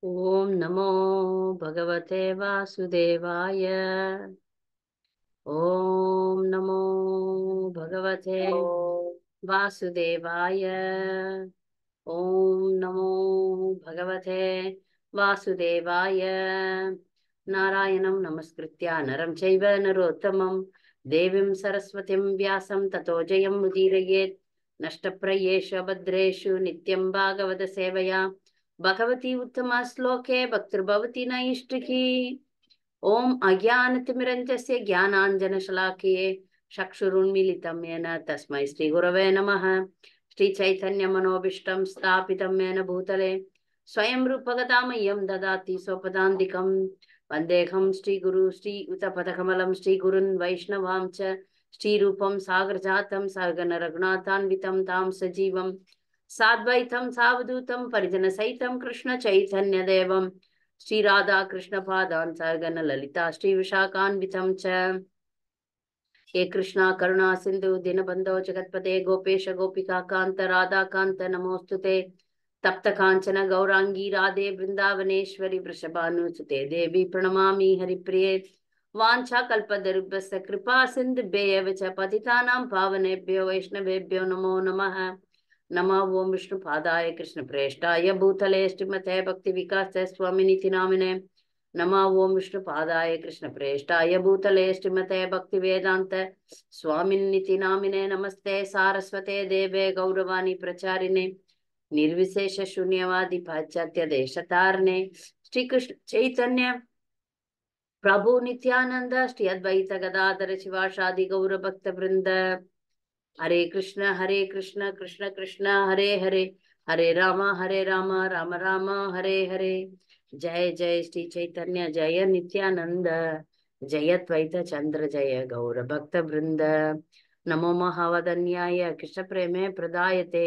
ओम नमो भगवते वासुदेवाय। ओम नमो भगवते वासुदेवाय। ओम नमो भगवते वासुदेवाय। नारायणं नमस्कृत्य नरं चैव नरोत्तमं देवीं सरस्वतीं व्यासं ततो जयं मुदीरयेत्। नष्टप्रायेषु भद्रेषु नित्यं भागवत सेवया भगवती उत्तमा श्लोके भक्तिर्भवति नैष्टिकी। ओम अज्ञानतिमिरञ्जस्य ज्ञानाञ्जनशलाकये चक्षुरुन्मीलितं येन तस्मै श्रीगुरवे नमः। श्रीचैतन्यमनोभीष्टं स्थापितं येन भूतले स्वयं रूपगदामह्यं ददाति स्वपदान्तिकं। वन्देऽहं श्रीगुरु श्रीयुतपदकमलं श्रीगुरुन् वैष्णवां च श्रीरूपं सागरजातं सहगण रघुनाथान्वितं तां सजीवं साद्वैतं सावधूतं परिजनसहितं कृष्णचैतन्यदेवं श्री राधा कृष्ण पादान सरगण ललिता श्री विशाखान्वितं च। हे कृष्णा करुणा सिंधु दीनबंधो जगत्पते गोपेश गोपिका कांत राधा कांत नमोस्तुते। तप्त कांचन गौरांगी राधे वृंदावनेश्वरी वृषभानुसुते देवी प्रणमामि हरिप्रिये। वाञ्छा कल्पतरुभ्यश्च कृपा सिन्धुभ्येव च पतितानां पावनेभ्यो वैष्णवेभ्यो नमो नमः। नमः ओं विष्णुपादाय कृष्णप्रेष्ठाय भूतले श्रीमते भक्तिविकास स्वामिनिति नामिने। नमः ओं विष्णुपादाय कृष्णप्रेष्ठाय भूतले श्रीमते भक्तिवेदान्त स्वामिनिति नामिने। नमस्ते सारस्वते देवे गौरवाणी प्रचारिणे निर्विशेष शून्यवादी पाश्चात्य देशतारिणे। श्री कृष्ण चैतन्य प्रभु नित्यानंद श्री अद्वैत गदाधर शिवासादि गौर भक्त वृंद। हरे कृष्ण कृष्ण कृष्ण हरे हरे हरे राम राम राम हरे हरे। जय जय श्री चैतन्य जय नित्यानंद जय द्वैत चंद्र जय गौर भक्त वृंद। नमो महावदन्याय कृष्ण प्रेमे प्रदायते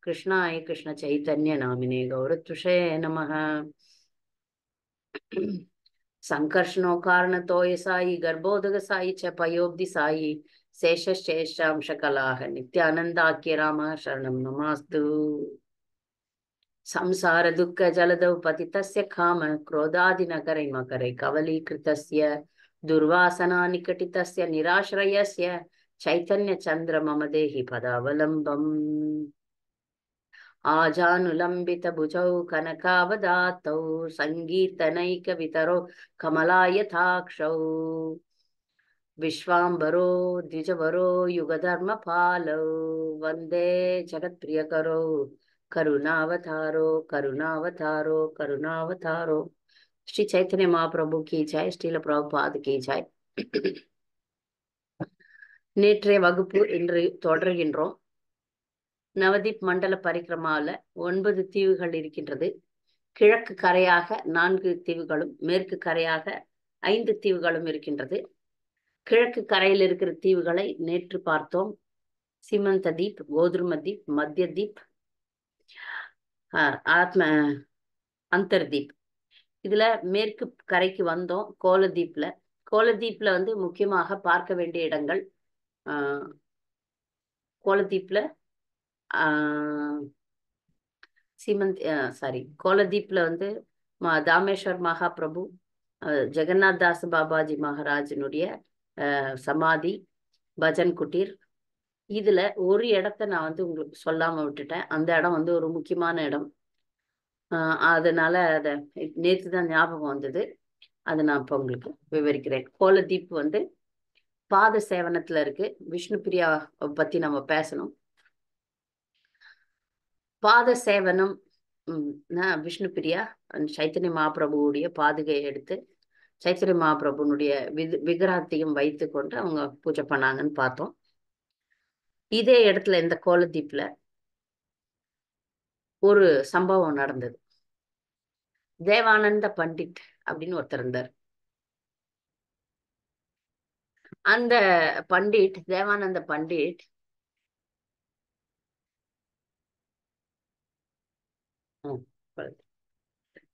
कृष्णाय कृष्ण चैतन्य नामिने गौरतुषे नमः। संकर्षणो कारणतोय साई गर्भोदक साई च पयोब्धि साई शेषशेषांशकलाः नित्यानन्दाख्य रामः शरणं नमास्तु। संसार दुःख जलदौ पतितस्य काम क्रोधादिनकरै मकरै कवलीकृतस्य दुर्वासना निकटितस्य निराश्रयस्य चैतन्य चन्द्र मम देहि पदावलम्बम्। आजानुलम्बित भुजौ कनकावदातौ सङ्गीर्तनैकवितरौ कमलायताक्षौ विश्वाम्बरो द्विजवरो युगधर्मपालौ वन्दे जगत्प्रियकरो करुणावतारो करुणावतारो करुणावतारो। श्री चैतन्य महाप्रभु की जय। ஸ்ரீல பிரபுபாத் की जय। நேற்றைய வகுப்பு இன்று தொடர்கின்றோம்। நவதீப் மண்டல பரிக்கிரமாவில் 9 தீவுகள் இருக்கின்றது. கிழக்கு கரையாக 4 தீவுகளும் மேற்கு கரையாக 5 தீவுகளும் இருக்கின்றது. கிழக்கு கரையில் இருக்கிற தீவுகளை நேற்று பார்த்தோம். சீமந்த தீப், கோதுரும தீப், மத்திய தீப், ஆத்ம அந்தர்தீப். இதுல மேற்கு கரைக்கு வந்தோம் கோலதீப்ல. கோலதீப்ல முக்கியமாக பார்க்க வேண்டிய இடங்கள், கோலதீப்ல கோலதீப்ல தாமேஸ்வர் மகாபிரபு, ஜெகநாத் தாஸ் பாபாஜி மகாராஜனுடைய சமாதி, பஜன் குட்டீர். இதுல ஒரு இடத்த நான் உங்களுக்கு சொல்லாம விட்டுட்டேன். அந்த இடம் ஒரு முக்கியமான இடம். அதனால அதை நேற்று தான் ஞாபகம் வந்தது. அதை நான் இப்போ உங்களுக்கு விவரிக்கிறேன். கோலதீப் பாத சேவனத்துல இருக்கு. விஷ்ணு பிரியா பத்தி நம்ம பேசணும். பாத சேவனம் விஷ்ணு பிரியா சைத்தன்ய மகாபிரபுவுடைய பாதுகையை எடுத்து சைத்தன்ய மகாபிரபுனுடைய விக்கிரகத்தையும் வைத்து கொண்டு அவங்க பூஜை பண்ணாங்கன்னு பார்த்தோம். இதே இடத்துல இந்த கோலதீப்ல ஒரு சம்பவம் நடந்தது. தேவானந்த பண்டிட் அப்படின்னு ஒருத்தர் இருந்தார். அந்த பண்டிட், தேவானந்த பண்டிட்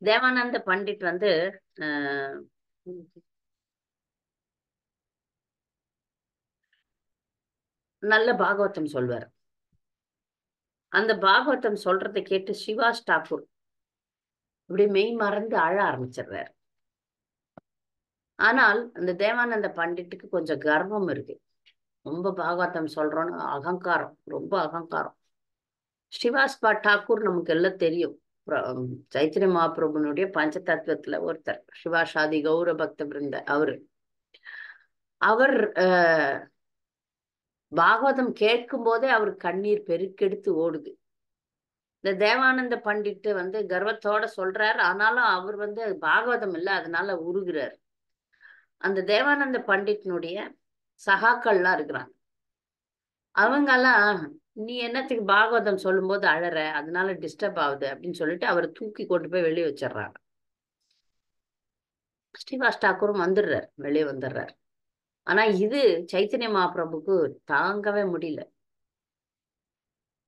தேவானந்த பண்டிட் நல்ல பாகவதம் சொல்வார். அந்த பாகவதம் சொல்றதை கேட்டு சிவாஸ் டாக்கூர் இப்படி மெய் மறந்து அழ ஆரம்பிச்சிடுறாரு. ஆனால் அந்த தேவானந்த பண்டிட்டுக்கு கொஞ்சம் கர்வம் இருக்கு. ரொம்ப பாகவதம் சொல்றோன்னு அகங்காரம், ரொம்ப அகங்காரம். ஸ்ரீவாஸ்பா டாக்கூர் நமக்கு எல்லாம் தெரியும். சைத்தன்ய மகாபிரபுனுடைய பஞ்ச தத்துவத்துல ஒருத்தர், சிவாஷாதி கௌர பக்த பிருந்த அவரு. அவர் பாகவதம் கேட்கும் போதே அவர் கண்ணீர் பெருக்கெடுத்து ஓடுது. இந்த தேவானந்த பண்டிட்டு கர்வத்தோட சொல்றாரு. ஆனாலும் அவர் பாகவதம் இல்லை, அதனால உருகுறார். அந்த தேவானந்த பண்டிட்னுடைய சகாக்கள்லாம் இருக்கிறாங்க. அவங்கெல்லாம், நீ என்னத்துக்கு பாகவதம் சொல்லும் போது அழற, அதனால டிஸ்டர்ப் ஆகுது அப்படின்னு சொல்லிட்டு அவரை தூக்கி கொண்டு போய் வெளியே வச்சிடுறாங்க. ஸ்ரீவாஸ் டாக்கூரும் வந்துடுறார், வெளியே வந்துடுறார். ஆனா இது சைத்தன்ய மகாபிரபுக்கு தாங்கவே முடியல.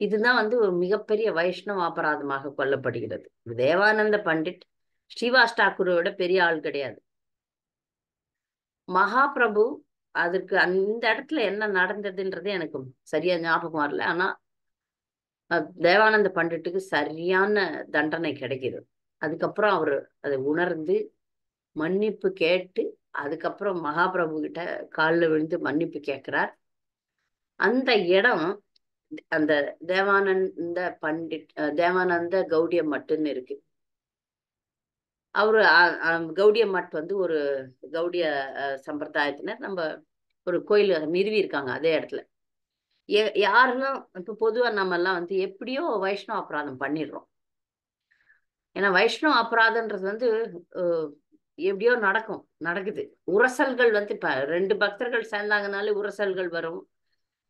இதுதான் ஒரு மிகப்பெரிய வைஷ்ணவ அபராதமாக கொல்லப்படுகிறது. தேவானந்த பண்டிட் ஸ்ரீவாஸ் டாக்கூரோட பெரிய ஆள் கிடையாது. மகாபிரபு அதுக்கு அந்த இடத்துல என்ன நடந்ததுன்றது எனக்கு சரியா ஞாபகம் வரல. ஆனா தேவானந்த பண்டிட்டுக்கு சரியான தண்டனை கிடைக்குது. அதுக்கப்புறம் அவரு அதை உணர்ந்து மன்னிப்பு கேட்டு, அதுக்கப்புறம் மகாபிரபு கிட்ட காலில் விழுந்து மன்னிப்பு கேட்கிறார். அந்த இடம் அந்த தேவானந்த பண்டிட், தேவானந்த கௌடிய மட்டுன்னு இருக்கு. அவரு கௌடிய மட் ஒரு கௌடிய சம்பிரதாயத்தினர் நம்ம ஒரு கோயில் நிறுவி இருக்காங்க அதே இடத்துல. யாரெல்லாம் இப்ப பொதுவா நம்ம எல்லாம் எப்படியோ வைஷ்ணவ அபராதம் பண்ணிடுறோம். ஏன்னா வைஷ்ணவ அபராதம்ன்றது எப்படியோ நடக்குது. உரசல்கள் இப்ப 2 பக்தர்கள் சேர்ந்தாங்கனாலே உரசல்கள் வரும்.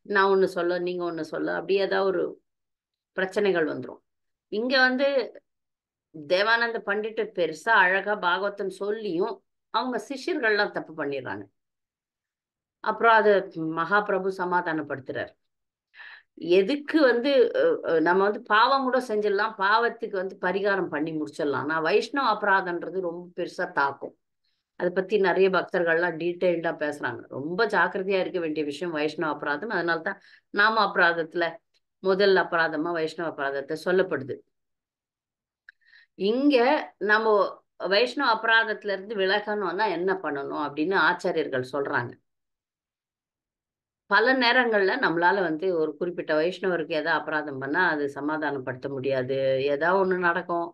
நான் ஒண்ணு சொல்ல, நீங்க ஒண்ணு சொல்ல, அப்படியே ஏதாவது ஒரு பிரச்சனைகள் வந்துடும். இங்க தேவானந்த பண்டிட்டு பெருசா அழகா பாகவதம் சொல்லியும் அவங்க சிஷ்யர்கள்லாம் தப்பு பண்ணிடுறாங்க. அப்புறம் அது மகாபிரபு சமாதானப்படுத்துறார். எதுக்கு நம்ம பாவம் கூட செஞ்சிடலாம், பாவத்துக்கு பரிகாரம் பண்ணி முடிச்சிடலாம். நான் வைஷ்ணவ அபராதம்ன்றது ரொம்ப பெருசா தாக்கும். அதை பத்தி நிறைய பக்தர்கள்லாம் டீட்டெயில்டா பேசுறாங்க. ரொம்ப ஜாக்கிரதையா இருக்க வேண்டிய விஷயம் வைஷ்ணவ அபராதம். அதனால்தான் நாம அபராதத்துல முதல் அபராதமா வைஷ்ணவ அபராதத்தை சொல்லப்படுது. இங்க நம்ம வைஷ்ணவ அபராதத்துல இருந்து விலகணும்னா என்ன பண்ணணும் அப்படின்னு ஆச்சாரியர்கள் சொல்றாங்க. பல நேரங்கள்ல நம்மளால ஒரு குறிப்பிட்ட வைஷ்ணவருக்கு ஏதாவது அபராதம் பண்ணா அது சமாதானப்படுத்த முடியாது. ஏதாவது ஒண்ணு நடக்கும்,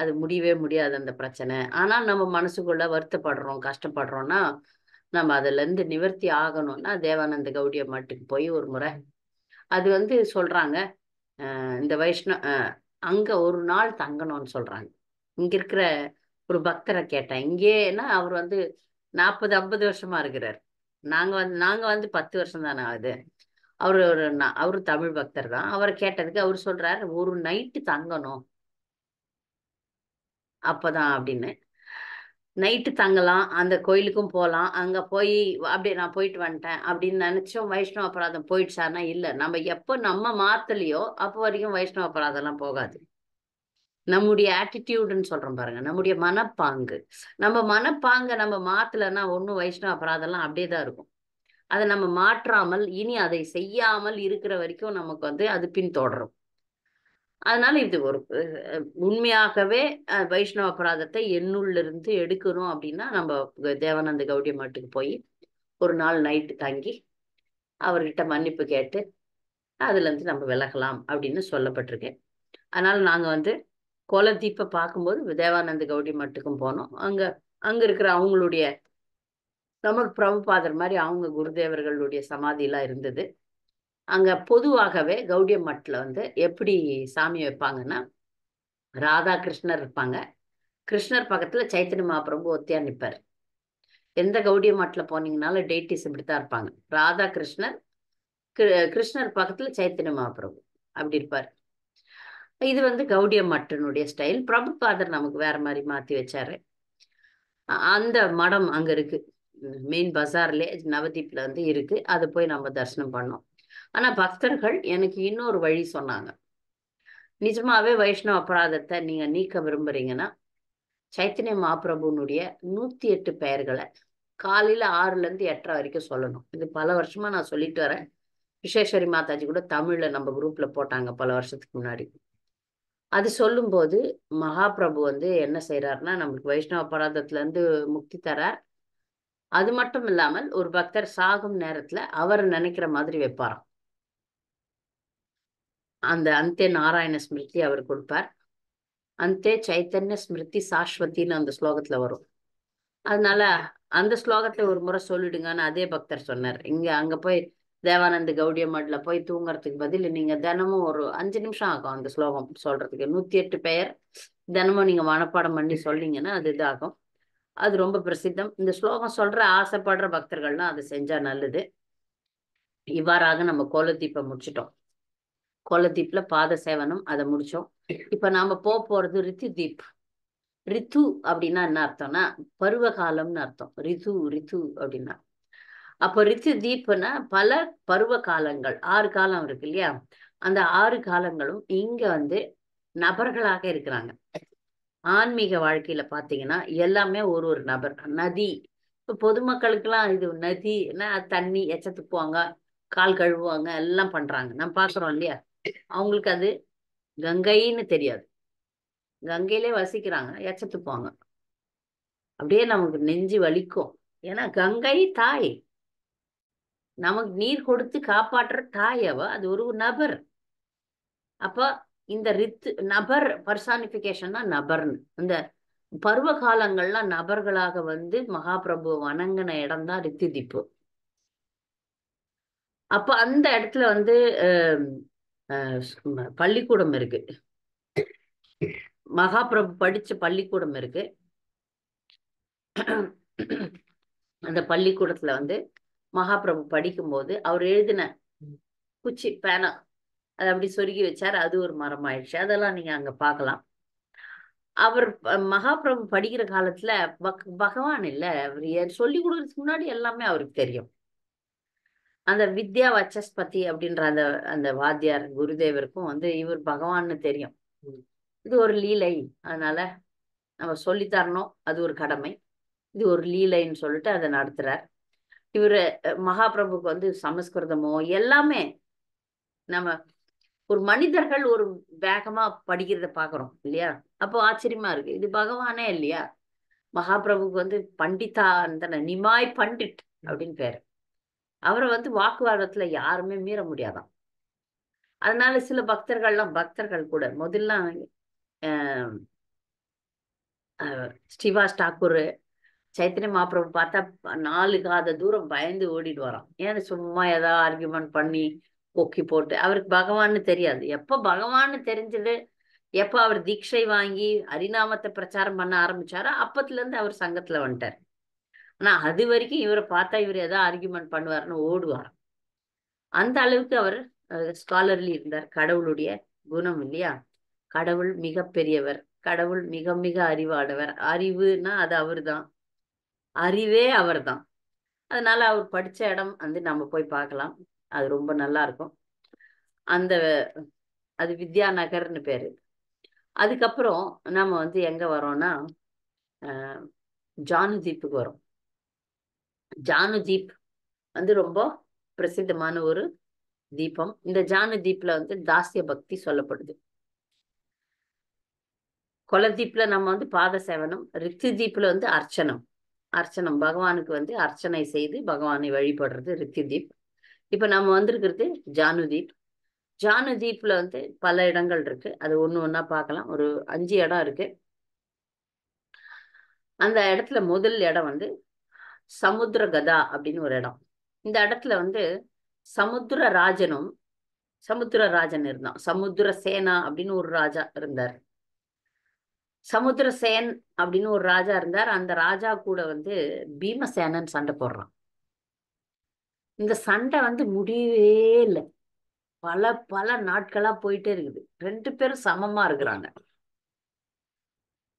அது முடியவே முடியாது அந்த பிரச்சனை. ஆனா நம்ம மனசுக்குள்ள வருத்தப்படுறோம், கஷ்டப்படுறோம்னா நம்ம அதுல இருந்து நிவர்த்தி ஆகணும்னா தேவானந்த கௌடிய மட்டுக்கு போய் ஒரு முறை அது சொல்றாங்க. இந்த அங்க ஒரு நாள் தங்கணும்னு சொல்றாங்க. இங்க இருக்கிற ஒரு பக்தரை கேட்டேன். இங்கேன்னா அவர் 40-50 வருஷமா இருக்கிறார். நாங்க 10 வருஷம் தானே ஆகுது. அவரு தமிழ் பக்தர் தான். அவரை கேட்டதுக்கு அவர் சொல்றாரு, ஒரு நைட்டு தங்கணும் அப்பதான் அப்படின்னு. நைட்டு தங்கலாம், அந்த கோயிலுக்கும் போகலாம். அங்க போய் அப்படியே நான் போயிட்டு வந்துட்டேன் அப்படின்னு நினைச்சோம் வைஷ்ணவ அபராதம் போயிடுச்சானா இல்ல. நம்ம எப்ப நம்ம மாத்தலையோ அப்போ வரைக்கும் வைஷ்ணவ அபராதம் எல்லாம் போகாது. நம்முடைய ஆட்டிடியூடுன்னு சொல்றோம் பாருங்க, நம்முடைய மனப்பாங்கு. நம்ம மாத்தலைன்னா ஒன்னும் வைஷ்ணவ அபராதம்லாம் அப்படியே தான் இருக்கும். அதை நம்ம மாற்றாமல் இனி அதை செய்யாமல் இருக்கிற வரைக்கும் நமக்கு அது பின்தொடரும். அதனால இது ஒரு உண்மையாகவே வைஷ்ணவ அபராதத்தை என்னுள்ளிருந்து எடுக்கணும் அப்படின்னா நம்ம தேவானந்த கௌடிய மட்டுக்கு போய் ஒரு நாள் நைட்டு தங்கி அவர்கிட்ட மன்னிப்பு கேட்டு அதுல இருந்து நம்ம விலகலாம் அப்படின்னு சொல்லப்பட்டிருக்கு. அதனால நாங்க கோலதீப்பை பார்க்கும்போது தேவானந்த கௌடி மட்டுக்கும் போனோம். அங்க அங்க இருக்கிற அவங்களுடைய நமக்கு பிரபுபாதர் மாதிரி அவங்க குருதேவர்களுடைய சமாதி எல்லாம் இருந்தது. அங்க பொதுவாகவே கௌடிய மட்டில் எப்படி சாமி வைப்பாங்கன்னா, ராதா கிருஷ்ணர் இருப்பாங்க. கிருஷ்ணர் பக்கத்துல சைத்தன்ய மகாபிரபு ஒத்தியா நிற்பார். எந்த கௌடிய மட்டில் போனீங்கன்னாலும் டேட்டிஸ் இப்படித்தான் இருப்பாங்க. ராதா கிருஷ்ணர், கிருஷ்ணர் பக்கத்துல சைத்தன்ய மகாபிரபு அப்படி இருப்பார். இது கௌடிய மட்டனுடைய ஸ்டைல். பிரபுபாதர் நமக்கு வேற மாதிரி மாத்தி வச்சாரு. அந்த மடம் அங்க இருக்கு, மெயின் பஜார்லயே நவதீப்ல இருக்கு. அதை போய் நம்ம தரிசனம் பண்ணோம். ஆனா பக்தர்கள் எனக்கு இன்னொரு வழி சொன்னாங்க. நிஜமாவே வைஷ்ணவ அபராதத்தை நீங்க நீக்க விரும்புறீங்கன்னா சைத்தன்ய மகாபிரபுனுடைய 108 பெயர்களை காலையில 6ல இருந்து 8:30 வரைக்கும் சொல்லணும். இது பல வருஷமா நான் சொல்லிட்டு வரேன். விஸ்வேஸ்வரி மாதாஜி கூட தமிழ்ல நம்ம குரூப்ல போட்டாங்க பல வருஷத்துக்கு முன்னாடி. அது சொல்லும்போது மகாபிரபு வந்து என்ன செய்யறாருன்னா, நம்மளுக்கு வைஷ்ணவ அபராதத்துல இருந்து முக்தி தரார். அது மட்டும் இல்லாமல் ஒரு பக்தர் சாகும் நேரத்துல அவர் நினைக்கிற மாதிரி வைப்பாராம். அந்த அந்தே நாராயண ஸ்மிருதி அவர் கொடுப்பார். அந்தே சைத்தன்ய ஸ்மிருதி சாஸ்வதின்னு அந்த ஸ்லோகத்துல வரும். அதனால அந்த ஸ்லோகத்தை ஒரு முறை சொல்லிடுங்கன்னு அதே பக்தர் சொன்னார். அங்க போய் தேவானந்த கௌடிய மடல போய் தூங்குறதுக்கு பதில் நீங்க தினமும் ஒரு 5 நிமிஷம் ஆகும் அந்த ஸ்லோகம் சொல்றதுக்கு. 108 பெயர் தினமும் நீங்க மனப்பாடம் பண்ணி சொன்னீங்கன்னா அது இதாகும். அது ரொம்ப பிரசித்தம். இந்த ஸ்லோகம் சொல்ற ஆசைப்படுற பக்தர்கள்லாம் அதை செஞ்சா நல்லது. இவ்வாறாக நம்ம கோலத்தீப்பை முடிச்சிட்டோம். கோலத்தீப்ல பாத சேவனம் அதை முடிச்சோம். இப்ப நாம போறது ரித்து தீப். ரித்து அப்படின்னா என்ன அர்த்தம்னா பருவ காலம்னு அர்த்தம். ரித்து அப்படின்னா அப்போ ரித்து தீப்னா பல பருவ காலங்கள், 6 காலம் இருக்கு இல்லையா? அந்த 6 காலங்களும் இங்க வந்து நபர்களாக இருக்கிறாங்க. ஆன்மீக வாழ்க்கையில பாத்தீங்கன்னா எல்லாமே ஒரு நபர். நதி இப்போ பொதுமக்களுக்கெல்லாம் இது நதினா தண்ணி எச்ச துப்புவாங்க, கால் கழுவுவாங்க, எல்லாம் பண்றாங்க, நம்ம பாக்குறோம் இல்லையா? அவங்களுக்கு அது கங்கைன்னு தெரியாது. கங்கையிலே வசிக்கிறாங்க, எச்ச துப்புவாங்க. அப்படியே நமக்கு நெஞ்சு வலிக்கும். ஏன்னா கங்கை தாய், நமக்கு நீர் கொடுத்து காப்பாற்றுற தாய் அவ. அது ஒரு நபர். அப்ப இந்த ரித்து நபர் பர்சானிபிகேஷன்னா நபர்னு. இந்த பருவ காலங்கள்லாம் நபர்களாக வந்து மகாபிரபு வணங்கின இடம் தான் ரித்தி தீப்பு. அப்ப அந்த இடத்துல வந்து பள்ளிக்கூடம் இருக்கு. மகாபிரபு படிச்ச பள்ளிக்கூடம் இருக்கு. அந்த பள்ளிக்கூடத்துல வந்து மகாபிரபு படிக்கும்போது அவர் எழுதின குச்சி பேனா அதை அப்படி சொருகி வச்சார். அது ஒரு மரம் ஆயிடுச்சு. அதெல்லாம் நீங்க அங்க பார்க்கலாம். அவர் மகாபிரபு படிக்கிற காலத்துல பகவான் இல்ல, அவர் சொல்லி கொடுக்கறதுக்கு முன்னாடி எல்லாமே அவருக்கு தெரியும். அந்த வித்யா வச்சஸ்பதி அப்படின்ற அந்த அந்த வாத்தியார் குருதேவருக்கும் வந்து இவர் பகவான்னு தெரியும். இது ஒரு லீலை, அதனால நம்ம சொல்லி தரணும், அது ஒரு கடமை. இது ஒரு லீலைன்னு சொல்லிட்டு அதை நடத்துறார். இவரு மகாபிரபுக்கு வந்து சமஸ்கிருதமோ எல்லாமே நம்ம ஒரு மனிதர்கள் ஒரு வேகமா படிக்கிறத பாக்குறோம் இல்லையா? அப்போ ஆச்சரியமா இருக்கு, இது பகவானே இல்லையா? மகாபிரபுக்கு வந்து பண்டிதா அந்த நிமாய் பண்டிட் அப்படின்னு பேரு. அவரை வந்து வாக்குவாதத்துல யாருமே மீற முடியாதான். அதனால சில பக்தர்கள் கூட முதல்ல ஸ்ரீவாஸ் டாக்கூர் சைத்தன்ய மகாபிரபு பார்த்தா 4 காத தூரம் பயந்து ஓடிட்டு வரோம். ஏன் சும்மா ஏதாவது ஆர்கியூமெண்ட் பண்ணி பொக்கி போட்டு. அவருக்கு பகவான்னு தெரியாது. எப்ப பகவான்னு தெரிஞ்சது, எப்ப அவர் தீட்சை வாங்கி ஹரிநாமத்தை பிரச்சாரம் பண்ண ஆரம்பிச்சாரோ அப்பத்துல இருந்து அவர் சங்கத்துல வந்துட்டார். ஆனா அது வரைக்கும் இவரை பார்த்தா இவர் ஏதாவது ஆர்கியூமெண்ட் பண்ணுவாருன்னு ஓடுவார். அந்த அளவுக்கு அவர் ஸ்காலர்லி இருந்தார். கடவுளுடைய குணம் இல்லையா? கடவுள் மிக பெரியவர், கடவுள் மிக மிக அறிவானவர். அறிவுனா அது அவர் தான், அறிவே அவர் தான். அதனால அவர் படிச்ச இடம் வந்து நம்ம போய் பார்க்கலாம். அது ரொம்ப நல்லா இருக்கும். அந்த அது வித்யா நகர்னு பேரு. அதுக்கப்புறம் நாம வந்து எங்க வரோம்னா ஜானு தீப்புக்கு வரோம். ஜானு தீப் வந்து ரொம்ப பிரசித்தமான ஒரு தீபம். இந்த ஜானு தீப்ல வந்து தாசிய பக்தி சொல்லப்படுது. கொலதீப்ல நம்ம வந்து பாத சேவனம், ரித்து தீப்ல வந்து அர்ச்சனம் பகவானுக்கு வந்து அர்ச்சனை செய்து பகவானை வழிபடுறது ரித்தி தீப். இப்ப நம்ம வந்திருக்கிறது ஜானு தீப். ஜானு தீப்ல வந்து பல இடங்கள் இருக்கு. அது ஒண்ணா பார்க்கலாம். ஒரு 5 இடம் இருக்கு. அந்த இடத்துல முதல் இடம் வந்து சமுத்திர கதா அப்படின்னு ஒரு இடம். இந்த இடத்துல வந்து சமுத்திரராஜன் இருந்தான். சமுத்திர சேனா அப்படின்னு ஒரு ராஜா இருந்தார். சமுத்திரசேன் அப்படின்னு ஒரு ராஜா இருந்தார். அந்த ராஜா கூட வந்து பீமசேனன் சண்டை போடுறான். இந்த சண்டை வந்து முடியவே இல்லை. பல பல நாட்களா போயிட்டே இருக்குது. 2 பேரும் சமமா இருக்கிறாங்க.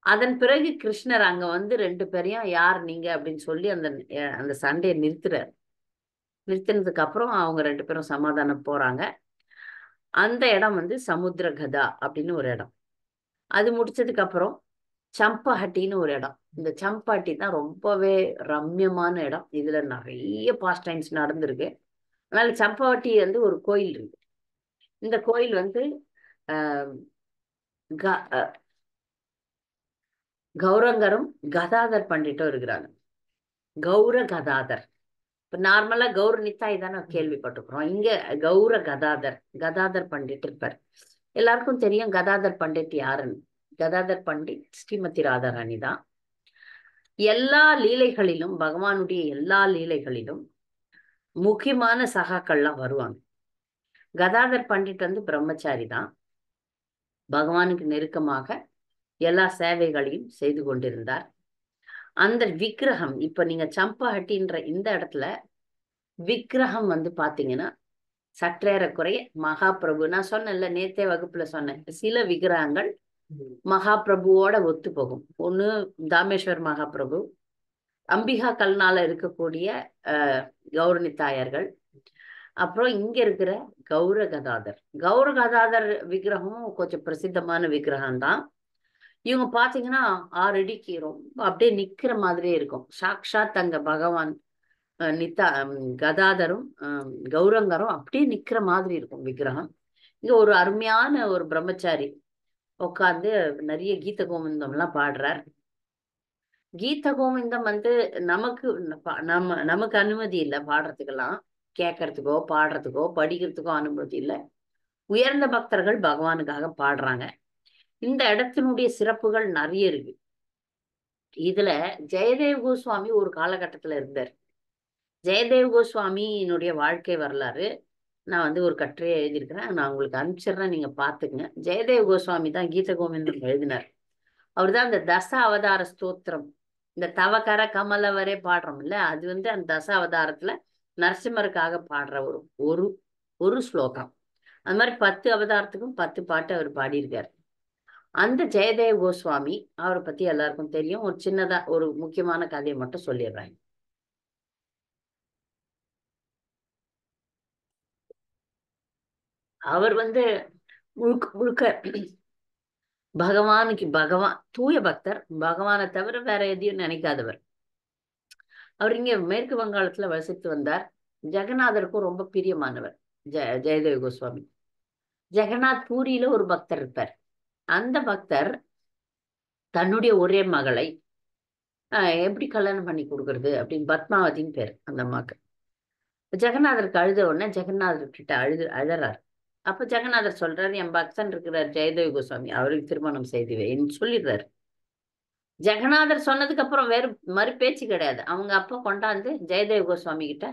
அதன் பிறகு கிருஷ்ணர் அங்க வந்து 2 பேரையும் யார் நீங்க அப்படின்னு சொல்லி அந்த அந்த சண்டையை நிறுத்துறாரு. நிறுத்தினதுக்கு அப்புறம் அவங்க 2 பேரும் சமாதானம் போறாங்க. அந்த இடம் வந்து சமுத்திர கதா அப்படின்னு ஒரு இடம். அது முடிச்சதுக்கு அப்புறம் சம்பஹட்டின்னு ஒரு இடம். இந்த சம்பஹட்டி தான் ரொம்பவே ரம்யமான இடம். இதுல நிறைய பாஸ்ட் டைம்ஸ் நடந்திருக்கு. அதனால சம்பஹட்டி வந்து ஒரு கோயில் இருக்கு. இந்த கோயில் வந்து கௌரங்கரும் கதாதர் பண்டிட்டும் இருக்கிறாங்க. கௌர கதாதர். இப்ப நார்மலா கௌர நித்தாய் தானே கேள்விப்பட்டிருக்கிறோம். இங்க கௌர கதாதர், கதாதர் பண்டிட் இருப்பார். எல்லாருக்கும் தெரியும் கதாதர் பண்டிட் யாருன்னு. கதாதர் பண்டிட் ஸ்ரீமதி ராதாராணி தான். எல்லா லீலைகளிலும், பகவானுடைய எல்லா லீலைகளிலும் முக்கியமான சகாக்கள்லாம் வருவாங்க. கதாதர் பண்டிட் வந்து பிரம்மச்சாரி தான். பகவானுக்கு நெருக்கமாக எல்லா சேவைகளையும் செய்து கொண்டிருந்தார். அந்த விக்கிரகம் இப்ப நீங்க சம்பஹட்டின்ற இந்த இடத்துல விக்கிரகம் வந்து பாத்தீங்கன்னா சற்றேறக்குறைய மகாபிரபு, நான் சொன்னேன்ல நேத்தே வகுப்புல சொன்னேன், சில விக்கிரகங்கள் மகாபிரபுவோட ஒத்து போகும். ஒண்ணு தாமேஸ்வர் மகாபிரபு, அம்பிகா கல்னால இருக்கக்கூடிய கௌரணி தாயார்கள், அப்புறம் இங்க இருக்கிற கௌர கதாதர். கௌர கதாதர் விக்கிரகமும் கொஞ்சம் பிரசித்தமான விக்கிரகம் தான். இவங்க பாத்தீங்கன்னா 6 அடிக்கு ரொம்ப அப்படியே நிக்கிற மாதிரியே இருக்கும். சாக்ஷாத் அங்க பகவான் கதாதரும் கௌரங்கரும் அப்படியே நிக்கிற மாதிரி இருக்கும் விக்கிரகம். இங்க ஒரு அருமையான ஒரு பிரம்மச்சாரி உட்காந்து நிறைய கீத கோவிந்தம் எல்லாம் பாடுறார். கீத கோவிந்தம் வந்து நமக்கு அனுமதி இல்லை பாடுறதுக்கெல்லாம், கேட்கறதுக்கோ பாடுறதுக்கோ படிக்கிறதுக்கோ அனுமதி இல்லை. உயர்ந்த பக்தர்கள் பகவானுக்காக பாடுறாங்க. இந்த இடத்தினுடைய சிறப்புகள் நிறைய இருக்கு. இதுல ஜெயதேவ் கோஸ்வாமி ஒரு காலகட்டத்துல இருந்தார். ஜெயதேவ் கோஸ்வாமியினுடைய வாழ்க்கை வரலாறு நான் வந்து ஒரு கட்டுரையை எழுதியிருக்கிறேன், நான் உங்களுக்கு அனுப்பிச்சிடுறேன், நீங்க பாத்துக்கங்க. ஜெயதேவ் கோஸ்வாமி தான் கீத கோவிந்தம் எழுதினார். அவர் தான் அந்த தச அவதார ஸ்தோத்திரம், இந்த தவக்கர கமலவரே பாடுறோம் இல்ல, அது வந்து அந்த தச அவதாரத்துல நரசிம்மருக்காக பாடுற ஒரு ஒரு ஸ்லோகம். அது மாதிரி 10 அவதாரத்துக்கும் 10 பாட்டு அவர் பாடியிருக்காரு. அந்த ஜெயதேவ் கோஸ்வாமி அவரை பத்தி எல்லாருக்கும் தெரியும். ஒரு சின்னதா ஒரு முக்கியமான கதையை மட்டும் சொல்லிடுறேன். அவர் வந்து முழுக்க முழுக்க பகவான் தூய பக்தர். பகவானை தவிர வேற எதையும் நினைக்காதவர். அவர் இங்க மேற்கு வங்காளத்துல வசித்து வந்தார். ஜெகநாதருக்கும் ரொம்ப பிரியமானவர் ஜெயதேவ் கோஸ்வாமி. ஜெகநாத் பூரியில ஒரு பக்தர் இருப்பார். அந்த பக்தர் தன்னுடைய ஒரே மகளை எப்படி கல்யாணம் பண்ணி கொடுக்கறது அப்படின்னு, பத்மாவதின்னு பேர் அந்த அம்மாக்கு. ஜெகநாதருக்கு அழுத உடனே ஜெகநாதர் கிட்ட அழறாரு. அப்ப ஜெகநாதர் சொல்றாரு, என் பக்தன் இருக்கிறார் ஜெயதேவ் கோஸ்வாமி, அவருக்கு திருமணம் செய்து வைன்னு சொல்லிடுறாரு. ஜெகநாதர் சொன்னதுக்கு அப்புறம் வேற மறு பேச்சு கிடையாது. அவங்க அப்பா கொண்டாந்து ஜெயதேவ் கோஸ்வாமி கிட்ட,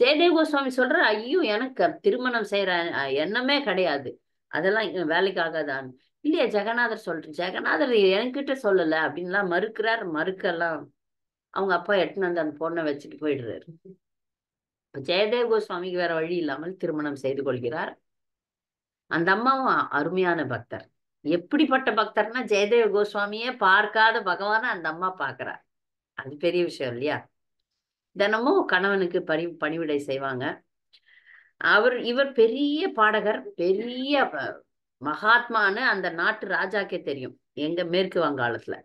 ஜெயதேவ் கோஸ்வாமி சொல்ற, ஐயோ எனக்கு திருமணம் செய்யற எண்ணமே கிடையாது, அதெல்லாம் வேலைக்கு ஆகாதான். இல்லையா ஜெகநாதர் சொல்றேன், ஜெகநாதர் என்கிட்ட சொல்லல அப்படின்லாம் மறுக்கெல்லாம் அவங்க அப்பா எட்டுன்னு வந்து அந்த பொண்ணை வச்சுட்டு போயிடுறாரு. ஜெயதேவ் கோஸ்வாமிக்கு வேற வழி இல்லாமல் திருமணம் செய்து கொள்கிறார். அந்த அம்மாவும் அருமையான பக்தர். எப்படிப்பட்ட பக்தர்னா ஜெயதேவ் கோஸ்வாமியே பார்க்காத பகவான அந்த அம்மா பாக்குறார். அது பெரிய விஷயம் இல்லையா? தினமும் கணவனுக்கு பணிவிடை செய்வாங்க. இவர் பெரிய பாடகர், பெரிய மகாத்மான்னு அந்த நாட்டு ராஜாக்கே தெரியும், எங்க மேற்கு வங்காளத்துல.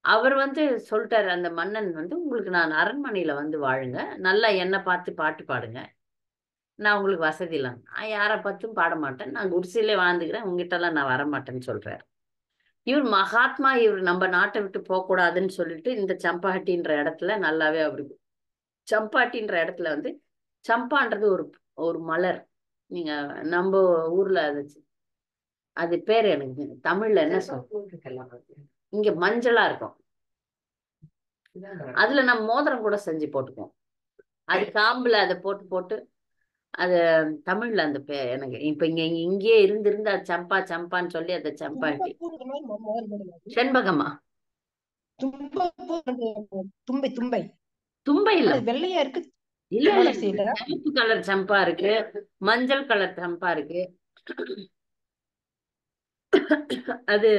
அவர் வந்து சொல்லிட்டாரு, அந்த மன்னன் வந்து, உங்களுக்கு நான் அரண்மனையில வந்து வாழுங்க, நல்லா என்ன பார்த்து பாட்டு பாடுங்க, நான் உங்களுக்கு வசதி இல்லை, நான் யாரை பார்த்தும் பாட மாட்டேன், நான் குடிசையிலே வாழ்ந்துக்கிறேன், உங்ககிட்ட எல்லாம் நான் வரமாட்டேன்னு சொல்றாரு. இவர் மகாத்மா, இவர் நம்ம நாட்டை விட்டு போகக்கூடாதுன்னு சொல்லிட்டு இந்த சம்பாட்டின்ற இடத்துல நல்லாவே அவரு, சம்பாட்டின்ற இடத்துல வந்து, சம்பான்றது ஒரு ஒரு மலர். நீங்க நம்ம ஊர்ல அது பேர் எனக்கு தமிழ்ல என்ன சொல்ல, இங்க மஞ்சளா இருக்கும், அதுல நம்ம மோதிரம் கூட செஞ்சு போட்டுக்குவோம். அது காம்புல அதை போட்டு போட்டு, அது தமிழ்ல அந்த பேர் எனக்கு இப்ப இங்கேயே இருந்து அது சம்பா சம்பான்னு சொல்லி அதை சம்பாட்டி. செண்பகமா? தும்பை தும்பை தும்பை இல்ல, வெள்ளையா இருக்கு. இல்ல இல்ல, சிவப்பு கலர் சம்பா இருக்கு, மஞ்சள் கலர் சம்பா இருக்கு. அது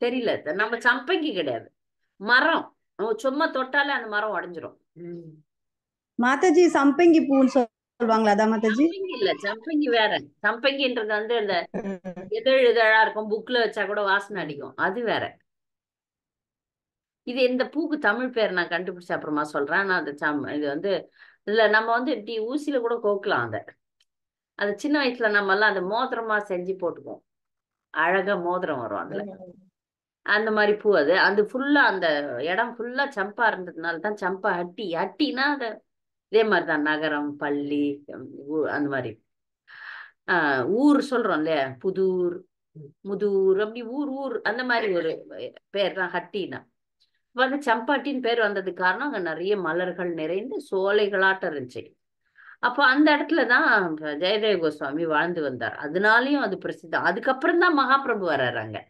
தெரியல, நம்ம சம்பங்கி கிடையாது, மரம். சும்மா தொட்டாலே அந்த மரம் உடைஞ்சிரும். மாதாஜி சம்பங்கி பூன்னு சொல்லுவாங்களா? அதான் மாதாஜி. இல்ல, சம்பங்கி வேற. சம்பங்கின்றது வந்து அந்த இதழா இருக்கும், புக்ல வச்சா கூட வாசனை அடிக்கும், அது வேற. இது இந்த பூக்கு தமிழ் பேர் நான் கண்டுபிடிச்ச அப்புறமா சொல்றேன். நான் இது வந்து இதுல நம்ம வந்து இப்படி ஊசியில கூட கோக்கலாம். அது சின்ன வயசுல நம்ம எல்லாம் அந்த மோதிரமா செஞ்சு போட்டுக்குவோம். அழகா மோதிரம் வரும் அதுல. அந்த மாதிரி பூ அது. அது ஃபுல்லா அந்த இடம் ஃபுல்லா சம்பா இருந்ததுனால தான் சம்பா ஹட்டி. ஹட்டினா அது இதே மாதிரிதான் நகரம், பள்ளி, அந்த மாதிரி. ஊர் சொல்றோம் இல்லையா, புதூர், முதூர், அப்படி ஊர் ஊர் அந்த மாதிரி ஒரு பேர் தான் ஹட்டினா. வந்து சம்பாட்டின்னு பேர் வந்ததுக்கு காரணம் அங்க நிறைய மலர்கள் நிறைந்து சோலைகளாட்டம் இருந்துச்சு. அப்போ அந்த இடத்துலதான் ஜெயதேவ கோஸ்வாமி வாழ்ந்து வந்தார். அதனாலயும் அது பிரசித்தம். அதுக்கப்புறம் தான் மகாபிரபு வர்றாங்க.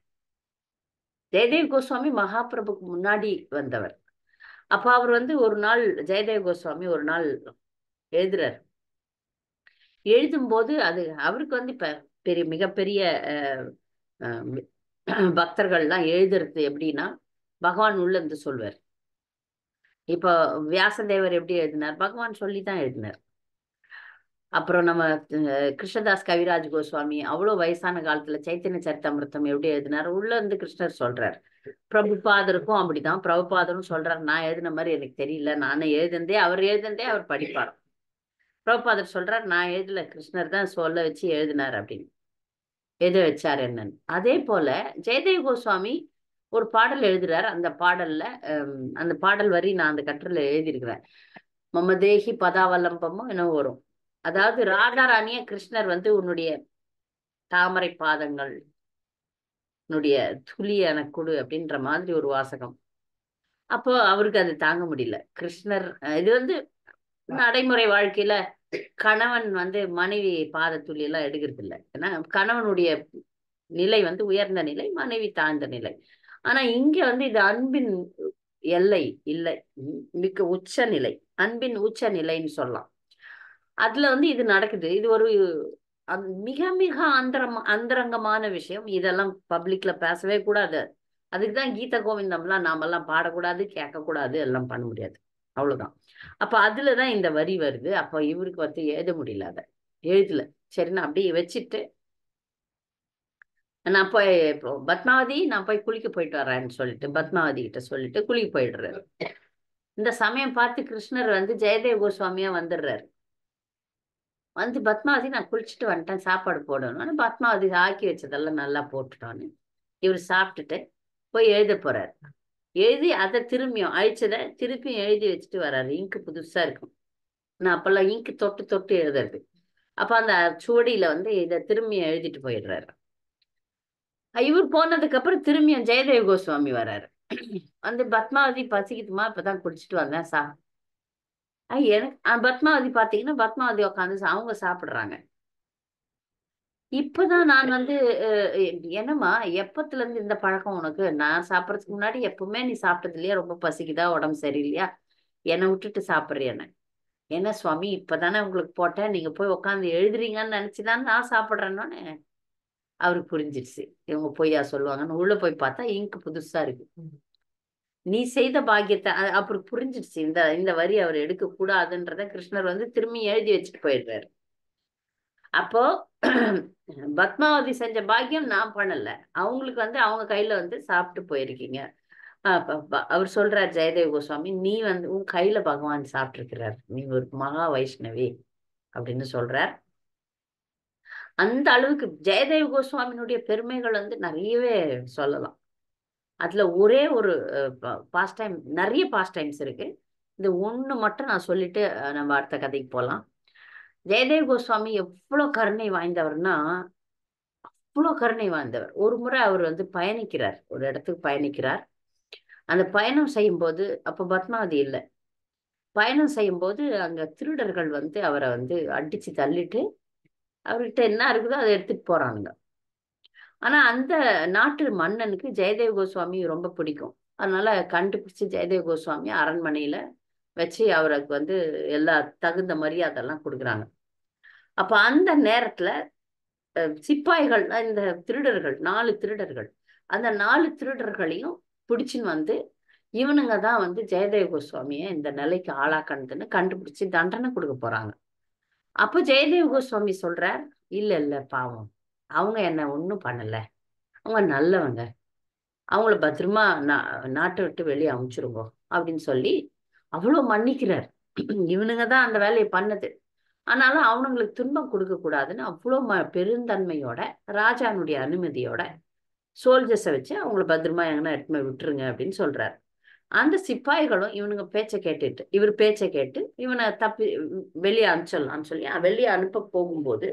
ஜெயதேவ் கோஸ்வாமி மகாபிரபுக்கு முன்னாடி வந்தவர். அப்ப அவர் வந்து ஒரு நாள், ஜெயதேவ் கோஸ்வாமி ஒரு நாள் எழுதுறார். எழுதும்போது அது அவருக்கு வந்து இப்ப மிகப்பெரிய பக்தர்கள்லாம் எழுதுறது எப்படின்னா, பகவான் உள்ள இருந்து சொல்வார். இப்போ வியாசதேவர் எப்படி எழுதினார், பகவான் சொல்லிதான் எழுதினார். அப்புறம் நம்ம கிருஷ்ணதாஸ் கவிராஜ் கோஸ்வாமி அவ்வளவு வயசான காலத்துல சைத்தன்ய சரிதாமிர்தம் எப்படி எழுதினார், உள்ள இருந்து கிருஷ்ணர் சொல்றார். பிரபுபாதருக்கும் அப்படிதான். பிரபுபாதரும் சொல்றாரு, நான் எழுதின மாதிரி எனக்கு தெரியல, நானே எழுதுந்தே அவர் படிப்பார். பிரபுபாதர் சொல்றார், நான் எழுதல, கிருஷ்ணர் தான் சொல்ல வச்சு எழுதினார் அப்படின்னு. எழுத வச்சார் என்னன்னு. அதே போல ஜெயதேவ் கோஸ்வாமி ஒரு பாடல் எழுதுறார். அந்த பாடல்ல அந்த பாடல் வரி நான் அந்த கட்டுரையில எழுதியிருக்கிறேன். மமதேகி பதாவலம்பமும் என்ன வரும். அதாவது ராதாராணிய கிருஷ்ணர் வந்து உன்னுடைய தாமரை பாதங்கள் உன்னுடைய துளி எனக்கு கொடு அப்படின்ற மாதிரி ஒரு வாசகம். அப்போ அவருக்கு அது தாங்க முடியல. கிருஷ்ணர் இது வந்து நடைமுறை வாழ்க்கையில கணவன் வந்து மனைவி பாத துளி எல்லாம் எடுக்கிறது இல்லை. ஏன்னா கணவனுடைய நிலை வந்து உயர்ந்த நிலை, மனைவி தாழ்ந்த நிலை. ஆனா இங்க வந்து இது அன்பின் எல்லை இல்லை, மிக்க உச்ச நிலை, அன்பின் உச்ச நிலைன்னு சொல்லலாம். அதுல வந்து இது நடக்குது. இது ஒரு மிக மிக அந்தரங்கமான விஷயம். இதெல்லாம் பப்ளிக்ல பேசவே கூடாது. அதுக்குதான் கீத கோவிந்தம்லாம் நாமெல்லாம் பாடக்கூடாது, கேட்கக்கூடாது, எல்லாம் பண்ண முடியாது. அவ்வளவுதான். அப்ப அதுலதான் இந்த வரி வருது. அப்ப இவருக்கு வந்து எழுத முடியல, அதை எழுதல. சரி, நான் அப்படியே வச்சுட்டு நான் போய் இப்போ பத்மாவதி, நான் போய் குளிக்க போயிட்டு வரேன்னு சொல்லிட்டு பத்மாவதி கிட்ட சொல்லிட்டு குளிக்க போயிடுறாரு. இந்த சமயம் பார்த்து கிருஷ்ணர் வந்து ஜெயதேவ் கோஸ்வாமியா வந்துடுறாரு. வந்து பத்மாவதி, நான் குளிச்சுட்டு வந்துட்டேன், சாப்பாடு போடணும். பத்மாவதி ஆக்கி வச்சதெல்லாம் நல்லா போட்டுட்டோன்னு இவர் சாப்பிட்டுட்டு போய் எழுத போறாரு. எழுதி அதை திரும்பியும் அழிச்சதை திருப்பியும் எழுதி வச்சுட்டு வர்றாரு. இங்கு புதுசா இருக்கும். நான் அப்பெல்லாம் இங்கு தொட்டு தொட்டு எழுதுறது. அப்ப அந்த சுவடியில வந்து இதை திரும்பி எழுதிட்டு போயிடுறாரு. இவர் போனதுக்கு அப்புறம் திரும்பியும் ஜெயதேவ் கோஸ்வாமி வர்றாரு. வந்து பத்மாவதி, பசிக்குதுமா, இப்பதான் குடிச்சிட்டு வந்தேன் எனக்கு பத்மாவதி பாத்தீங்கன்னா, பத்மாவதி உட்காந்து அவங்க சாப்பிடுறாங்க. இப்பதான் நான் வந்து என்னம்மா, எப்பத்துல இருந்து இந்த பழக்கம் உனக்கு? நான் சாப்பிடறதுக்கு முன்னாடி எப்பவுமே நீ சாப்பிட்டது இல்லையா? ரொம்ப பசிக்குதா, உடம்பு சரியில்லையா, என்னை விட்டுட்டு சாப்பிடுறியான்னு. என்ன சுவாமி, இப்பதானே உங்களுக்கு போட்டேன், நீங்க போய் உட்காந்து எழுதுறீங்கன்னு நினைச்சுதான் நான் சாப்பிடுறேன்னு அவருக்கு புரிஞ்சிருச்சு. இவங்க பொய்யா சொல்லுவாங்கன்னு. உள்ள போய் பார்த்தா இங்கு புதுசா இருக்கு. நீ செய்த பாக்கியத்தை அப்புறம் புரிஞ்சிடுச்சு. இந்த வரி அவர் எடுக்க கூடாதுன்றத கிருஷ்ணர் வந்து திரும்பி எழுதி வச்சுட்டு போயிடுறாரு. அப்போ பத்மாவதி செஞ்ச பாக்கியம் நான் பண்ணல. அவங்களுக்கு வந்து அவங்க கையில வந்து சாப்பிட்டு போயிருக்கீங்க. அவர் சொல்றார், ஜெயதேவ் கோஸ்வாமி, நீ வந்து உன் கையில பகவான் சாப்பிட்டு இருக்கிறார், நீ ஒரு மகா வைஷ்ணவி அப்படின்னு சொல்றார். அந்த அளவுக்கு ஜெயதேவ் கோஸ்வாமியினுடைய பெருமைகள் வந்து நிறையவே சொல்லலாம். அதுல ஒரே ஒரு பாஸ்ட் டைம், நிறைய பாஸ்ட் டைம்ஸ் இருக்கு. இந்த ஒண்ணு மட்டும் நான் சொல்லிட்டு நம்ம அடுத்த கதைக்கு போகலாம். ஜெயதேவ் கோஸ்வாமி எவ்வளவு கருணை வாய்ந்தவர்னா, அவ்வளவு கருணை வாய்ந்தவர். ஒரு முறை அவர் வந்து பயணிக்கிறார், ஒரு இடத்துக்கு பயணிக்கிறார். அந்த பயணம் செய்யும் போது, அப்ப பத்மாவதி இல்லை, பயணம் செய்யும் போது அங்க திருடர்கள் வந்து அவரை வந்து அடிச்சு தள்ளிட்டு அவர்கிட்ட என்ன இருக்குதோ அதை எடுத்துட்டு போறானுங்க. ஆனா அந்த நாட்டு மன்னனுக்கு ஜெயதேவ் கோஸ்வாமி ரொம்ப பிடிக்கும். அதனால கண்டுபிடிச்சு ஜெயதேவ் கோஸ்வாமி அரண்மனையில வச்சு அவருக்கு வந்து எல்லா தகுந்த மரியாதை எல்லாம் கொடுக்குறாங்க. அப்ப அந்த நேரத்துல சிப்பாய்கள், இந்த திருடர்கள் 4 திருடர்கள், அந்த 4 திருடர்களையும் பிடிச்சின்னு வந்து இவனுங்க தான் வந்து ஜெயதேவ் கோஸ்வாமியை இந்த நிலைக்கு ஆளாக்கணுதுன்னு கண்டுபிடிச்சு தண்டனை கொடுக்க போறாங்க. அப்ப ஜெயதேவ் கோஸ்வாமி சொல்றார், இல்ல இல்ல, பாவம், அவங்க என்ன ஒண்ணும் பண்ணல, அவங்க நல்லவங்க, அவங்கள பத்திரமா நாட்டை விட்டு வெளியே அனுப்பிச்சிருங்க அப்படின்னு சொல்லி அவ்வளவு மன்னிக்கிறார். இவனுங்க தான் அந்த வேலையை பண்ணது. ஆனாலும் அவனுங்களுக்கு துன்பம் கொடுக்க கூடாதுன்னு அவ்வளோ பெருந்தன்மையோட ராஜானுடைய அனுமதியோட சோல்ஜர்ஸை வச்சு அவங்கள பத்திரமா எங்கன்னா எடுத்துமே விட்டுருங்க அப்படின்னு சொல்றாரு. அந்த சிப்பாய்களும் இவனுங்க பேச்சை கேட்டுட்டு இவர் பேச்சை கேட்டு இவனை தப்பி வெளியே அனுப்பிச்சிடலாம்னு சொல்லி வெளியே அனுப்ப போகும்போது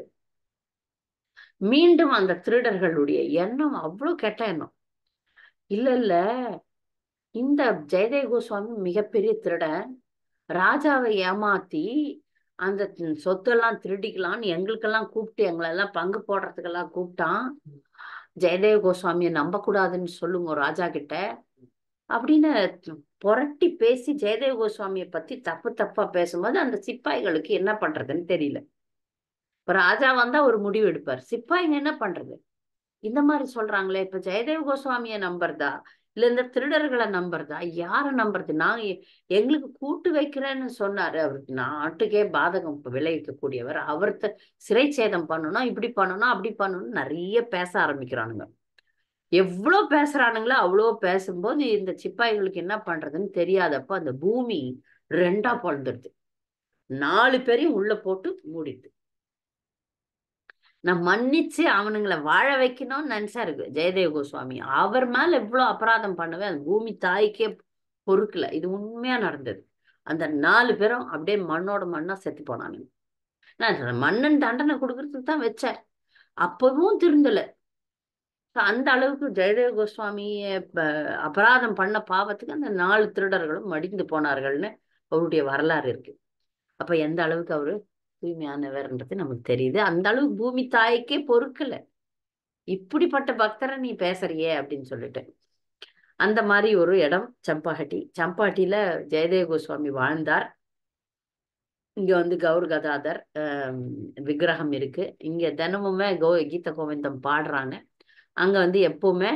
மீண்டும் அந்த திருடர்களுடைய எண்ணம் அவ்வளோ கெட்ட எண்ணம். இல்ல இல்ல, இந்த ஜெயதேவ கோஸ்வாமி மிகப்பெரிய திருடன், ராஜாவை ஏமாத்தி அந்த சொத்தெல்லாம் திருடிக்கலாம்னு எங்களுக்கெல்லாம் கூப்பிட்டு எங்களெல்லாம் பங்கு போடுறதுக்கெல்லாம் கூப்பிட்டான். ஜெயதேவ கோஸ்வாமியை நம்ப கூடாதுன்னு சொல்லுங்க ராஜா கிட்ட அப்படின்னு புரட்டி பேசி ஜெயதேவ கோஸ்வாமியை பத்தி தப்பா பேசும்போது அந்த சிப்பாய்களுக்கு என்ன பண்றதுன்னு தெரியல. இப்ப ராஜா வந்தா ஒரு முடிவு எடுப்பார், சிப்பாய்ங்க என்ன பண்றது? இந்த மாதிரி சொல்றாங்களே, இப்ப ஜெயதேவ கோஸ்வாமியை நம்புறதா இல்ல இந்த திருடர்களை நம்புறதா, யார நம்புறது? நான் எங்களுக்கு கூட்டு வைக்கிறேன்னு சொன்னாரு. அவருக்கு நாட்டுக்கே பாதகம் விளைவிக்கக்கூடியவர், அவர்த்த சிறை சேதம் பண்ணணும், இப்படி பண்ணணும் அப்படி பண்ணணும் நிறைய பேச ஆரம்பிக்கிறானுங்க. எவ்வளவு பேசுறானுங்களோ அவ்வளோ பேசும்போது இந்த சிப்பாய்களுக்கு என்ன பண்றதுன்னு தெரியாதப்ப அந்த பூமி 2ஆ பொழந்துடுது. 4 பேரையும் உள்ள போட்டு மூடிடுது. நான் மன்னிச்சு அவனுங்களை வாழ வைக்கணும்னு நினைச்சாரு ஜெயதேவ கோஸ்வாமி. அவர் மேல எவ்வளவு அபராதம் பண்ணுவேன், அந்த பூமி தாய்க்கே பொறுக்கல. இது உண்மையா நடந்தது. அந்த 4 பேரும் அப்படியே மண்ணோட மண்ணா செத்து போனானுங்க. நான் மன்னன் தண்டனை கொடுக்கறதுக்கு தான் வச்சார், அப்பவும் திருந்தல. அந்த அளவுக்கு ஜெயதேவ கோஸ்வாமி அபராதம் பண்ண பாவத்துக்கு அந்த 4 திருடர்களும் மடிந்து போனார்கள்னு அவருடைய வரலாறு இருக்கு. அப்ப எந்த அளவுக்கு அவரு தூய்மையானவர்ன்றது நமக்கு தெரியுது. அந்த அளவுக்கு பூமி தாய்க்கே பொறுக்கல, இப்படிப்பட்ட பக்தரை நீ பேசுறியே அப்படின்னு சொல்லிட்டு. அந்த மாதிரி ஒரு இடம் சம்பாஹட்டி. சம்பாஹட்டியில ஜெயதேவ கோஸ்வாமி வாழ்ந்தார். இங்க வந்து கௌர் கதாதர் விக்கிரகம் இருக்கு. இங்க தினமுமே கீத கோவிந்தம் பாடுறாங்க. அங்க வந்து எப்பவுமே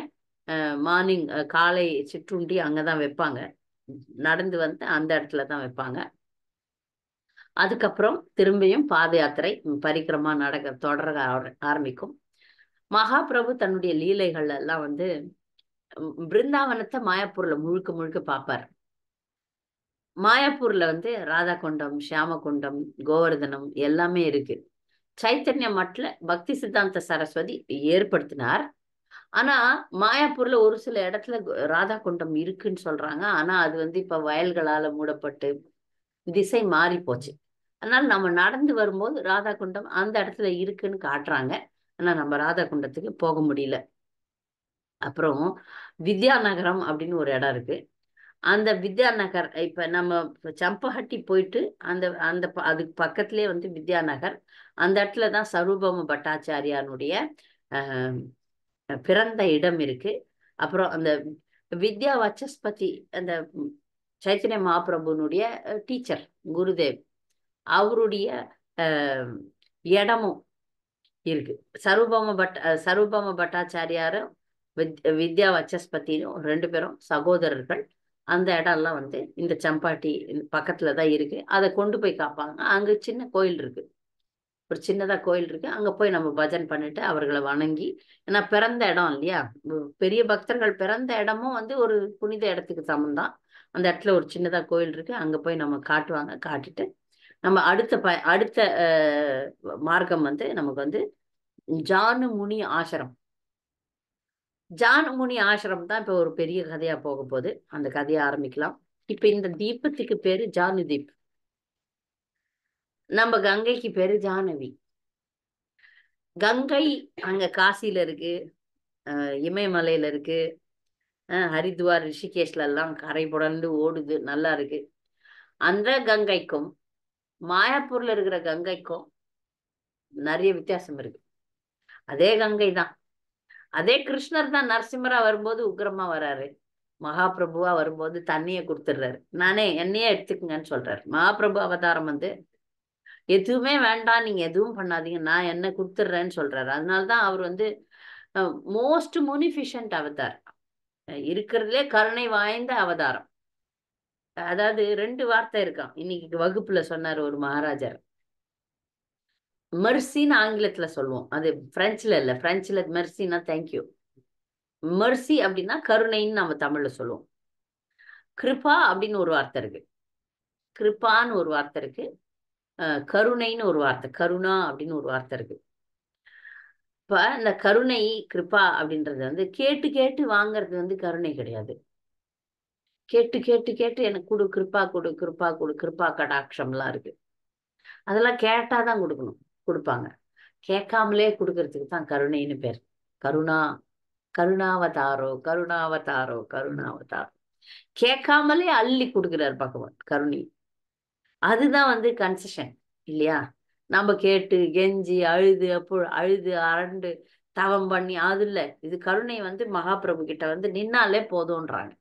மார்னிங் காலை சிற்றுண்டி அங்கதான் வைப்பாங்க. நடந்து வந்து அந்த இடத்துல தான் வைப்பாங்க. அதுக்கப்புறம் திரும்பியும் பாத யாத்திரை பரிக்கிரமா தொடர ஆரம்பிக்கும். மகாபிரபு தன்னுடைய லீலைகள் எல்லாம் வந்து பிருந்தாவனத்தை மாயாப்பூர்ல முழுக்க முழுக்க பார்ப்பார். மாயாப்பூர்ல வந்து ராதா குண்டம், ஷியாம குண்டம், கோவர்தனம் எல்லாமே இருக்கு. சைத்தன்ய மட்ல பக்தி சித்தாந்த சரஸ்வதி ஏற்படுத்தினார். ஆனா மாயாப்பூர்ல ஒரு சில இடத்துல ராதா குண்டம் இருக்குன்னு சொல்றாங்க. ஆனா அது வந்து இப்ப வயல்களால மூடப்பட்டு திசை மாறி போச்சு. அதனால நம்ம நடந்து வரும்போது ராதா குண்டம் அந்த இடத்துல இருக்குன்னு காட்டுறாங்க. ஆனா நம்ம ராதா குண்டத்துக்கு போக முடியல. அப்புறம் வித்யா நகரம் அப்படின்னு ஒரு இடம் இருக்கு. அந்த வித்யா நகர் இப்ப நம்ம சம்பஹட்டி போயிட்டு அந்த அந்த அதுக்கு பக்கத்திலே வந்து வித்யா நகர். அந்த இடத்துலதான் சரூபம பட்டாச்சாரியானுடைய பிறந்த இடம் இருக்கு. அப்புறம் அந்த வித்யா வச்சஸ்பதி அந்த சைத்தன்ய மகாபிரபுனுடைய டீச்சர் குருதேவ் அவருடைய இடமும் இருக்கு. சரூபம பட்டாச்சாரியாரும் வித்யா வச்சஸ்பதியும் 2 பேரும் சகோதரர்கள். அந்த இடம்லாம் வந்து இந்த சம்பாட்டி பக்கத்துலதான் இருக்கு. அதை கொண்டு போய் காப்பாங்க. அங்க சின்ன கோயில் இருக்கு, ஒரு சின்னதா கோயில் இருக்கு. அங்க போய் நம்ம பஜன் பண்ணிட்டு அவர்களை வணங்கி, ஏன்னா பிறந்த இடம் இல்லையா, பெரிய பக்தர்கள் பிறந்த இடமும் வந்து ஒரு புனித இடத்துக்கு சமம்தான். அந்த இடத்துல ஒரு சின்னதா கோயில் இருக்கு. அங்க போய் நம்ம காட்டுவாங்க. காட்டிட்டு நம்ம அடுத்த மார்க்கம் வந்து நமக்கு வந்து ஜானு முனி ஆசிரம். ஜானு முனி ஆசிரம் தான் இப்ப ஒரு பெரிய கதையா போக போகுது. அந்த கதையை ஆரம்பிக்கலாம். இப்ப இந்த தீபத்துக்கு பேரு ஜானு தீப். நம்ம கங்கைக்கு பேரு ஜானவி. கங்கை அங்க காசியில இருக்கு, இமயமலையில இருக்கு, ஹரித்வார் ரிஷிகேஷ்ல எல்லாம் கரை புரண்டு ஓடுது, நல்லா இருக்கு. அந்த கங்கைக்கும் மாயாப்பூர்ல இருக்கிற கங்கைக்கும் நிறைய வித்தியாசம் இருக்கு. அதே கங்கை தான், அதே கிருஷ்ணர் தான். நரசிம்மரா வரும்போது உக்ரமா வராரு, மகாபிரபுவா வரும்போது தண்ணிய கொடுத்துடுறாரு, நானே என்னையே எடுத்துக்குங்கன்னு சொல்றாரு. மகாபிரபு அவதாரம் வந்து எதுவுமே வேண்டாம், நீங்க எதுவும் பண்ணாதீங்க, நான் என்ன கொடுத்துடுறேன்னு சொல்றாரு. அதனாலதான் அவர் வந்து மோஸ்ட் முனிஃபிஷன்ட் அவதார், இருக்கிறதுலே கருணை வாய்ந்த அவதாரம். அதாவது 2 வார்த்தை இருக்கான். இன்னைக்கு வகுப்புல சொன்னார் ஒரு மகாராஜர். மெர்சின்னு ஆங்கிலத்துல சொல்லுவோம், அது பிரெஞ்சுல இல்ல. பிரெஞ்சுல மெர்சின்னா தேங்க்யூ. மெர்சி அப்படின்னா கருணைன்னு நம்ம தமிழ்ல சொல்லுவோம். கிருபா அப்படின்னு ஒரு வார்த்தை இருக்கு, கிருபான்னு ஒரு வார்த்தை இருக்கு. கருணைன்னு ஒரு வார்த்தை, கருணா அப்படின்னு ஒரு வார்த்தை இருக்கு. இப்ப இந்த கருணை கிருபா அப்படின்றது வந்து கேட்டு கேட்டு வாங்குறது வந்து கருணை கிடையாது. கேட்டு கேட்டு கேட்டு எனக்கு கொடு, கிருபா கொடு, கிருபா கொடு, கிருபா கடாட்சம்லாம் இருக்கு. அதெல்லாம் கேட்டாதான் கொடுக்கணும், கொடுப்பாங்க. கேட்காமலே கொடுக்கறதுக்கு தான் கருணைன்னு பேர். கருணா, கருணாவதாரோ கருணாவதாரோ கருணாவதாரோ. கேட்காமலே அள்ளி கொடுக்கிறார் பகவான் கருணை. அதுதான் வந்து கன்செஷன் இல்லையா? நம்ம கேட்டு கெஞ்சி அழுது அழுது அரண்டு தவம் பண்ணி அது இல்ல. இது கருணை வந்து மகாபிரபு கிட்ட வந்து நின்னாலே போதும்ன்றாங்க.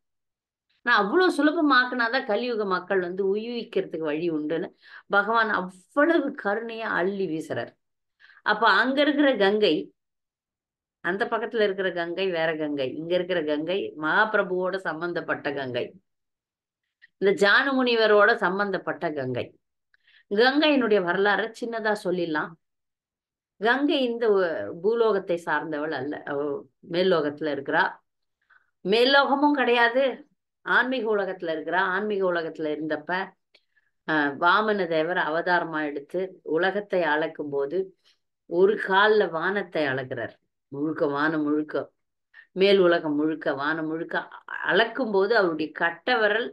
நான் அவ்வளவு சுலபமாக்குனாதான் கலியுக மக்கள் வந்து உயிர்க்கிறதுக்கு வழி உண்டுன்னு பகவான் அவ்வளவு கருணையா அள்ளி வீசுறார். அப்ப அங்க இருக்கிற கங்கை, அந்த பக்கத்துல இருக்கிற கங்கை வேற கங்கை, இங்க இருக்கிற கங்கை மகாபிரபுவோட சம்பந்தப்பட்ட கங்கை, இந்த ஜானு முனிவரோட சம்பந்தப்பட்ட கங்கை. கங்கையினுடைய வரலாறு சின்னதா சொல்லிடலாம். கங்கை இந்த பூலோகத்தை சார்ந்தவள் அல்ல, அவ மேல்லோகத்துல இருக்கிறா. மேல்லோகமும் கிடையாது, ஆன்மீக உலகத்துல இருக்கிறா. ஆன்மீக உலகத்துல இருந்தப்ப வாமன தேவர் அவதாரமா எடுத்து உலகத்தை அளக்கும் போது ஒரு கால்ல வானத்தை அளக்கிறார். முழுக்க வானம் முழுக்க, மேல் உலகம் முழுக்க, வானம் முழுக்க அளக்கும் போது அவருடைய கட்ட விரல்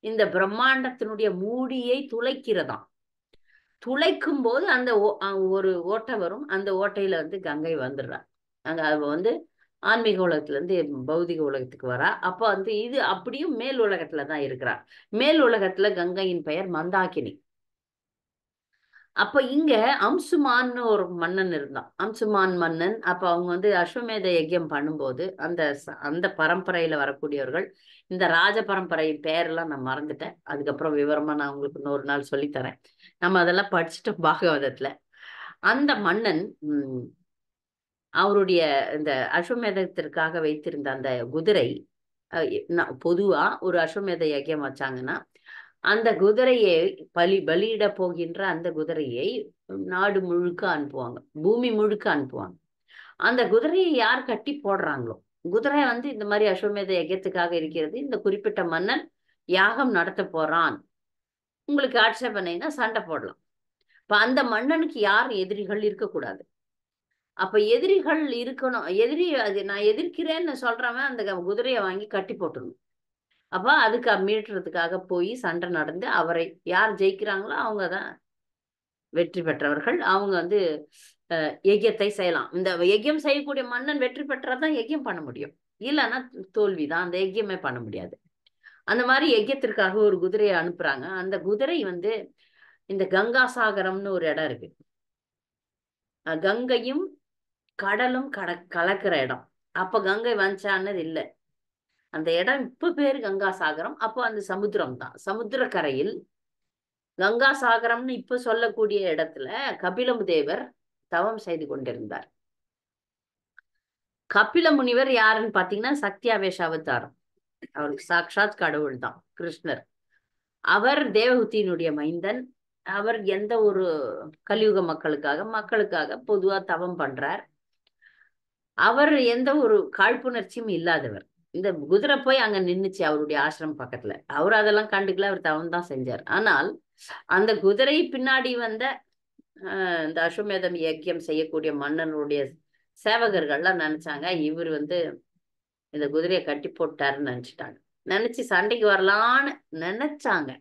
இந்த பிரம்மாண்டத்தினுடைய மூடியை துளைக்கிறதாம். துளைக்கும் போது அந்த ஒரு ஓட்டை வரும். அந்த ஓட்டையில வந்து கங்கை வந்துடுறான். அங்க அவ வந்து ஆன்மீக உலகத்துல இருந்து பௌதிக உலகத்துக்கு வரா. அப்ப வந்து இது அப்படியும் மேல் உலகத்துலதான் இருக்கிறா. மேல் உலகத்துல கங்கையின் பெயர் மந்தாகினி. அப்ப இங்க அம்சுமான்னு ஒரு மன்னன் இருந்தான். அம்சுமான் மன்னன். அப்ப அவங்க வந்து அஸ்வமேத யஜ்யம் பண்ணும்போது அந்த பரம்பரையில வரக்கூடியவர்கள், இந்த ராஜ பரம்பரையின் பெயரெல்லாம் நான் மறந்துட்டேன். அதுக்கப்புறம் விவரமா நான் உங்களுக்கு இன்னொரு நாள் சொல்லித்தரேன். நம்ம அதெல்லாம் படிச்சுட்டோம் பாகவதத்துல. அந்த மன்னன் அவருடைய இந்த அஸ்வமேதத்திற்காக வைத்திருந்த அந்த குதிரை, பொதுவா ஒரு அஸ்வமேத யஜ்யம் வச்சாங்கன்னா அந்த குதிரையை பலியிட போகின்ற அந்த குதிரையை நாடு முழுக்க அனுப்புவாங்க, பூமி முழுக்க அனுப்புவாங்க. அந்த குதிரையை யார் கட்டி போடுறாங்களோ, குதிரை வந்து இந்த மாதிரி அஸ்வமேத யஜ்யத்துக்காக இருக்கிறது, இந்த குறிப்பிட்ட மன்னன் யாகம் நடத்த போறான், உங்களுக்கு ஆட்சேபனைனா சண்டை போடலாம். இப்ப அந்த மன்னனுக்கு யார் எதிரிகள் இருக்கக்கூடாது. அப்ப எதிரிகள் இருக்கணும். எதிரி அது நான் எதிர்க்கிறேன்னு சொல்றவன் அந்த குதிரையை வாங்கி கட்டி போட்டுருணும். அப்ப அதுக்கு மீட்டுறதுக்காக போய் சண்டை நடந்து அவரை யார் ஜெயிக்கிறாங்களோ அவங்கதான் வெற்றி பெற்றவர்கள். அவங்க வந்து யஜ்யத்தை செய்யலாம். இந்த யஜ்யம் செய்யக்கூடிய மன்னன் வெற்றி பெற்றாதான் யஜ்யம் பண்ண முடியும், இல்லைன்னா தோல்விதான், அந்த யஜ்யமே பண்ண முடியாது. அந்த மாதிரி யஜ்யத்திற்காக ஒரு குதிரையை அனுப்புறாங்க. அந்த குதிரை வந்து இந்த கங்கா சாகரம்னு ஒரு இடம் இருக்கு. கங்கையும் கடலும் கலக்கிற இடம். அப்ப கங்கை வந்துச்சான்னது இல்லை. அந்த இடம் இப்ப பேரு கங்கா சாகரம். அப்போ அந்த சமுத்திரம் தான். சமுத்திர கரையில் கங்கா சாகரம்னு இப்ப சொல்லக்கூடிய இடத்துல கபில தேவர் தவம் செய்து கொண்டிருந்தார். கபில முனிவர் யாருன்னு பாத்தீங்கன்னா சக்தியாவேஷ அவதாரம். அவருக்கு சாட்சாத் கடவுள் தான் கிருஷ்ணர். அவர் தேவஹூதியினுடைய மைந்தன். அவர் எந்த ஒரு கலியுக மக்களுக்காக பொதுவா தவம் பண்றார். அவர் எந்த ஒரு காழ்ப்புணர்ச்சியும் இல்லாதவர். இந்த குதிரை போய் அங்க நின்னுச்சு அவருடைய ஆசிரமம் பக்கத்துல. அவர் அதெல்லாம் கண்டுக்கல, அவர் தவம் தான் செஞ்சார். ஆனால் அந்த குதிரை பின்னாடி வந்த இந்த அஸ்வமேதம் யஜ்யம் செய்யக்கூடிய மன்னனுடைய சேவகர்கள்லாம் நினைச்சாங்க இவர் வந்து இந்த குதிரையை கட்டி போட்டாருன்னு நினைச்சிட்டாங்க. நினைச்சு சண்டைக்கு வரலான்னு நினைச்சாங்க.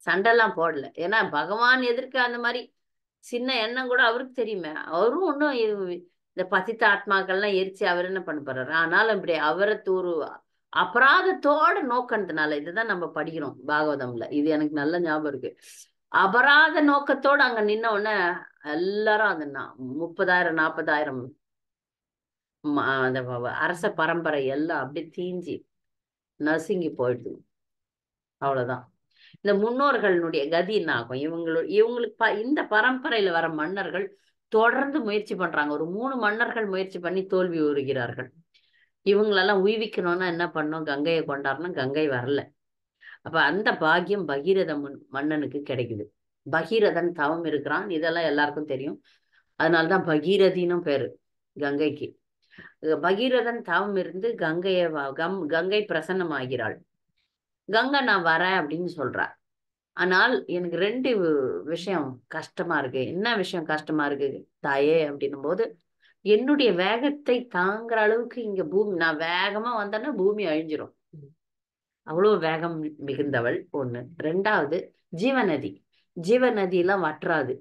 சண்டைலாம் போடல. ஏன்னா பகவான் எதிர்க்க அந்த மாதிரி சின்ன எண்ணம் கூட அவருக்கு தெரியுமே. அவரும் ஒன்றும் இந்த பசித்த ஆத்மாக்கள்லாம் எரிச்சு அவர் என்ன பண்ண போறாரு. ஆனாலும் இப்படி அவரை ஒரு அபராதத்தோட நோக்கத்தினால, இதுதான் நம்ம படிக்கிறோம் பாகவதம்ல. இது எனக்கு நல்ல ஞாபகம் இருக்கு. அபராத நோக்கத்தோடு அங்க நின்ன உடனே எல்லாரும் அந்த 30,000 40,000 அந்த அரச பரம்பரை எல்லாம் அப்படியே தீஞ்சி நசுங்கி போயிடுது. அவ்வளவுதான். இந்த முன்னோர்களுடைய கதி என்ன ஆகும்? இவங்களுக்கு இந்த பரம்பரையில வர மன்னர்கள் தொடர்ந்து முயற்சி பண்றாங்க. ஒரு 3 மன்னர்கள் முயற்சி பண்ணி தோல்வி உறுகிறார்கள். இவங்களெல்லாம் உய்விக்கணும்னா என்ன பண்ணோம்? கங்கையை கொண்டாடணும். கங்கை வரல. அப்ப அந்த பாக்கியம் பகீரத மன்னனுக்கு கிடைக்குது. பகீரதன் தவம் இருக்கிறான். இதெல்லாம் எல்லாருக்கும் தெரியும். அதனால்தான் பகீரதினும் பேரு கங்கைக்கு. பகீரதன் தவம் இருந்து கங்கை பிரசன்னமாகிறாள். கங்கை நான் வரேன் அப்படின்னு சொல்றா. ஆனால் எனக்கு ரெண்டு விஷயம் கஷ்டமா இருக்கு. என்ன விஷயம் கஷ்டமா இருக்கு தாயே அப்படின்னும் போது, என்னுடைய வேகத்தை தாங்குற அளவுக்கு இங்க பூமி, நான் வேகமா வந்தேன்னா பூமி அழிஞ்சிரும். அவ்வளவு வேகம் மிகுந்தவள் ஒண்ணு. ரெண்டாவது, ஜீவநதி. ஜீவநதியெல்லாம் வற்றாது.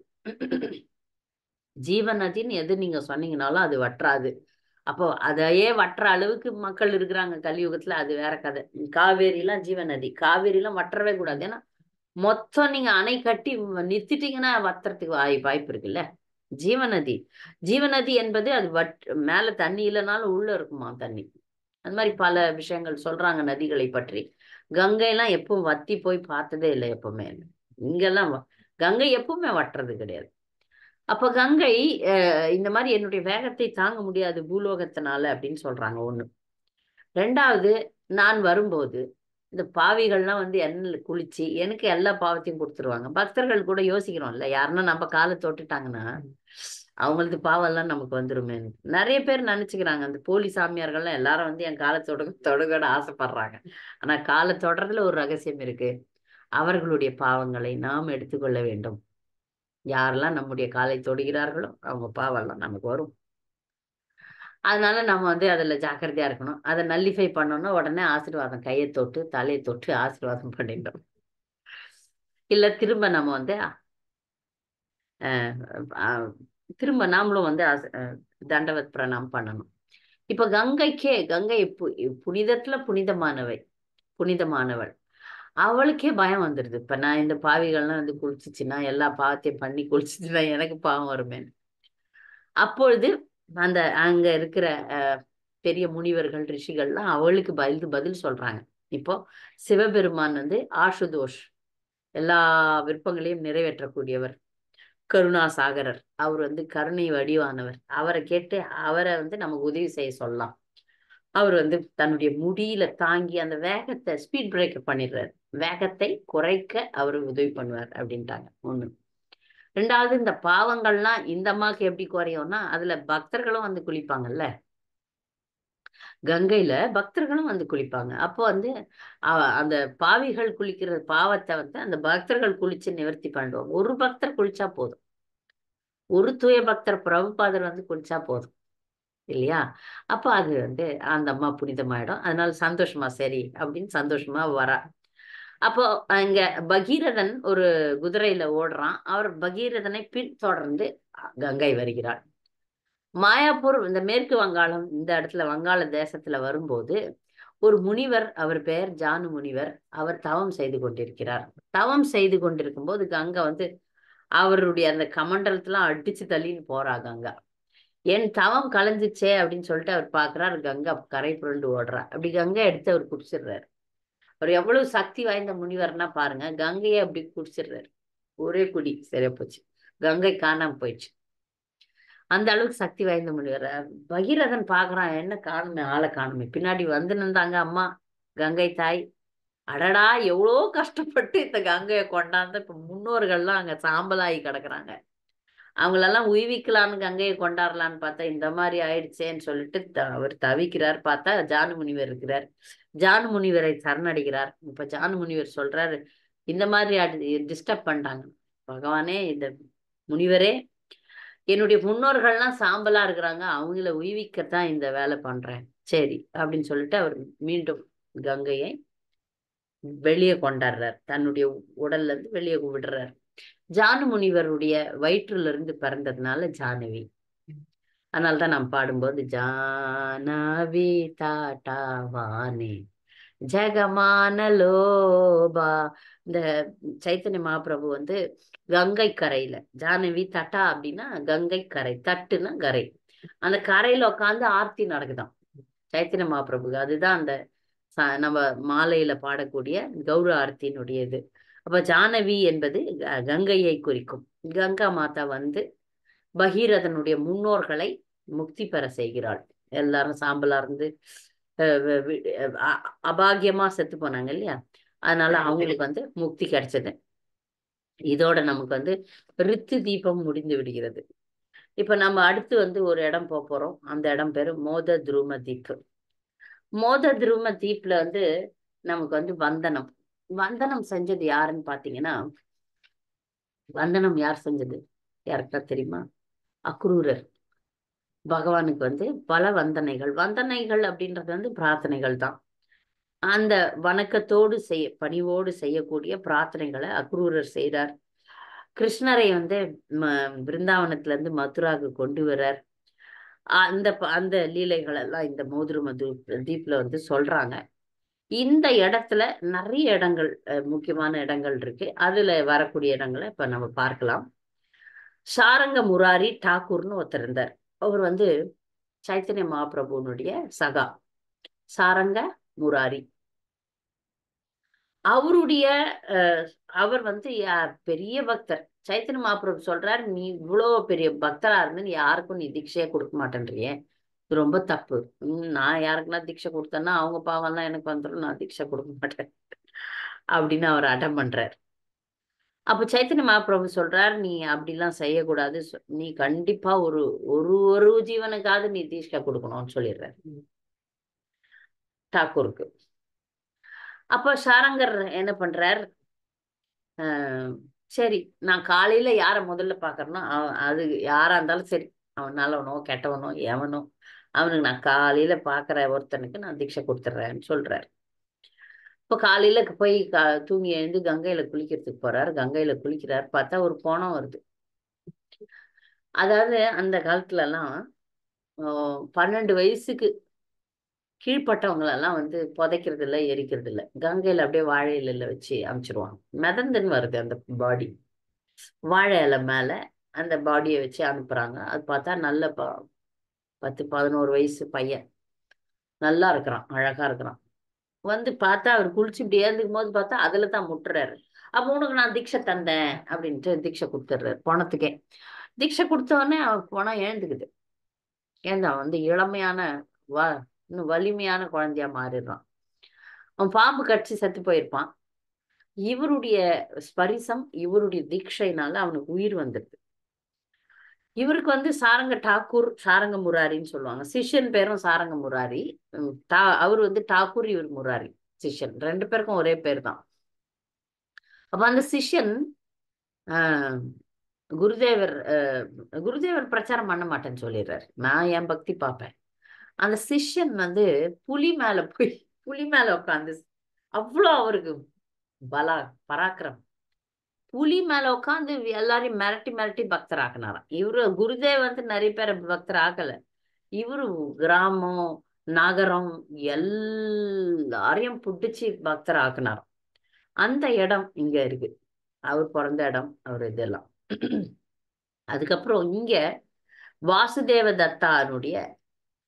ஜீவநதின்னு எது நீங்க சொன்னீங்கனாலும் அது வற்றாது. அப்போ அதையே வற்ற அளவுக்கு மக்கள் இருக்கிறாங்க கலியுகத்துல, அது வேற கதை. காவேரி எல்லாம் ஜீவநதி, காவேரி எல்லாம் வற்றவே கூடாது. ஏன்னா மொத்தம் நீங்க அணை கட்டி நிறுத்திட்டீங்கன்னா வத்துறதுக்கு வாய்ப்பு இருக்குல்ல. ஜீவநதி, ஜீவநதி என்பது அது மேல தண்ணி இல்லைனாலும் உள்ள இருக்குமா தண்ணி. அது மாதிரி பல விஷயங்கள் சொல்றாங்க நதிகளை பற்றி. கங்கை எல்லாம் எப்பவும் வத்தி போய் பார்த்ததே இல்லை எப்பவுமே. இங்கெல்லாம் கங்கை எப்பவுமே வட்டுறது கிடையாது. அப்ப கங்கை இந்த மாதிரி என்னுடைய வேகத்தை தாங்க முடியாது பூலோகத்தினால அப்படின்னு சொல்றாங்க ஒண்ணு. ரெண்டாவது, நான் வரும்போது இந்த பாவிகள்லாம் வந்து எண்ணெயில் குளிச்சு எனக்கு எல்லா பாவத்தையும் கொடுத்துருவாங்க. பக்தர்கள் கூட யோசிக்கிறோம்ல, யாருன்னா நம்ம காலை தொட்டுட்டாங்கன்னா அவங்களது பாவம் எல்லாம் நமக்கு வந்துருமே. நிறைய பேர் நினைச்சுக்கிறாங்க அந்த போலி சாமியார்கள்லாம் எல்லாரும் வந்து என் காலை தொடுகட ஆசைப்படுறாங்க. ஆனா காலை தொடர்றதுல ஒரு ரகசியம் இருக்கு. அவர்களுடைய பாவங்களை நாம் எடுத்துக்கொள்ள வேண்டும். யாரெல்லாம் நம்முடைய காலை தொடுகிறார்களோ அவங்க பாவெல்லாம் நமக்கு வரும். அதனால நம்ம வந்து அதுல ஜாக்கிரதையா இருக்கணும். அதை நல்லிஃபை பண்ணோம்னா உடனே ஆசீர்வாதம் கையை தொட்டு தலையை தொட்டு ஆசீர்வாதம் பண்ணிட்டோம். இல்ல திரும்ப நம்ம வந்து திரும்ப நாமளும் வந்து தண்டவத் பிரணாம் பண்ணணும். இப்ப கங்கை புனிதத்துல புனிதமானவள். அவளுக்கே பயம் வந்துடுது. இப்ப நான் இந்த பாவிகள்லாம் வந்து குளிச்சுச்சுன்னா, எல்லா பாவத்தையும் பண்ணி குளிச்சுச்சுன்னா எனக்கு பாவம் வருமே. அப்பொழுது அந்த அங்க இருக்கிற பெரிய முனிவர்கள் ரிஷிகள்லாம் அவளுக்கு பதில் சொல்றாங்க. இப்போ சிவபெருமான் வந்து ஆசுதோஷ், எல்லா விருப்பங்களையும் நிறைவேற்றக்கூடியவர், கருணாசாகரர். அவர் வந்து கருணை வடிவானவர். அவரை கேட்டு அவரை வந்து நமக்கு உதவி செய்ய சொல்லலாம். அவர் வந்து தன்னுடைய முடியில தாங்கி அந்த வேகத்தை ஸ்பீட் பிரேக்கர் பண்ணிடுறாரு. வேகத்தை குறைக்க அவர் உதவி பண்ணுவார் அப்படின்ட்டாங்க ஒண்ணு. ரெண்டாவது, இந்த பாவங்கள்லாம் இந்த அம்மாவுக்கு எப்படி குறையும்னா, அதுல பக்தர்களும் வந்து குளிப்பாங்கல்ல, கங்கையில பக்தர்களும் வந்து குளிப்பாங்க. அப்போ வந்து அந்த பாவிகள் குளிக்கிற பாவத்தை வந்து அந்த பக்தர்கள் குளிச்சு நிவர்த்தி பண்ணுவோம். ஒரு பக்தர் குளிச்சா போதும், ஒரு தூய பக்தர் பிரபுபாதர் வந்து குளிச்சா போதும் இல்லையா? அப்போ அது வந்து அந்த அம்மா புனிதமாயிடும். அதனால சந்தோஷமா சரி அப்படின்னு சந்தோஷமா வரா. அப்போ அங்க பகீரதன் ஒரு குதிரையில ஓடுறான். அவர் பகீரதனை பின்தொடர்ந்து கங்கை வருகிறாள். மாயாப்பூர் இந்த மேற்கு வங்காளம், இந்த இடத்துல வங்காள தேசத்துல வரும்போது ஒரு முனிவர், அவர் பெயர் ஜானு முனிவர், அவர் தவம் செய்து கொண்டிருக்கிறார். தவம் செய்து கொண்டிருக்கும் போது கங்கை வந்து அவருடைய அந்த கமண்டலத்தெல்லாம் அடிச்சு தள்ளின்னு போறா கங்கா. என் தவம் கலைஞ்சிச்சே அப்படின்னு சொல்லிட்டு அவர் பாக்குறாரு. கங்கா கரை புரண்டு ஓடுறா. அப்படி கங்கை எடுத்து அவர் குடிச்சிடுறாரு. அவர் எவ்வளவு சக்தி வாய்ந்த முனிவர்னா பாருங்க, கங்கையை அப்படி குடிச்சிடுறாரு. ஒரே குடி சரியா போச்சு, கங்கை காணாம போயிடுச்சு. அந்த அளவுக்கு சக்தி வாய்ந்த முனிவர். பகீரதன் பாக்குறான், என்ன காணுமே, ஆளை காணுமே. பின்னாடி வந்து நின்றாங்க அம்மா கங்கை தாய். அடடா, எவ்வளோ கஷ்டப்பட்டு இந்த கங்கையை கொண்டாந்து இப்ப முன்னோர்கள்லாம் அங்க சாம்பலாகி கிடக்குறாங்க. அவங்களெல்லாம் உய்விக்கலான்னு கங்கையை கொண்டாடலான்னு பார்த்தா இந்த மாதிரி ஆயிடுச்சேன்னு சொல்லிட்டு அவர் தவிக்கிறார். பார்த்தா ஜானு முனிவர் இருக்கிறார். ஜானு முனிவரை சரணடைகிறார். இப்ப ஜானு முனிவர் சொல்றாரு, இந்த மாதிரி டிஸ்டர்ப் பண்ணிட்டாங்க பகவானே, இந்த முனிவரே, என்னுடைய முன்னோர்கள்லாம் சாம்பலா இருக்கிறாங்க, அவங்கள உய்விக்கத்தான் இந்த வேலை பண்றேன். சரி அப்படின்னு சொல்லிட்டு அவர் மீண்டும் கங்கையை வெளியே கொண்டாடுறார். தன்னுடைய உடல்ல இருந்து வெளியே விடுறார். ஜானு முனிவருடைய வயிற்றுல இருந்து பிறந்ததுனால ஜானவி. அதனால்தான் நாம் பாடும்போது ஜானவி தாட்டாவானே ஜெகமானலோபா. இந்த சைத்தன்ய மகாபிரபு வந்து கங்கை கரையில, ஜானவி தட்டா அப்படின்னா கங்கை கரை, தட்டுன்னா கரை, அந்த கரையில உட்காந்து ஆர்த்தி நடக்குதாம் சைத்தன்ய மகாபிரபுக்கு. அதுதான் அந்த நம்ம மாலையில பாடக்கூடிய கௌர ஆர்த்தியினுடைய இது. அப்ப ஜானவி என்பது கங்கையை குறிக்கும். கங்கா மாதா வந்து பகீரதனுடைய முன்னோர்களை முக்தி பெற செய்கிறாள். எல்லாரும் சாம்பலா இருந்து அபாகியமா செத்து போனாங்க இல்லையா, அதனால அவங்களுக்கு வந்து முக்தி கிடைச்சது. இதோட நமக்கு வந்து ரித்து தீபம் முடிந்து விடுகிறது. இப்ப நம்ம அடுத்து வந்து ஒரு இடம் போறோம். அந்த இடம் பேரு மோத துரும தீப். மோத துரும தீப்ல வந்து நமக்கு வந்து வந்தனம், வந்தனம் செஞ்சது யாருன்னு பாத்தீங்கன்னா, வந்தனம் யார் செஞ்சது யாருக்கா தெரியுமா? அக்ரூரர். பகவானுக்கு வந்து பல வந்தனைகள், வந்தனைகள் அப்படின்றது வந்து பிரார்த்தனைகள் தான். அந்த வணக்கத்தோடு பணிவோடு செய்யக்கூடிய பிரார்த்தனைகளை அக்ரூரர் செய்றார். கிருஷ்ணரை வந்து பிருந்தாவனத்துல இருந்து மதுராவுக்கு கொண்டு வர்றார். அந்த லீலைகள் எல்லாம் இந்த மோதுரு தீப்ல வந்து சொல்றாங்க. இந்த இடத்துல நிறைய இடங்கள், முக்கியமான இடங்கள் இருக்கு. அதுல வரக்கூடிய இடங்களை இப்ப நம்ம பார்க்கலாம். சாரங்க முராரி டாக்கூர்னு ஒருத்தர் இருந்தார். அவர் வந்து சைத்தன்ய மகாபிரபுனுடைய சகா. சாரங்க முராரி அவருடைய அவர் வந்து பெரிய பக்தர். சைத்தன்ய மகாபிரபு சொல்றாரு, நீ இவ்வளோ பெரிய பக்தரா இருந்து நீ யாருக்கும் நீ தீட்சையே கொடுக்க மாட்டேன்றியே, இது ரொம்ப தப்பு. நான் யாருக்குன்னா தீட்சை கொடுத்தேன்னா அவங்க பாவம்லாம் எனக்கு வந்துடும், நான் தீட்சை கொடுக்க மாட்டேன் அப்படின்னு அவர் அடம் பண்றார். அப்ப சைத்தன்ய மகாபிரபு சொல்றார், நீ அப்படிலாம் செய்யக்கூடாது, நீ கண்டிப்பா ஒரு ஒரு ஒரு ஜீவனுக்காவது நீ தீட்சை கொடுக்கணும்னு சொல்லிடுறார் டாக்கூருக்கு. அப்ப சாரங்கர் என்ன பண்றார், சரி நான் காலையில யார முதல்ல பாக்குறேனோ அது யாரா இருந்தாலும் சரி, அவன் நல்லவனோ கெட்டவனோ எவனோ, அவனுக்கு நான் காலையில பாக்குற ஒருத்தனுக்கு நான் தீட்சை கொடுத்துட்றேன்னு சொல்றாரு. இப்ப காலையில போய் தூங்கி எழுந்து கங்கையில குளிக்கிறதுக்கு போறாரு. கங்கையில குளிக்கிறாரு. பார்த்தா ஒரு போனம் வருது. அதாவது அந்த காலத்துல எல்லாம் 12 வயசுக்கு கீழ்பட்டவங்களெல்லாம் வந்து புதைக்கிறது இல்லை, எரிக்கிறது இல்லை. கங்கையில அப்படியே வாழை இலையில வச்சு அமுச்சிருவாங்க. மிதந்துன்னு வருது அந்த பாடி. வாழை இலை மேல அந்த பாடியை வச்சு அனுப்புறாங்க. அது பார்த்தா நல்ல 10-11 வயசு பையன், நல்லா இருக்கிறான், அழகா இருக்கிறான். வந்து பார்த்தா அவர் குளிச்சு இப்படி ஏந்துக்கும் போது பார்த்தா அதுல தான் முட்டுறாரு. அப்ப உனக்கு நான் தீட்சை தந்தேன் அப்படின்ட்டு தீட்சை கொடுத்துட்றாரு பணத்துக்கே. தீட்சை கொடுத்த உடனே அவன் பணம் எழுந்துக்குது. ஏந்தா வந்து இளமையான இன்னும் வலிமையான குழந்தையா மாறிடுறான். அவன் பாம்பு கடிச்சு செத்து போயிருப்பான். இவருடைய ஸ்பரிசம், இவருடைய தீட்சைனால அவனுக்கு உயிர் வந்துடுது. இவருக்கு வந்து சாரங்க டாக்கூர், சாரங்க முராரின்னு சொல்லுவாங்க. சிஷ்யன் பேரும் சாரங்க முராரி. அவர் வந்து டாக்கூர், இவர் முராரி. சிஷ்யன் 2 பேருக்கும் ஒரே பேர் தான். அப்ப அந்த சிஷ்யன் குருதேவர் குருதேவர் பிரச்சாரம் பண்ண மாட்டேன்னு சொல்லிடுறாரு, நான் என் பக்தி பார்ப்பேன். அந்த சிஷ்யன் வந்து புலி மேல உட்காந்து, அவ்வளோ அவருக்கு பராக்கிரம். புலி மேல உட்காந்து எல்லாரையும் மிரட்டி மிரட்டி பக்தர் ஆக்கினாராம். இவரு குருதேவ் வந்து நிறைய பேரை பக்தர் ஆக்கல. இவரு கிராமம் நகரம் எல்லாரையும் புடிச்சு பக்தர் ஆக்கினாராம். அந்த இடம் இங்க இருக்கு, அவர் பிறந்த இடம், அவர் இதெல்லாம். அதுக்கப்புறம் இங்க வாசுதேவ தத்தானுடைய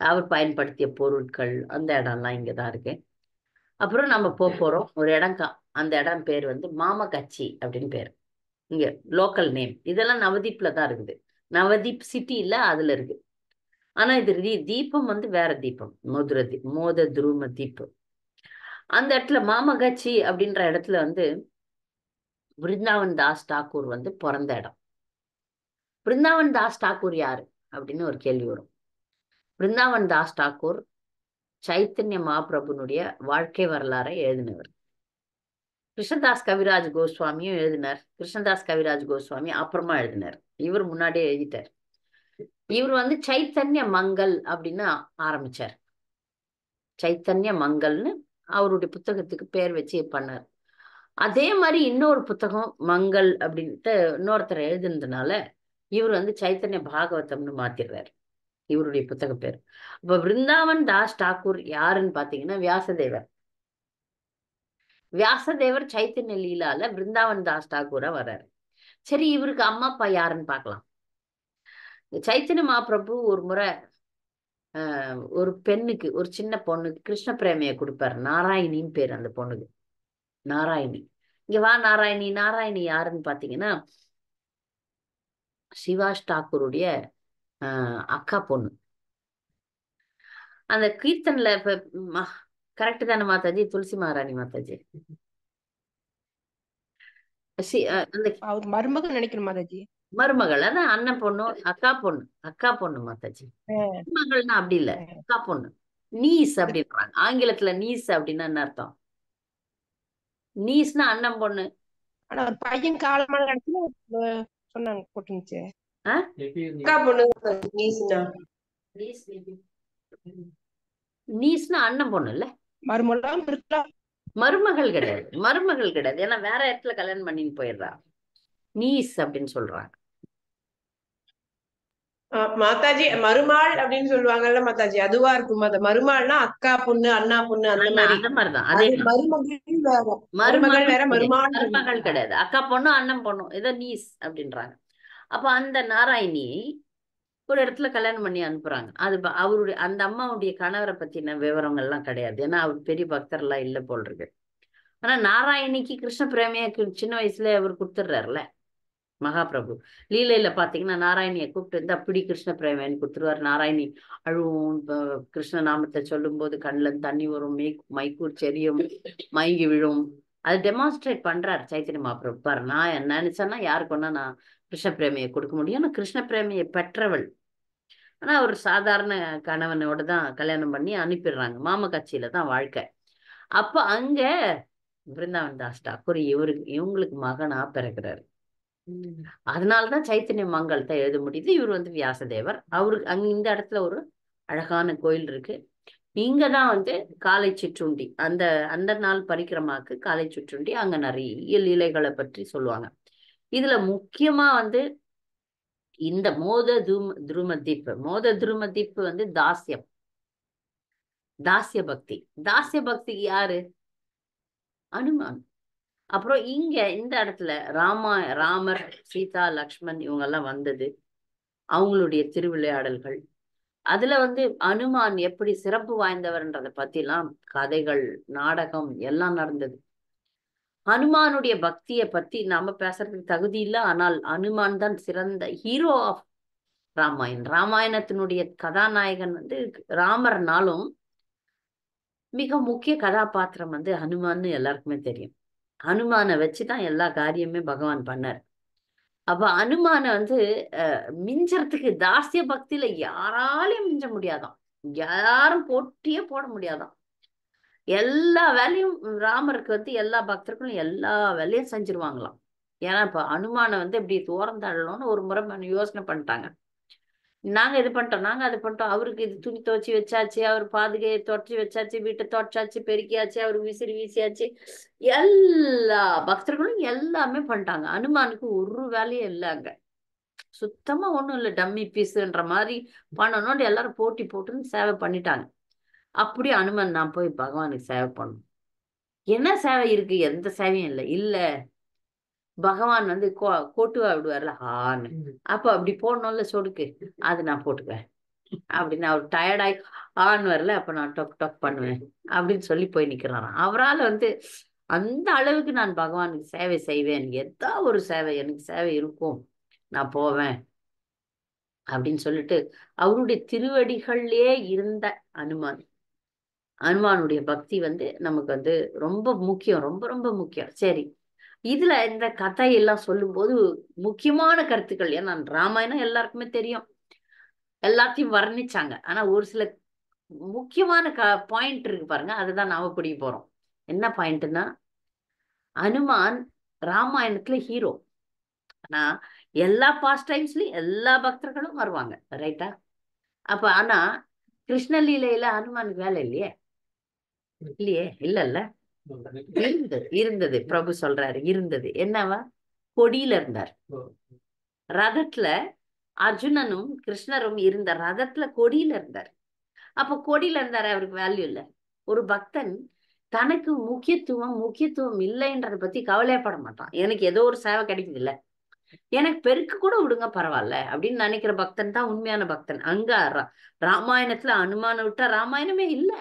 அவர் பயன்படுத்திய பொருட்கள், அந்த இடம்லாம் இங்கதான் இருக்கு. அப்புறம் நம்ம போறோம் ஒரு இடம். அந்த இடம் பேர் வந்து மாமகச்சி அப்படின்னு பேர். இங்க லோக்கல் நேம். இதெல்லாம் நவதீப்ல தான் இருக்குது. நவதீப் சிட்டில அதுல இருக்கு. ஆனா இது தீபம் வந்து வேற தீபம், மோத துரும தீபம். அந்த இடத்துல மாமகச்சி அப்படின்ற இடத்துல வந்து பிருந்தாவன் தாஸ் டாக்கூர் வந்து பிறந்த இடம். பிருந்தாவன் தாஸ் டாக்கூர் யாரு அப்படின்னு ஒரு கேள்வி வரும். பிருந்தாவன் தாஸ் டாக்கூர் சைத்தன்ய மகாபிரபுனுடைய வாழ்க்கை வரலாறை எழுதினவர். கிருஷ்ணதாஸ் கவிராஜ் கோஸ்வாமியும் எழுதினார். கிருஷ்ணதாஸ் கவிராஜ் கோஸ்வாமி அப்புறமா எழுதினார், இவர் முன்னாடியே எழுதிட்டார். இவர் வந்து சைத்தன்ய மங்கள் அப்படின்னு ஆரம்பிச்சார். சைத்தன்ய மங்கள்னு அவருடைய புத்தகத்துக்கு பேர் வச்சு பண்ணார். அதே மாதிரி இன்னொரு புத்தகம் மங்கள் அப்படின்ட்டு இன்னொருத்தர் எழுதுனதுனால இவர் வந்து சைத்தன்ய பாகவதம்னு மாத்திடுறாரு இவருடைய புத்தக பேர். இப்ப பிருந்தாவன் தாஸ் டாக்கூர் யாருன்னு பாத்தீங்கன்னா வியாசதேவர். வியாசதேவர் சைத்தன்ய லீலால பிருந்தாவன் தாஸ் டாக்கூரா வர்றாரு. சரி, இவருக்கு அம்மா அப்பா யாருன்னு பார்க்கலாம். சைத்தன்ய மகாபிரபு ஒரு முறை ஒரு பெண்ணுக்கு, ஒரு சின்ன பொண்ணுக்கு கிருஷ்ண பிரேமையை கொடுப்பாரு. நாராயணின்னு பேர் அந்த பொண்ணுக்கு, நாராயணி. இங்க வா நாராயணி. நாராயணி யாருன்னு பாத்தீங்கன்னா சிவாஷ் டாக்கூருடைய அக்கா பொண்ணு. அந்த கீர்த்தன்ல இப்ப கரெக்ட் தானே மாதாஜி? துளசி மகாராணி மாதாஜி அந்த அவர் மருமகள் நினைக்கிறேன் மாதாஜி. மருமகள், அதான் அண்ணன் பொண்ணு, அக்கா பொண்ணு, அக்கா பொண்ணு மாதாஜி. மகள்னா அப்படி இல்ல, அக்கா பொண்ணு. நீஸ் அப்படின்றாங்க ஆங்கிலத்துல. நீஸ் அப்படின்னா என்ன அர்த்தம்? நீஸ்னா அண்ணன் பொண்ணு. ஆனா ஒரு பையன் காலமான இடத்துல சொன்னாங்க போட்டுருந்துச்சு. ஆஹ் அக்கா பொண்ணு நீஸ்னா நீஸ்னா அண்ணன் பொண்ணு இல்ல, மறுமொழம் இருக்கலாம். மருமகள் கிடையாது, மருமகள் கிடையாது. ஏன்னா வேற இடத்துல கல்யாணம் பண்ணின்னு போயிடுறா, நீஸ் அப்படின்னு சொல்றாங்க. மாதாஜி மருமாள் அப்படின்னு சொல்லுவாங்கல்ல மாதாஜி, அதுவா இருக்கும். அந்த மருமாள்னா அக்கா பொண்ணு அண்ணா பொண்ணு அந்த அண்ணா மாதிரி. அந்த மாதிரிதான், அது அதேதான். மருமகள் வேற, மருமகள் மருமகள் வேற, கிடையாது, மருமாள் மருமகள் கிடையாது. அக்கா பொண்ணும் அண்ணன் பொண்ணும் ஏதோ நீஸ் அப்படின்றாங்க. அப்ப அந்த நாராயணி ஒரு இடத்துல கல்யாணம் பண்ணி அனுப்புறாங்க. அது அவருடைய அந்த அம்மாவுடைய கணவரை பத்தின விவரங்கள்லாம் கிடையாது, ஏன்னா அவர் பெரிய பக்தர்லாம் இல்லை போல் இருக்கு. ஆனா நாராயணிக்கு கிருஷ்ண பிரேமைய சின்ன வயசுல அவர் கொடுத்துடுறாருல மகாபிரபு. லீலையில பாத்தீங்கன்னா நாராயணியை கூப்பிட்டு இருந்து அப்படி கிருஷ்ண பிரேமைன்னு கொடுத்துருவாரு. நாராயணி அழுவும், கிருஷ்ண நாமத்தை சொல்லும் போது கண்ணுல தண்ணி வரும், மைக்கூர் செரியும், மயங்கி விழும். அது டெமான்ஸ்ட்ரேட் பண்றாரு சைத்தன்ய மகாபிரபு. பாரு, நான் நினைச்சேன்னா யாருக்கு ஒன்னா நான் கிருஷ்ண பிரேமையை கொடுக்க முடியும். ஆனா கிருஷ்ண பிரேமையை பெற்றவள். ஆனா ஒரு சாதாரண கணவனோட தான் கல்யாணம் பண்ணி அனுப்பிடுறாங்க. மாம கட்சியில தான் வாழ்க்கை. அப்ப அங்க பிருந்தாவன் தாஸ் டாக்கூர் இவங்களுக்கு மகனா பிறக்கிறாரு. அதனாலதான் சைத்தன்ய மங்கலத்தை எழுத முடியுது. இவர் வந்து வியாசதேவர். அவருக்கு அங்க இந்த இடத்துல ஒரு அழகான கோயில் இருக்கு. இங்கதான் வந்து காலை சிற்றுண்டி, அந்த அந்த நாள் பரிக்கிரமாக்கு காலை சிற்றுண்டி, அங்க நிறைய லீலைகளை பற்றி சொல்லுவாங்க. இதுல முக்கியமா வந்து இந்த மோத துருமதீப் வந்து தாஸ்யம், தாஸ்ய பக்தி. தாஸ்ய பக்திக்கு யாரு? அனுமான். அப்புறம் இங்க இந்த இடத்துல ராமர், சீதா, லக்ஷ்மண் இவங்க எல்லாம் வந்தது, அவங்களுடைய திருவிளையாடல்கள். அதுல வந்து அனுமான் எப்படி சிறப்பு வாய்ந்தவர்ன்றதை பத்திலாம் கதைகள், நாடகம் எல்லாம் நடந்தது. ஹனுமானுடைய பக்தியை பத்தி நாம பேசுறதுக்கு தகுதி இல்லை. ஆனால் அனுமான் தான் சிறந்த ஹீரோ ஆஃப் ராமாயணத்தினுடைய கதாநாயகன் வந்து ராமர்னாலும் மிக முக்கிய கதாபாத்திரம் வந்து ஹனுமான்னு எல்லாருக்குமே தெரியும். ஹனுமானை வச்சுதான் எல்லா காரியமே பகவான் பண்ணார். அப்ப அனுமான வந்து மிஞ்சறதுக்கு தாஸ்ய பக்தியில யாராலையும் மிஞ்ச முடியாதாம், யாரும் போட்டியே போட முடியாதாம். எல்லா வேலையும் ராமருக்கு வந்து எல்லா பக்தர்களும் எல்லா வேலையும் செஞ்சிருவாங்களாம். ஏன்னா இப்ப அனுமான வந்து இப்படி தூரந்தள்ளணும்னு ஒரு முறை யோசனை பண்ணிட்டாங்க. நாங்க இது பண்ணிட்டோம், நாங்க அது பண்ணிட்டோம். அவருக்கு இது துணி துவைச்சி வச்சாச்சு, அவர் பாதுகையை தொடச்சி வச்சாச்சு, வீட்டை தொடச்சாச்சு, பெருக்கியாச்சு, அவருக்கு விசிறி வீசியாச்சு. எல்லா பக்தர்களும் எல்லாமே பண்ணிட்டாங்க. அனுமானுக்கு ஒரு வேலையும் இல்லைங்க, சுத்தமா ஒண்ணும் இல்லை. டம்மி பீஸுன்ற மாதிரி பண்ணணும்னு எல்லாரும் போட்டி போட்டுன்னு சேவை பண்ணிட்டாங்க. அப்படி அனுமன் நான் போய் பகவானுக்கு சேவை பண்ணணும். என்ன சேவை இருக்கு? எந்த சேவையும் இல்லை. இல்ல பகவான் வந்து கோட்டுவா விடுவார்ல ஆன்னு, அப்ப அப்படி போடணும்ல சொடுக்கு, அது நான் போட்டுக்குவேன் அப்படின்னு. அவர் டயர்டாயி ஆன்னு வரல, அப்ப நான் டொக் டொக் பண்ணுவேன் அப்படின்னு சொல்லி போய் நிக்கிறாராம். அவரால் வந்து அந்த அளவுக்கு நான் பகவானுக்கு சேவை செய்வேன், ஏதோ ஒரு சேவை எனக்கு சேவை இருக்கும், நான் போவேன் அப்படின்னு சொல்லிட்டு அவருடைய திருவடிகள்லயே இருந்த அனுமானுடைய பக்தி வந்து நமக்கு வந்து ரொம்ப முக்கியம், ரொம்ப ரொம்ப முக்கியம். சரி, இதுல இந்த கதையெல்லாம் சொல்லும் போது முக்கியமான கருத்துக்கள், ஏன்னா ராமாயணம் எல்லாருக்குமே தெரியும், எல்லாத்தையும் வர்ணிச்சாங்க. ஆனா ஒரு சில முக்கியமான பாயிண்ட் இருக்கு பாருங்க, அதுதான் நாம பிடிக்க போறோம். என்ன பாயிண்ட்னா, அனுமான் ராமாயணத்துல ஹீரோ. ஆனா எல்லா பாஸ்ட் டைம்ஸ்லயும் எல்லா பக்தர்களும் வருவாங்க, ரைட்டா? அப்ப ஆனா கிருஷ்ணலீலையில ஹனுமானுக்கு வேலை இல்லையே, இல்லையே, இல்லல்ல. இருந்தது பிரபு சொல்றாரு, இருந்தது. என்னவா? கொடியில இருந்தார். ரதத்துல அர்ஜுனனும் கிருஷ்ணரும் இருந்த ரதத்துல கொடியில இருந்தார். அப்ப கொடியில இருந்தாரு, அவருக்கு வேல்யூ இல்ல. ஒரு பக்தன் தனக்கு முக்கியத்துவம் இல்லைன்றத பத்தி கவலையப்பட மாட்டான். எனக்கு ஏதோ ஒரு சேவை கிடைக்குது இல்ல, எனக்கு பெருக்கு கூட விடுங்க பரவாயில்ல அப்படின்னு நினைக்கிற பக்தன் தான் உண்மையான பக்தன். அங்க ராமாயணத்துல அனுமான விட்டா ராமாயணமே இல்ல.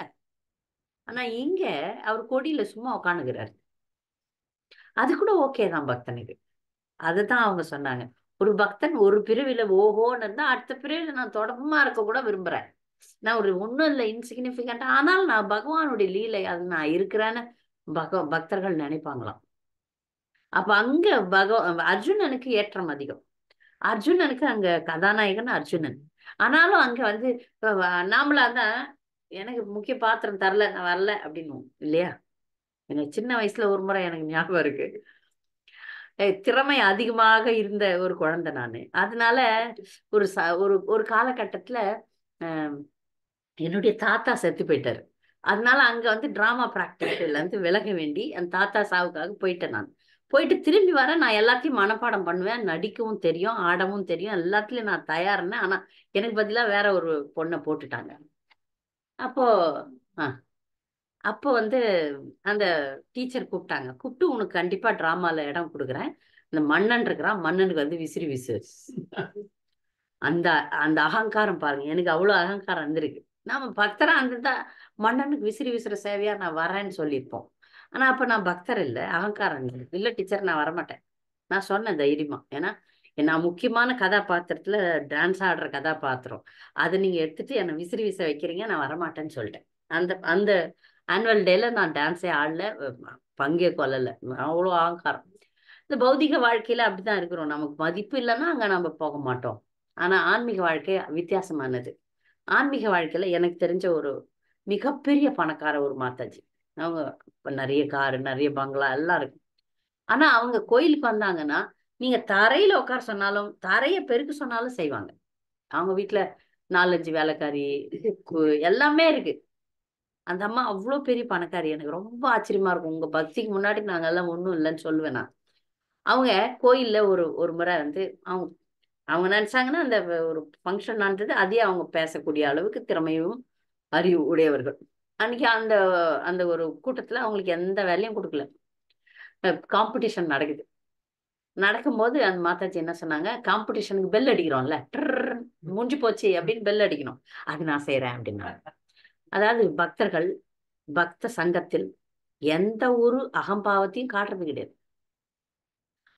ஆனா இங்க அவர் கொடியில சும்மா உட்காந்துக்கிறாரு, அது கூட ஓகே தான் பக்தனுக்கு. அதுதான் அவங்க சொன்னாங்க. ஒரு பக்தன் ஒரு பிரிவில ஓஹோன்னு இருந்தா அடுத்த பிரிவில நான் தொடர்புமா இருக்க கூட விரும்புறேன். நான் ஒரு ஒண்ணும் இல்லை, இன்சிக்னிபிகண்ட், ஆனால் நான் பகவானுடைய லீலை அது நான் இருக்கிறேன்னு பக்தர்கள் நினைப்பாங்களாம். அப்ப அங்க அர்ஜுனனுக்கு ஏற்றம் அதிகம். அர்ஜுனனுக்கு அங்க கதாநாயகன் அர்ஜுனன். ஆனாலும் அங்க வந்து நாமளா தான் எனக்கு முக்கிய பாத்திரம் தரல, நான் வரல அப்படின்னு இல்லையா? எனக்கு சின்ன வயசுல ஒரு முறை எனக்கு ஞாபகம் இருக்கு. திறமை அதிகமாக இருந்த ஒரு குழந்தை நானு. அதனால ஒரு ஒரு ஒரு காலகட்டத்துல என்னுடைய தாத்தா செத்து போயிட்டாரு. அதனால அங்க வந்து டிராமா பிராக்டிஸ்ல இருந்து விலக வேண்டி அந்த தாத்தா சாவுக்காக போயிட்டேன் நான். போயிட்டு திரும்பி வர நான் எல்லாத்தையும் மனப்பாடம் பண்ணுவேன். நடிக்கவும் தெரியும், ஆடவும் தெரியும், எல்லாத்துலயும் நான் தயார்னு. ஆனா எனக்கு பதிலா வேற ஒரு பொண்ணை போட்டுட்டாங்க. அப்போ அப்போ வந்து அந்த டீச்சர் கூப்பிட்டாங்க. கூப்பிட்டு உனக்கு கண்டிப்பா டிராமால இடம் கொடுக்குறேன். இந்த மன்னன் இருக்கிறான், மன்னனுக்கு வந்து விசிறி விசு. அந்த அந்த அகங்காரம் பாருங்க, எனக்கு அவ்வளவு அகங்காரம் இருந்திருக்கு. நாம பக்தரா இருந்திருந்தா மன்னனுக்கு விசிறி விசிற சேவையா நான் வரேன்னு சொல்லியிருப்போம். ஆனா அப்ப நான் பக்தர் இல்லை, அகங்காரம் இருந்திருக்கு. இல்ல டீச்சர் நான் வரமாட்டேன், நான் சொன்னேன் தைரியமா. ஏன்னா நான் முக்கியமான கதாபாத்திரத்துல டான்ஸ் ஆடுற கதாபாத்திரம், அதை நீங்க எடுத்துட்டு என்னை விசிறி விச வைக்கிறீங்க, நான் வரமாட்டேன்னு சொல்லிட்டேன். அந்த அந்த ஆனுவல் டேல நான் டான்ஸே ஆடல, பங்கே கொள்ளல. அவ்வளோ அகங்காரம். இந்த பௌதிக வாழ்க்கையில அப்படிதான் இருக்கிறோம். நமக்கு மதிப்பு இல்லைன்னா அங்க நம்ம போக மாட்டோம். ஆனா ஆன்மீக வாழ்க்கை வித்தியாசமானது. ஆன்மீக வாழ்க்கையில எனக்கு தெரிஞ்ச ஒரு மிகப்பெரிய பணக்கார ஒரு மாதாஜி. அவங்க நிறைய காரு, நிறைய பங்களா எல்லாம் இருக்கு. ஆனா அவங்க கோயிலுக்கு வந்தாங்கன்னா நீங்க தரையில உட்கார சொன்னாலும், தரைய பெருக்க சொன்னாலும் செய்வாங்க. அவங்க வீட்டுல 4-5 வேலைக்காரி, எல்லாமே இருக்கு. அந்த அம்மா அவ்வளவு பெரிய பணக்காரி. எனக்கு ரொம்ப ஆச்சரியமா இருக்கும். உங்க பக்திக்கு முன்னாடி நாங்க எல்லாம் ஒண்ணும் இல்லைன்னு சொல்லுவேன் நான். அவங்க கோயில்ல ஒரு ஒரு முறை வந்து அவங்க அவங்க நினைச்சாங்கன்னா அந்த ஒரு ஃபங்க்ஷன் நடந்தது, அதே அவங்க பேசக்கூடிய அளவுக்கு திறமையும் அறிவு உடையவர்கள். அன்னைக்கு அந்த அந்த ஒரு கூட்டத்துல அவங்களுக்கு எந்த வேலையும் கொடுக்கல. காம்படிஷன் நடக்குது. நடக்கும்போது அந்த மாதாஜி என்ன சொன்னாங்க, காம்படிஷனுக்கு பெல் அடிக்கிறோம்ல, முடிஞ்சு போச்சு அப்படின்னு பெல் அடிக்கணும், அது நான் செய்யறேன் அப்படின்னா. அதாவது பக்தர்கள் பக்த சங்கத்தில் எந்த ஒரு அகம்பாவத்தையும் காட்டுறது கிடையாது.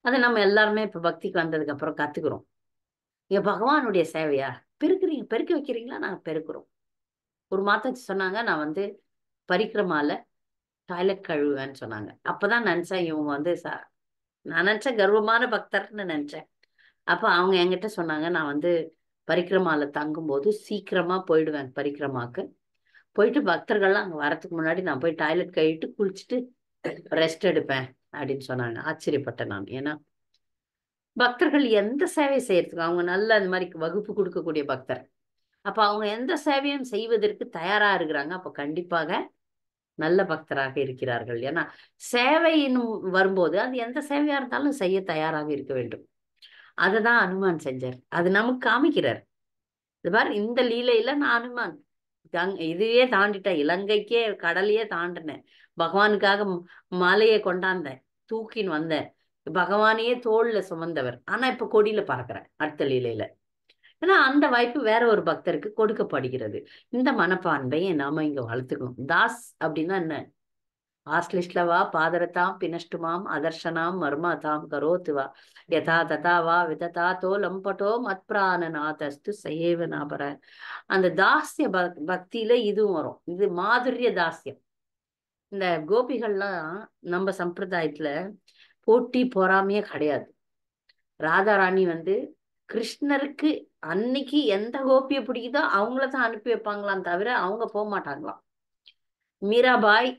அதை நம்ம எல்லாருமே இப்ப பக்திக்கு வந்ததுக்கு அப்புறம் கத்துக்கிறோம். இங்க பகவானுடைய சேவையா, பெருக்குறீங்க, பெருக்க வைக்கிறீங்களா, நாங்க பெருக்குறோம். ஒரு மாதாஜி சொன்னாங்க, நான் வந்து பரிக்கிரமால டாய்லெட் கழுவுவேன்னு சொன்னாங்க. அப்பதான் நினைச்சேன் இவங்க வந்து நான் நினைச்சேன் கர்வமான பக்தர்னு நினைச்சேன். அப்ப அவங்க என்கிட்ட சொன்னாங்க, நான் வந்து பரிக்கிரமால தங்கும்போது சீக்கிரமா போயிடுவேன் பரிக்கிரமாக்கு. போயிட்டு பக்தர்கள்லாம் அங்க வரதுக்கு முன்னாடி நான் போய் டாய்லெட் கழுவிட்டு குளிச்சுட்டு ரெஸ்ட் எடுப்பேன் அப்படின்னு சொன்னாங்க. ஆச்சரியப்பட்டேன் நான். ஏன்னா பக்தர்கள் எந்த சேவை செய்யறதுக்கு, அவங்க நல்ல அந்த மாதிரி வகுப்பு கொடுக்கக்கூடிய பக்தர். அப்ப அவங்க எந்த சேவையும் செய்வதற்கு தயாரா இருக்கிறாங்க. அப்ப கண்டிப்பாக நல்ல பக்தராக இருக்கிறார்கள். ஏன்னா சேவைன்னு வரும்போது அது எந்த சேவையா இருந்தாலும் செய்ய தயாராக இருக்க வேண்டும். அததான் அனுமான் செஞ்சார். அது நமக்கு காமிக்கிறார். இது பாரு, இந்த லீலையில நான் அனுமான் இதுவே தாண்டிட்டேன், இலங்கைக்கே கடலையே தாண்டினேன், பகவானுக்காக மாலையை கொண்டாந்தேன், தூக்கின்னு வந்தேன், பகவானையே தோல்ல சுமந்தவர். ஆனா இப்ப கொடியில பறக்கிறேன் அடுத்த லீலையில. ஏன்னா அந்த வாய்ப்பு வேற ஒரு பக்தருக்கு கொடுக்கப்படுகிறது. இந்த மனப்பான்மையை நாம இங்க வளர்த்துக்கணும். தாஸ் அப்படின்னா என்ன? ஆஸ்லிஷ்லவா பாதரதாம் பினஷ்டுமாம் அதர்ஷனாம் மர்மதாம் கரோத்துவா யதா ததா வா விததா தோ லம்பட்டோ மத்பிராணநாதஸ்து சயேவ நாபர. அந்த தாஸ்ய பக்தியில இதுவும் வரும். இது மாதுரிய தாஸ்யம். இந்த கோபிகள்லாம் நம்ம சம்பிரதாயத்துல போட்டி பொறாமையே கிடையாது. ராதாராணி வந்து கிருஷ்ணருக்கு அன்னைக்கு எந்த கோபியை பிடிக்குதோ அவங்களதான் அனுப்பி வைப்பாங்களாம் தவிர அவங்க போக மாட்டாங்களாம். மீராபாய்,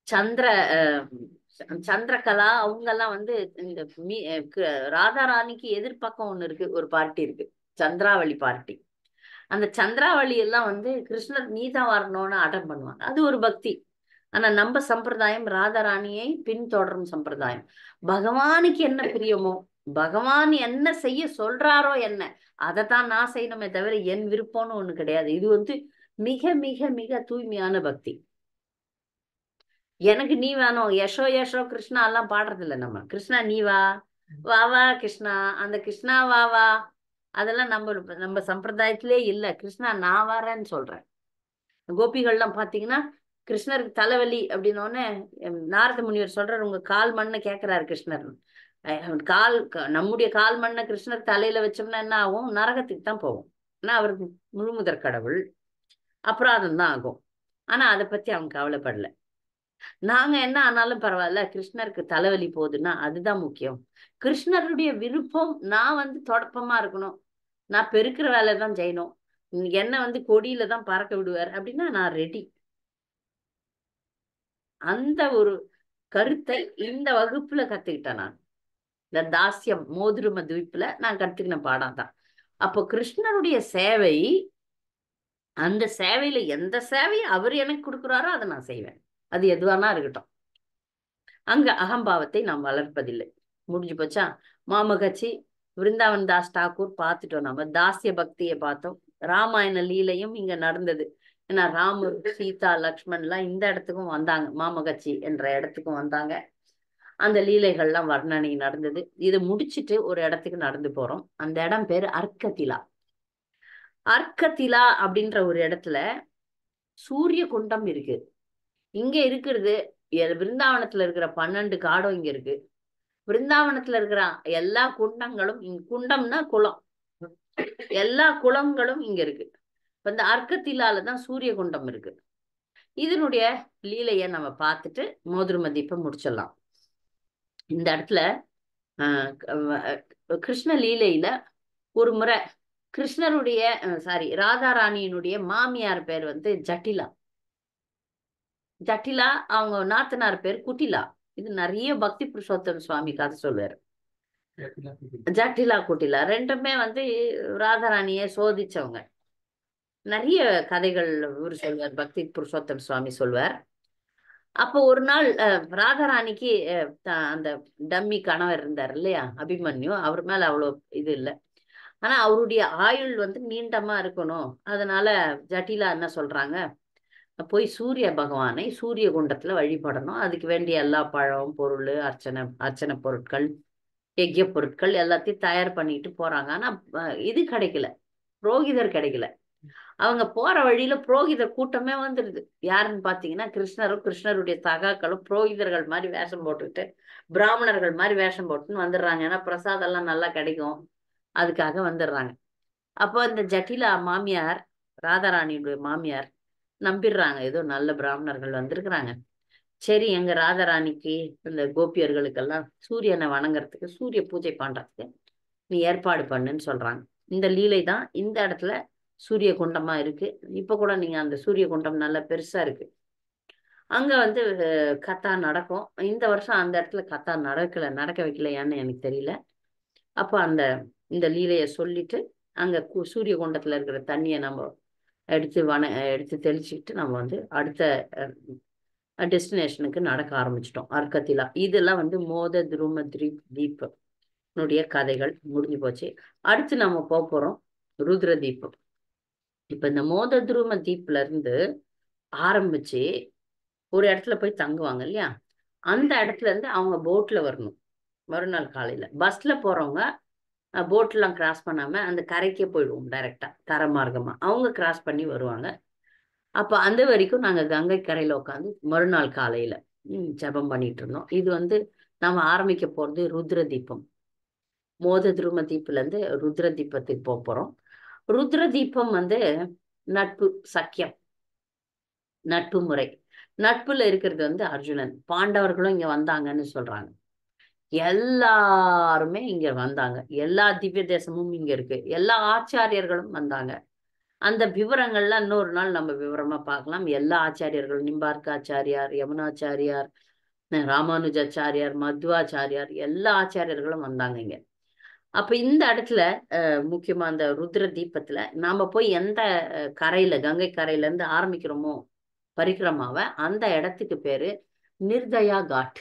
சந்திர சந்திரகலா, அவங்க எல்லாம் வந்து இந்த ராதாராணிக்கு எதிர்பக்கம் ஒண்ணு இருக்கு, ஒரு பார்ட்டி இருக்கு, சந்திராவளி பார்ட்டி. அந்த சந்திராவளி எல்லாம் வந்து கிருஷ்ணர் நீதான் வரணும்னு அட்டன் பண்ணுவாங்க. அது ஒரு பக்தி. ஆனா நம்ம சம்பிரதாயம் ராதாராணியை பின்தொடரும் சம்பிரதாயம். பகவானுக்கு என்ன பிரியமோ, பகவான் என்ன செய்ய சொல்றாரோ என்ன, அதைத்தான் நான் செய்யணுமே தவிர என் விருப்பம்னு ஒண்ணு கிடையாது. இது வந்து மிக மிக மிக தூய்மையான பக்தி. எனக்கு நீ வேணும், யசோ யசோ கிருஷ்ணா எல்லாம் பாடுறது இல்லை நம்ம. கிருஷ்ணா நீ வா, வா வா கிருஷ்ணா, அந்த கிருஷ்ணா வா வா, அதெல்லாம் நம்ம சம்பிரதாயத்திலே இல்ல. கிருஷ்ணா நான் வரேன்னு சொல்றேன். கோபிகள்லாம் பாத்தீங்கன்னா கிருஷ்ணருக்கு தலைவலி அப்படின்னோடனே நாரத முனிவர் சொல்றாரு, உங்க கால் மண்ணை கேட்கிறாரு கிருஷ்ணர். நம்முடைய கால் மண்ணை கிருஷ்ணர் தலையில வச்சோம்னா என்ன ஆகும்? நரகத்துக்கு தான் போகும். ஆனா அவருக்கு முழுமுதற் கடவுள், அபராதம் தான் ஆகும். ஆனா அதை பத்தி அவங்க கவலைப்படல. நாங்க என்ன ஆனாலும் பரவாயில்ல, கிருஷ்ணருக்கு தலைவலி போகுதுன்னா அதுதான் முக்கியம். கிருஷ்ணருடைய விருப்பம் நான் வந்து தொடப்பமா இருக்கணும், நான் பெருக்கிற வேலை தான் செய்யணும், என்ன வந்து கொடியில தான் பறக்க விடுவார் அப்படின்னா நான் ரெடி. அந்த ஒரு கருத்தை இந்த வகுப்புல கத்துக்கிட்டேன் நான். இந்த தாஸ்யம் மோதுரும துவீப்புல நான் கத்துக்கின பாடம் தான். அப்போ கிருஷ்ணருடைய சேவை, அந்த சேவையில எந்த சேவையை அவர் எனக்கு கொடுக்குறாரோ அதை நான் செய்வேன். அது எதுவானா இருக்கட்டும். அங்க அகம்பாவத்தை நாம் வளர்ப்பதில்லை. முடிஞ்சு போச்சா? மாமகச்சி விருந்தாவன் தாஸ் டாக்கூர் பார்த்துட்டோம். நம்ம தாசிய பக்தியை பார்த்தோம். ராமாயண லீலையும் இங்க நடந்தது. ஏன்னா ராமர், சீதா, லக்ஷ்மண்லாம் இந்த இடத்துக்கும் வந்தாங்க. மாமகச்சி என்ற இடத்துக்கும் வந்தாங்க. அந்த லீலைகள்லாம் வர்ணனை நடந்தது. இதை முடிச்சுட்டு ஒரு இடத்துக்கு நடந்து போறோம். அந்த இடம் பேரு அர்க்கத்திலா. அர்க்கத்திலா அப்படின்ற ஒரு இடத்துல சூரிய குண்டம் இருக்கு. இங்க இருக்கிறது விருந்தாவனத்துல இருக்கிற 12 காடும் இங்க இருக்கு. விருந்தாவனத்துல இருக்கிற எல்லா குண்டங்களும், குண்டம்னா குளம், எல்லா குளங்களும் இங்க இருக்கு. இந்த அர்க்கத்திலாலதான் சூரிய குண்டம் இருக்கு. இதனுடைய லீலைய நம்ம பார்த்துட்டு மோதுரும தீபம் முடிச்சிடலாம். இந்த இடத்துல கிருஷ்ண லீலையில ஒரு முறை கிருஷ்ணருடைய ராதாராணியினுடைய மாமியார் பேர் வந்து ஜட்டிலா. ஜட்டிலா, அவங்க நாத்தனார் பேர் குட்டிலா. இது நிறைய பக்தி புருஷோத்தம் சுவாமி கதை சொல்லுவாரு. ஜட்டிலா குட்டிலா ரெண்டுமே வந்து ராதாராணிய சோதிச்சவங்க. நிறைய கதைகள் இவர் சொல்வார், பக்தி புருஷோத்தம் சுவாமி சொல்வார். அப்போ ஒரு நாள் ராதாராணிக்கு அந்த டம்மி கணவர் இருந்தார் இல்லையா, அபிமன்யு, அவர் மேல அவ்வளோ இது இல்லை. ஆனா அவருடைய ஆயுள் வந்து நீண்டமா இருக்கணும். அதனால ஜட்டிலா என்ன சொல்றாங்க, போய் சூரிய பகவானை சூரிய குண்டத்துல வழிபடணும். அதுக்கு வேண்டிய எல்லா பழம், பொருள், அர்ச்சனை பொருட்கள், யஜ்ய பொருட்கள் எல்லாத்தையும் தயார் பண்ணிட்டு போறாங்க. ஆனா இது கிடைக்கல, புரோகிதர் கிடைக்கல. அவங்க போற வழியில புரோகிதர் கூட்டமே வந்துடுது. யாருன்னு பாத்தீங்கன்னா கிருஷ்ணரும் கிருஷ்ணருடைய சகாக்களும் புரோகிதர்கள் மாதிரி வேஷம் போட்டுக்கிட்டு, பிராமணர்கள் மாதிரி வேஷம் போட்டுன்னு வந்துடுறாங்க. ஏன்னா பிரசாதம் எல்லாம் நல்லா கிடைக்கும், அதுக்காக வந்துடுறாங்க. அப்போ இந்த ஜட்டிலா மாமியார், ராதாராணியுடைய மாமியார் நம்பிடுறாங்க, ஏதோ நல்ல பிராமணர்கள் வந்திருக்கிறாங்க. சரி, எங்க ராதாராணிக்கு இந்த கோபியர்களுக்கெல்லாம் சூரியனை வணங்குறதுக்கு, சூரிய பூஜை பண்றதுக்கு நீ ஏற்பாடு பண்ணுன்னு சொல்றாங்க. இந்த லீலை தான் இந்த இடத்துல சூரிய குண்டமா இருக்கு. இப்ப கூட நீங்க அந்த சூரிய குண்டம் நல்ல பெருசா இருக்கு. அங்க வந்து கத்தா நடக்கும். இந்த வருஷம் அந்த இடத்துல கத்தா நடக்க வைக்கலையான்னு எனக்கு தெரியல. அப்போ இந்த லீலையை சொல்லிட்டு அங்க சூரிய குண்டத்துல இருக்கிற தண்ணியை நம்ம எடுத்து தெளிச்சுக்கிட்டு நம்ம வந்து அடுத்த டெஸ்டினேஷனுக்கு நடக்க ஆரம்பிச்சிட்டோம். அர்க்கத்திலா இதெல்லாம் வந்து மோத துரும தீபனுடைய கதைகள் முடிஞ்சு போச்சு. அடுத்து நம்ம போறோம் ருத்ர தீபம். இப்ப இந்த மோத துரும தீப்ல இருந்து ஆரம்பிச்சு ஒரு இடத்துல போய் தங்குவாங்க இல்லையா, அந்த இடத்துல இருந்து அவங்க போட்ல வரணும். மறுநாள் காலையில பஸ்ல போறவங்க போட்லாம் கிராஸ் பண்ணாம அந்த கரைக்கே போயிடுவோம், டைரக்டா தர மார்க்கமா அவங்க கிராஸ் பண்ணி வருவாங்க. அப்ப அந்த வரைக்கும் நாங்க கங்கை கரையில உட்காந்து மறுநாள் காலையில ஜபம் பண்ணிட்டு இருந்தோம். இது வந்து நாம ஆரம்பிக்க போறது ருத்ர தீபம். மோத துரும தீப்புல இருந்து ருத்ர தீபத்துக்கு போறோம். ருத்ர தீபம் வந்து நட்பு, சக்கியம், நட்பு முறை. நட்புல இருக்கிறது வந்து அர்ஜுனன். பாண்டவர்களும் இங்க வந்தாங்கன்னு சொல்றாங்க. எல்லாருமே இங்க வந்தாங்க. எல்லா திவ்ய தேசமும் இங்க இருக்கு. எல்லா ஆச்சாரியர்களும் வந்தாங்க. அந்த விவரங்கள்லாம் இன்னொரு நாள் நம்ம விவரமா பார்க்கலாம். எல்லா ஆச்சாரியர்களும், நிம்பார்க்காச்சாரியார், யமுனாச்சாரியார், ராமானுஜாச்சாரியார், மத்வாச்சாரியார், எல்லா ஆச்சாரியர்களும் வந்தாங்க இங்க. அப்ப இந்த இடத்துல முக்கியமா அந்த ருத்ர தீபத்துல நாம போய் எந்த கரையில, கங்கை கரையில இருந்து ஆரம்பிக்கிறோமோ பரிக்கிரமாவை, அந்த இடத்துக்கு பேரு நிர்தயா காட்.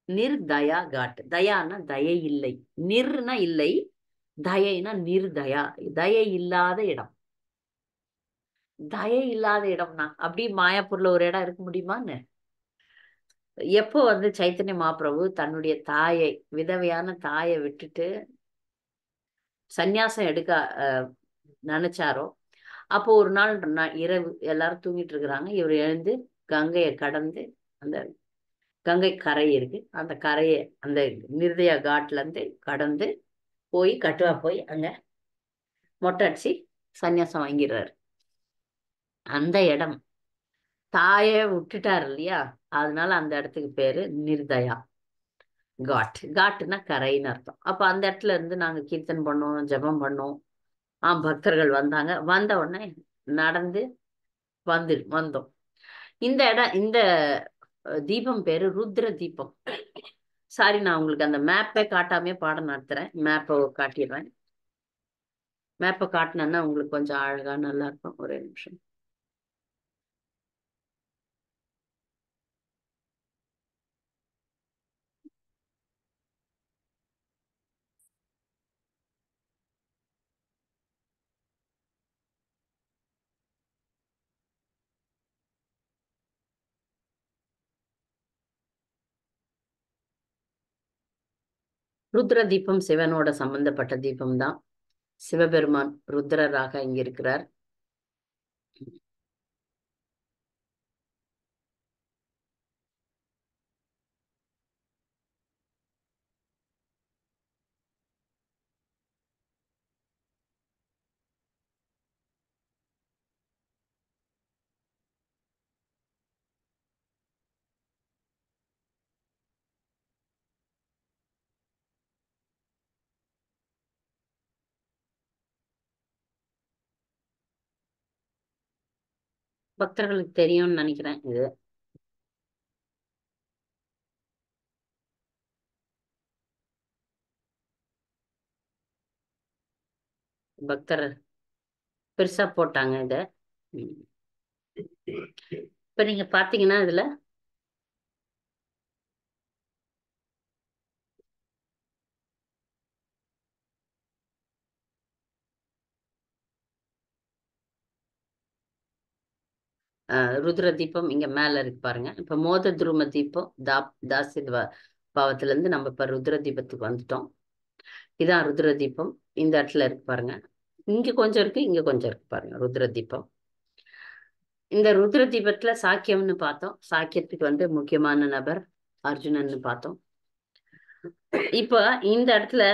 நிர்தயா காட். தயான்னா தயை இல்லை, நிர்னா இல்லை, தயைனா நிர்தயா, தயை இல்லாத இடம். தயை இல்லாத இடம்னா அப்படி மாயாப்பூர்ல ஒரு இடம் இருக்க முடியுமான்னு? எப்போ வந்து சைத்தன்ய மகாபிரபு தன்னுடைய தாயை, விதவையான தாயை விட்டுட்டு சந்நியாசம் எடுக்க நினைச்சாரோ, அப்போ ஒரு நாள் இரவு எல்லாரும் தூங்கிட்டு இருக்கிறாங்க. இவர் எழுந்து கங்கையை கடந்து, அந்த கங்கை கரை இருக்கு, அந்த கரையை அந்த நிர்தயா காட்ல இருந்து கடந்து போய் கட்டுவா போய் அங்க மொட்டை அடிச்சு சந்நியாசம் வாங்கிடுறாரு. அந்த இடம் தாயை விட்டுட்டாரு இல்லையா, அதனால அந்த இடத்துக்கு பேரு நிர்தயா காட். காட்டுனா கரைன்னு அர்த்தம். அப்ப அந்த இடத்துல இருந்து நாங்க கீர்த்தன் பண்ணோம், ஜபம் பண்ணோம். பக்தர்கள் வந்தாங்க. வந்த உடனே நடந்து வந்தோம். இந்த தீபம் பேரு ருத்ர தீபம். சாரி, நான் உங்களுக்கு அந்த மேப்பை காட்டாமே பாடம் நடத்துறேன். மேப்பை காட்டிடுறேன். மேப்பை காட்டினேன்னா உங்களுக்கு கொஞ்சம் அழகா நல்லா இருக்கும். ஒரே நிமிஷம். ருத்ர தீபம் சிவனோட சம்பந்தப்பட்ட தீபம் தான். சிவபெருமான் ருத்ரராக இங்க இருக்கிறார். பக்தர்களுக்கு தெரியும்னு நினைக்கிறேன். இது பக்தர் பெருசா போட்டாங்க இத. இப்ப நீங்க பாத்தீங்கன்னா இதுல ருத்ர தீபம் இங்க மேல இருக்கு பாருங்க. இப்ப மோத துரும தீபம் தாசி பாவத்துல இருந்து நம்ம இப்ப ருத்ர தீபத்துக்கு வந்துட்டோம். இதான் ருத்ர தீபம். இந்த இடத்துல இருக்கு பாருங்க. இங்க கொஞ்சம் இருக்கு, இங்க கொஞ்சம் இருக்கு பாருங்க ருத்ர தீபம். இந்த ருத்ர தீபத்துல சாக்கியம்னு பார்த்தோம். சாக்கியத்துக்கு வந்து முக்கியமான நபர் அர்ஜுனன்னு பார்த்தோம். இப்ப இந்த இடத்துல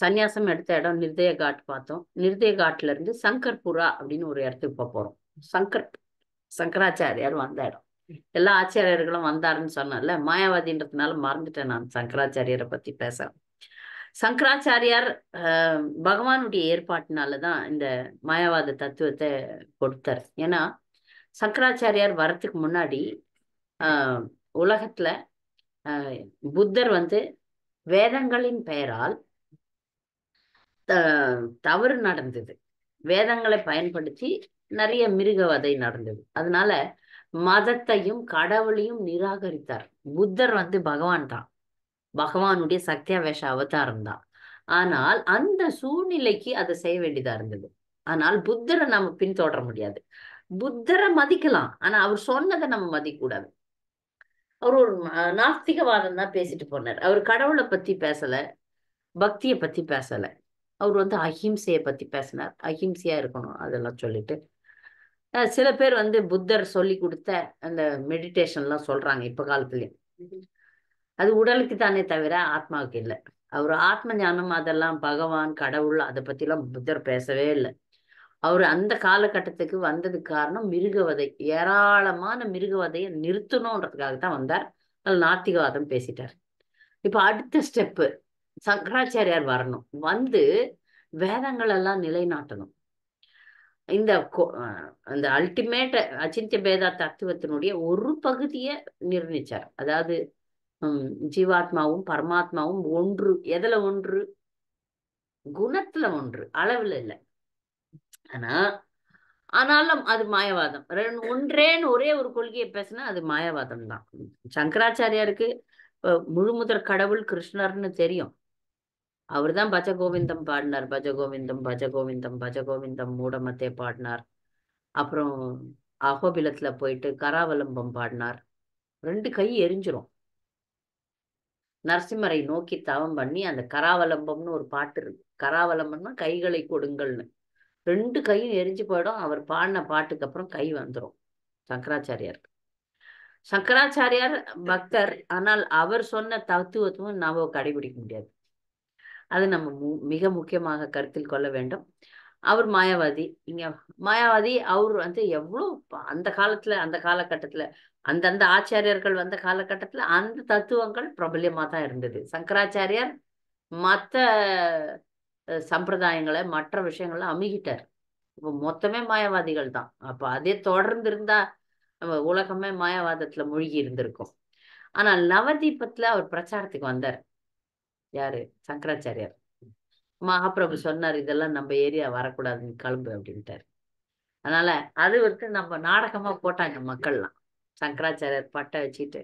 சந்நியாசம் எடுத்த இடம் நிர்தய காட் பார்த்தோம். நிர்தய காட்ல இருந்து சங்கர்புரா அப்படின்னு ஒரு இடத்துக்கு போறோம். சங்கராச்சாரியார் வந்த இடம். எல்லா ஆச்சாரியர்களும் வந்தாருன்னு சொன்னால மாயாவாதின்றதுனால மறந்துட்டேன் நான் சங்கராச்சாரியரை பத்தி பேச. சங்கராச்சாரியார் பகவானுடைய ஏற்பாட்டினாலதான் இந்த மாயாவாத தத்துவத்தை கொடுத்தார். ஏன்னா சங்கராச்சாரியார் வரத்துக்கு முன்னாடி உலகத்துல புத்தர் வந்து வேதங்களின் பெயரால் தவறு நடந்தது. வேதங்களை பயன்படுத்தி நிறைய மிருகவதை நடந்தது. அதனால மதத்தையும் கடவுளையும் நிராகரித்தார். புத்தர் வந்து பகவான் தான், பகவானுடைய சக்தியாவேஷ அவதாரம் தான். ஆனால் அந்த சூழ்நிலைக்கு அதை செய்ய வேண்டியதா இருந்தது. ஆனால் புத்தரை நம்ம பின்தொடர முடியாது. புத்தரை மதிக்கலாம், ஆனா அவர் சொன்னதை நம்ம மதிக்க கூடாது. அவர் ஒரு நாஸ்திகவாதம் தான் பேசிட்டு போனார். அவர் கடவுளை பத்தி பேசல, பக்தியை பத்தி பேசல. அவர் வந்து அஹிம்சையை பத்தி பேசினார். அஹிம்சையா இருக்கணும் அதெல்லாம் சொல்லிட்டு. சில பேர் வந்து புத்தர் சொல்லி கொடுத்த அந்த மெடிடேஷன்லாம் சொல்றாங்க இப்ப காலத்துலயும். அது உடலுக்கு தானே தவிர ஆத்மாவுக்கு இல்லை. அவர் ஆத்ம ஞானம் அதெல்லாம் பகவான் கடவுள் அதை பத்தி எல்லாம் புத்தர் பேசவே இல்லை. அவர் அந்த காலகட்டத்துக்கு வந்ததுக்கு காரணம் மிருகவதை, ஏராளமான மிருகவதையை நிறுத்தணும்ன்றதுக்காக தான் வந்தார். அதில் நாத்திகவாதம் பேசிட்டார். இப்ப அடுத்த ஸ்டெப்பு சங்கராச்சாரியார் வரணும், வந்து வேதங்கள் எல்லாம் நிலைநாட்டணும். இந்த அல்டிமேட் அச்சிந்திய பேதா தத்துவத்தினுடைய ஒரு பகுதியை நிர்ணயிச்சார். அதாவது ஜீவாத்மாவும் பரமாத்மாவும் ஒன்று. எதுல ஒன்று? குணத்துல ஒன்று, அளவுல இல்லை. ஆனாலும் அது மாயவாதம். ஒன்றேன்னு ஒரே ஒரு கொள்கையை பேசினா அது மாயவாதம் தான். சங்கராச்சாரியாருக்கு முழுமுதற் கடவுள் கிருஷ்ணர்னு தெரியும். அவர் தான் பஜ கோவிந்தம் பாடினார். பஜ கோவிந்தம் பஜ கோவிந்தம் பஜ கோவிந்தம் மூடமத்தே பாடினார். அப்புறம் அகோபிலத்துல போயிட்டு கராவலம்பம் பாடினார். 2 கை எரிஞ்சிரும். நரசிம்மரை நோக்கி தவம் பண்ணி அந்த கராவலம்பம்னு ஒரு பாட்டு இருக்கு. கராவலம்பம்னா கைகளை கொடுங்கள்னு. 2 கையும் எரிஞ்சு போயிடும். அவர் பாடின பாட்டுக்கு அப்புறம் கை வந்துடும் சங்கராச்சாரியார். சங்கராச்சாரியார் பக்தர், ஆனால் அவர் சொன்ன தத்துவத்துவம் நாம கடைபிடிக்க முடியாது. அது நம்ம மிக முக்கியமாக கருத்தில் கொள்ள வேண்டும். அவர் மாயாவாதி. இங்க மாயாவாதி. அவர் வந்து எவ்வளவு அந்த காலத்துல, அந்த காலகட்டத்துல, அந்தந்த ஆச்சாரியர்கள் வந்த காலகட்டத்துல அந்த தத்துவங்கள் பிரபல்யமா தான் இருந்தது. சங்கராச்சாரியார் மற்ற சம்பிரதாயங்களை மற்ற விஷயங்களை அமுகிட்டார். இப்ப மொத்தமே மாயாவாதிகள் தான். அப்ப அதே தொடர்ந்து இருந்தா நம்ம உலகமே மாயாவாதத்துல மூழ்கி இருந்திருக்கும். ஆனால் நவதீபத்துல அவர் பிரச்சாரத்துக்கு வந்தார். யாரு? சங்கராச்சாரியார். மகாபிரபு சொன்னார், இதெல்லாம் நம்ம ஏரியா வரக்கூடாதுன்னு, கிளம்பு அப்படின்ட்டார். அதனால அது வந்து நம்ம நாடகமா போட்டாங்க மக்கள்லாம். சங்கராச்சாரியார் பட்டை வச்சுட்டு,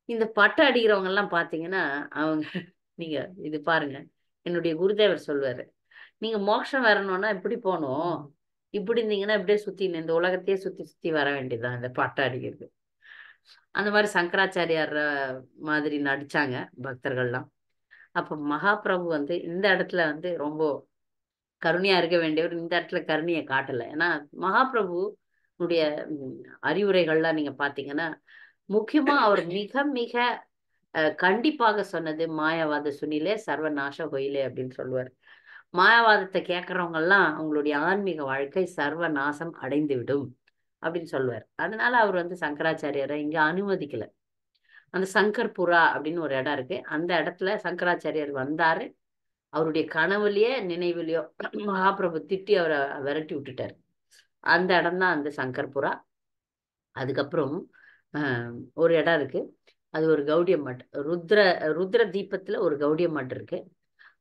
இந்த பட்டை அடிக்கிறவங்க எல்லாம் பாத்தீங்கன்னா அவங்க நீங்க இது பாருங்க, என்னுடைய குருதேவர் சொல்வாரு, நீங்க மோட்சம் வரணும்னா இப்படி போகணும், இப்படி இருந்தீங்கன்னா இப்படியே சுத்தி இந்த உலகத்தையே சுத்தி சுத்தி வர வேண்டியதுதான் இந்த பட்டை அடிக்கிறது. அந்த மாதிரி சங்கராச்சாரியார் மாதிரி நடிச்சாங்க பக்தர்கள்லாம். அப்ப மகாபிரபு வந்து இந்த இடத்துல வந்து ரொம்ப கருணையா இருக்க வேண்டியவர் இந்த இடத்துல கருணையை காட்டல. ஏன்னா மகாபிரபுடைய அறிவுரைகள்லாம் நீங்க பாத்தீங்கன்னா, முக்கியமா அவர் மிக மிக கண்டிப்பாக சொன்னது மாயாவாத சுனிலே சர்வநாச கோயிலே அப்படின்னு சொல்லுவார். மாயாவாதத்தை கேட்கறவங்க எல்லாம் அவங்களுடைய ஆன்மீக வாழ்க்கை சர்வ நாசம் அடைந்து விடும் அப்படின்னு சொல்லுவார். அதனால அவர் வந்து சங்கராச்சாரியரை இங்க அனுமதிக்கல. அந்த சங்கர்புரா அப்படின்னு ஒரு இடம் இருக்கு, அந்த இடத்துல சங்கராச்சாரியர் வந்தாரு. அவருடைய கனவுலயே நினைவுலயோ மகாபிரபு திட்டி அவரை விரட்டி விட்டுட்டாரு. அந்த இடம் தான் அந்த சங்கர்புரா. அதுக்கப்புறம் ஒரு இடம் இருக்கு, அது ஒரு கௌடிய மட், ருத்ர தீபத்துல ஒரு கௌடிய மட் இருக்கு.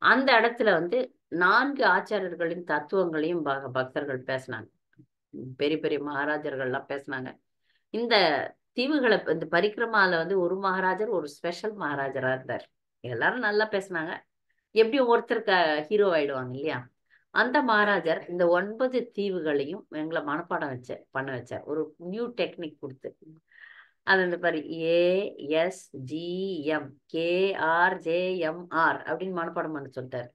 அந்த இடத்துல வந்து 4 ஆச்சாரியர்களின் தத்துவங்களையும் பக்தர்கள் பேசினாங்க. பெரிய பெரிய மகாராஜர்கள்லாம் பேசினாங்க. இந்த தீவுகளை இந்த பரிக்கிரமால வந்து ஒரு மகாராஜர் ஒரு ஸ்பெஷல் மகாராஜரா இருந்தார். எல்லாரும் நல்லா பேசினாங்க. எப்படியும் ஒருத்தருக்கு ஹீரோ ஆயிடுவாங்க இல்லையா? அந்த மகாராஜர் இந்த 9 தீவுகளையும் எங்களை மனப்பாடம் பண்ண வச்சார். ஒரு நியூ டெக்னிக் கொடுத்து, அது இந்த மாதிரி ASGM KRJMR அப்படின்னு மனப்பாடம் பண்ண சொல்லிட்டாரு.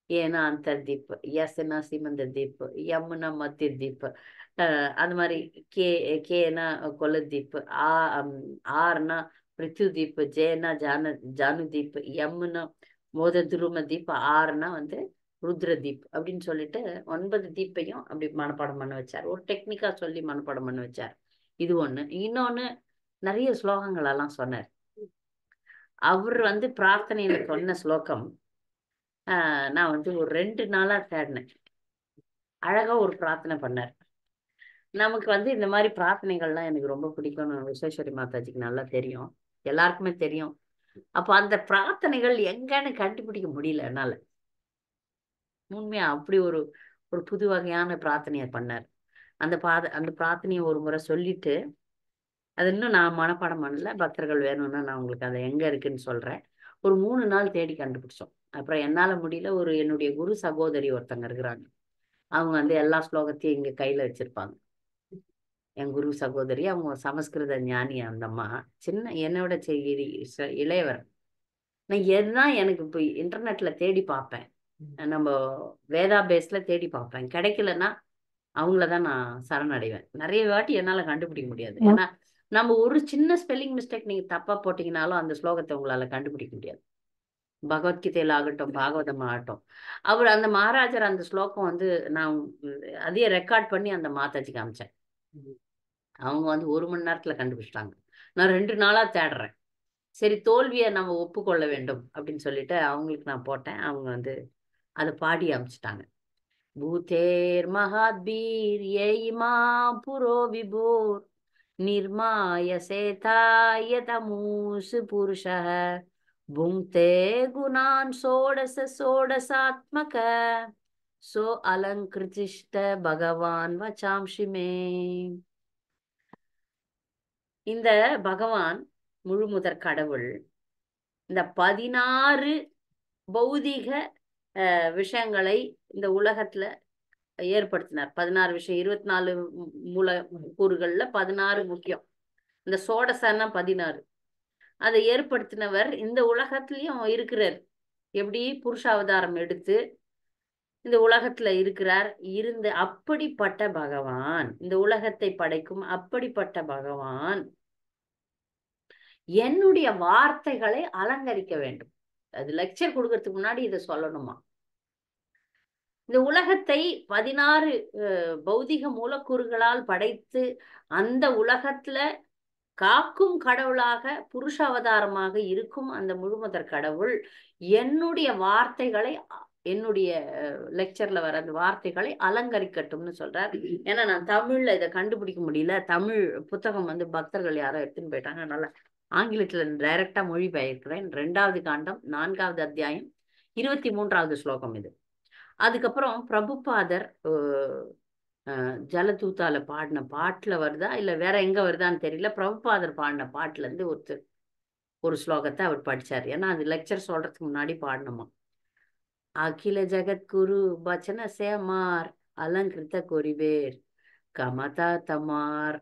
ஏன்னா அந்தர்தீப், எஸ்னா சிமந்த தீப், எம்னா மத்திய தீப், அந்த மாதிரி கேனா கொலதீப், ஆர்னா பிருத்யு தீப், ஜேனா ஜானு தீப், எம்னா மோத துரும தீப், ஆர்னா வந்து ருத்ரதீப் அப்படின்னு சொல்லிட்டு 9 தீப்பையும் அப்படி மனப்பாடம் பண்ண வச்சார். ஒரு டெக்னிக்கா சொல்லி மனப்பாடம் பண்ண வச்சார். இது ஒண்ணு. இன்னொன்னு, நிறைய ஸ்லோகங்கள் எல்லாம் சொன்னார். அவர் வந்து பிரார்த்தனையில சொன்ன ஸ்லோகம் நான் வந்து ஒரு 2 நாளா தேடினேன். அழகா ஒரு பிரார்த்தனை பண்ணார். நமக்கு வந்து இந்த மாதிரி பிரார்த்தனைகள்லாம் எனக்கு ரொம்ப பிடிக்கும்னு விஸ்வேஸ்வரி மாதாஜிக்கு நல்லா தெரியும், எல்லாருக்குமே தெரியும். அப்ப அந்த பிரார்த்தனைகள் எங்கன்னு கண்டுபிடிக்க முடியல என்னால. உண்மையா அப்படி ஒரு ஒரு புது வகையான பிரார்த்தனையை பண்ணார். அந்த பிரார்த்தனையை ஒரு முறை சொல்லிட்டு, அது இன்னும் நான் மனப்பாடம் பண்ணல, பக்தர்கள் வேணும்னா நான் உங்களுக்கு அதை எங்க இருக்குன்னு சொல்றேன். ஒரு 3 நாள் தேடி கண்டுபிடிச்சோம். அப்புறம் என்னால முடியல. என்னுடைய குரு சகோதரி ஒருத்தங்க இருக்கிறாங்க, அவங்க வந்து எல்லா ஸ்லோகத்தையும் இங்க கையில வச்சிருப்பாங்க. என் குரு சகோதரி, அவங்க சமஸ்கிருத ஞானி. அந்த அம்மா சின்ன என்னோட இளையவர். நான் எதுதான் எனக்கு இப்போ இன்டர்நெட்ல தேடி பார்ப்பேன், நம்ம வேதா பேஸ்ல தேடி பார்ப்பேன், கிடைக்கலன்னா அவங்களதான் நான் சரணடைவேன். நிறைய வாட்டி என்னால கண்டுபிடிக்க முடியாது. ஏன்னா நம்ம ஒரு சின்ன ஸ்பெல்லிங் மிஸ்டேக் நீங்க தப்பா போட்டீங்கனாலும் அந்த ஸ்லோகத்தை உங்களால கண்டுபிடிக்க முடியாது. பகவத்கீதையில ஆகட்டும், பாகவதம் ஆகட்டும். அவர் அந்த மகாராஜர் அந்த ஸ்லோகம் வந்து நான் அதையே ரெக்கார்ட் பண்ணி அந்த மாதாஜிக்கு காமிச்சேன். அவங்க வந்து 1 மணி நேரத்துல கண்டுபிடிச்சிட்டாங்க. நான் 2 நாளா தேடுறேன். சரி, தோல்வியை நம்ம ஒப்புக்கொள்ள வேண்டும் அப்படின்னு சொல்லிட்டு அவங்களுக்கு நான் போட்டேன். அவங்க வந்து அதை பாடி அமைச்சிட்டாங்க. பூதேர் மகாத்பீர் ஏமா புரோ விபூர் நிர்மாய சேதாய தமூசு புருஷ புங்தே குணான் சோடசாத்மக சோ அலங்கிருதிஷ்ட பகவான் வச்சாம்ஷி மே. இந்த பகவான் முழு முதற் கடவுள் இந்த 16 பௌதிக விஷயங்களை இந்த உலகத்துல ஏற்படுத்தினார். 16 விஷயம், 24 மூல கூறுகள்ல 16 முக்கியம். இந்த சோடசன்னா 16. அதை ஏற்படுத்தினவர் இந்த உலகத்திலயும் இருக்கிறார். எப்படி? புருஷாவதாரம் எடுத்து இந்த உலகத்துல இருக்கிறார். அப்படிப்பட்ட பகவான், இந்த உலகத்தை படைக்கும் அப்படிப்பட்ட பகவான் என்னுடைய வார்த்தைகளை அலங்கரிக்க வேண்டும். அது லெக்சர் கொடுக்கறதுக்கு முன்னாடி இதை சொல்லணுமா? இந்த உலகத்தை 16 பௌதிக மூலக்கூறுகளால் படைத்து அந்த உலகத்துல காக்கும் கடவுளாக புருஷ அவதாரமாக இருக்கும் அந்த முழுமுதற் கடவுள் என்னுடைய வார்த்தைகளை, என்னுடைய லெக்சர்ல வர அந்த வார்த்தைகளை அலங்கரிக்கட்டும்னு சொல்றார். ஏன்னா நான் தமிழ்ல இதை கண்டுபிடிக்க முடியல. தமிழ் புத்தகம் வந்து பக்தர்கள் யாரோ எடுத்துன்னு போயிட்டாங்க, அதனால ஆங்கிலத்துல டைரக்டா மொழிபெயர்க்கிறேன். 2வது காண்டம் 4வது அத்தியாயம் 23வது ஸ்லோகம் இது. அதுக்கப்புறம் பிரபுபாதர் ஜலதூத்தால பாடின பாட்டுல வருதா இல்ல வேற எங்க வருதான்னு தெரியல. பிரபுபாதர் பாடின பாட்டுல இருந்து ஒரு ஸ்லோகத்தை அவர் படிச்சார். ஏன்னா அது லெக்சர் சொல்றதுக்கு முன்னாடி பாடணுமா. அகில ஜகத்குரு பச்சன சேமார் அலங்கிருத்த கொரிபேர் கமதா தமார்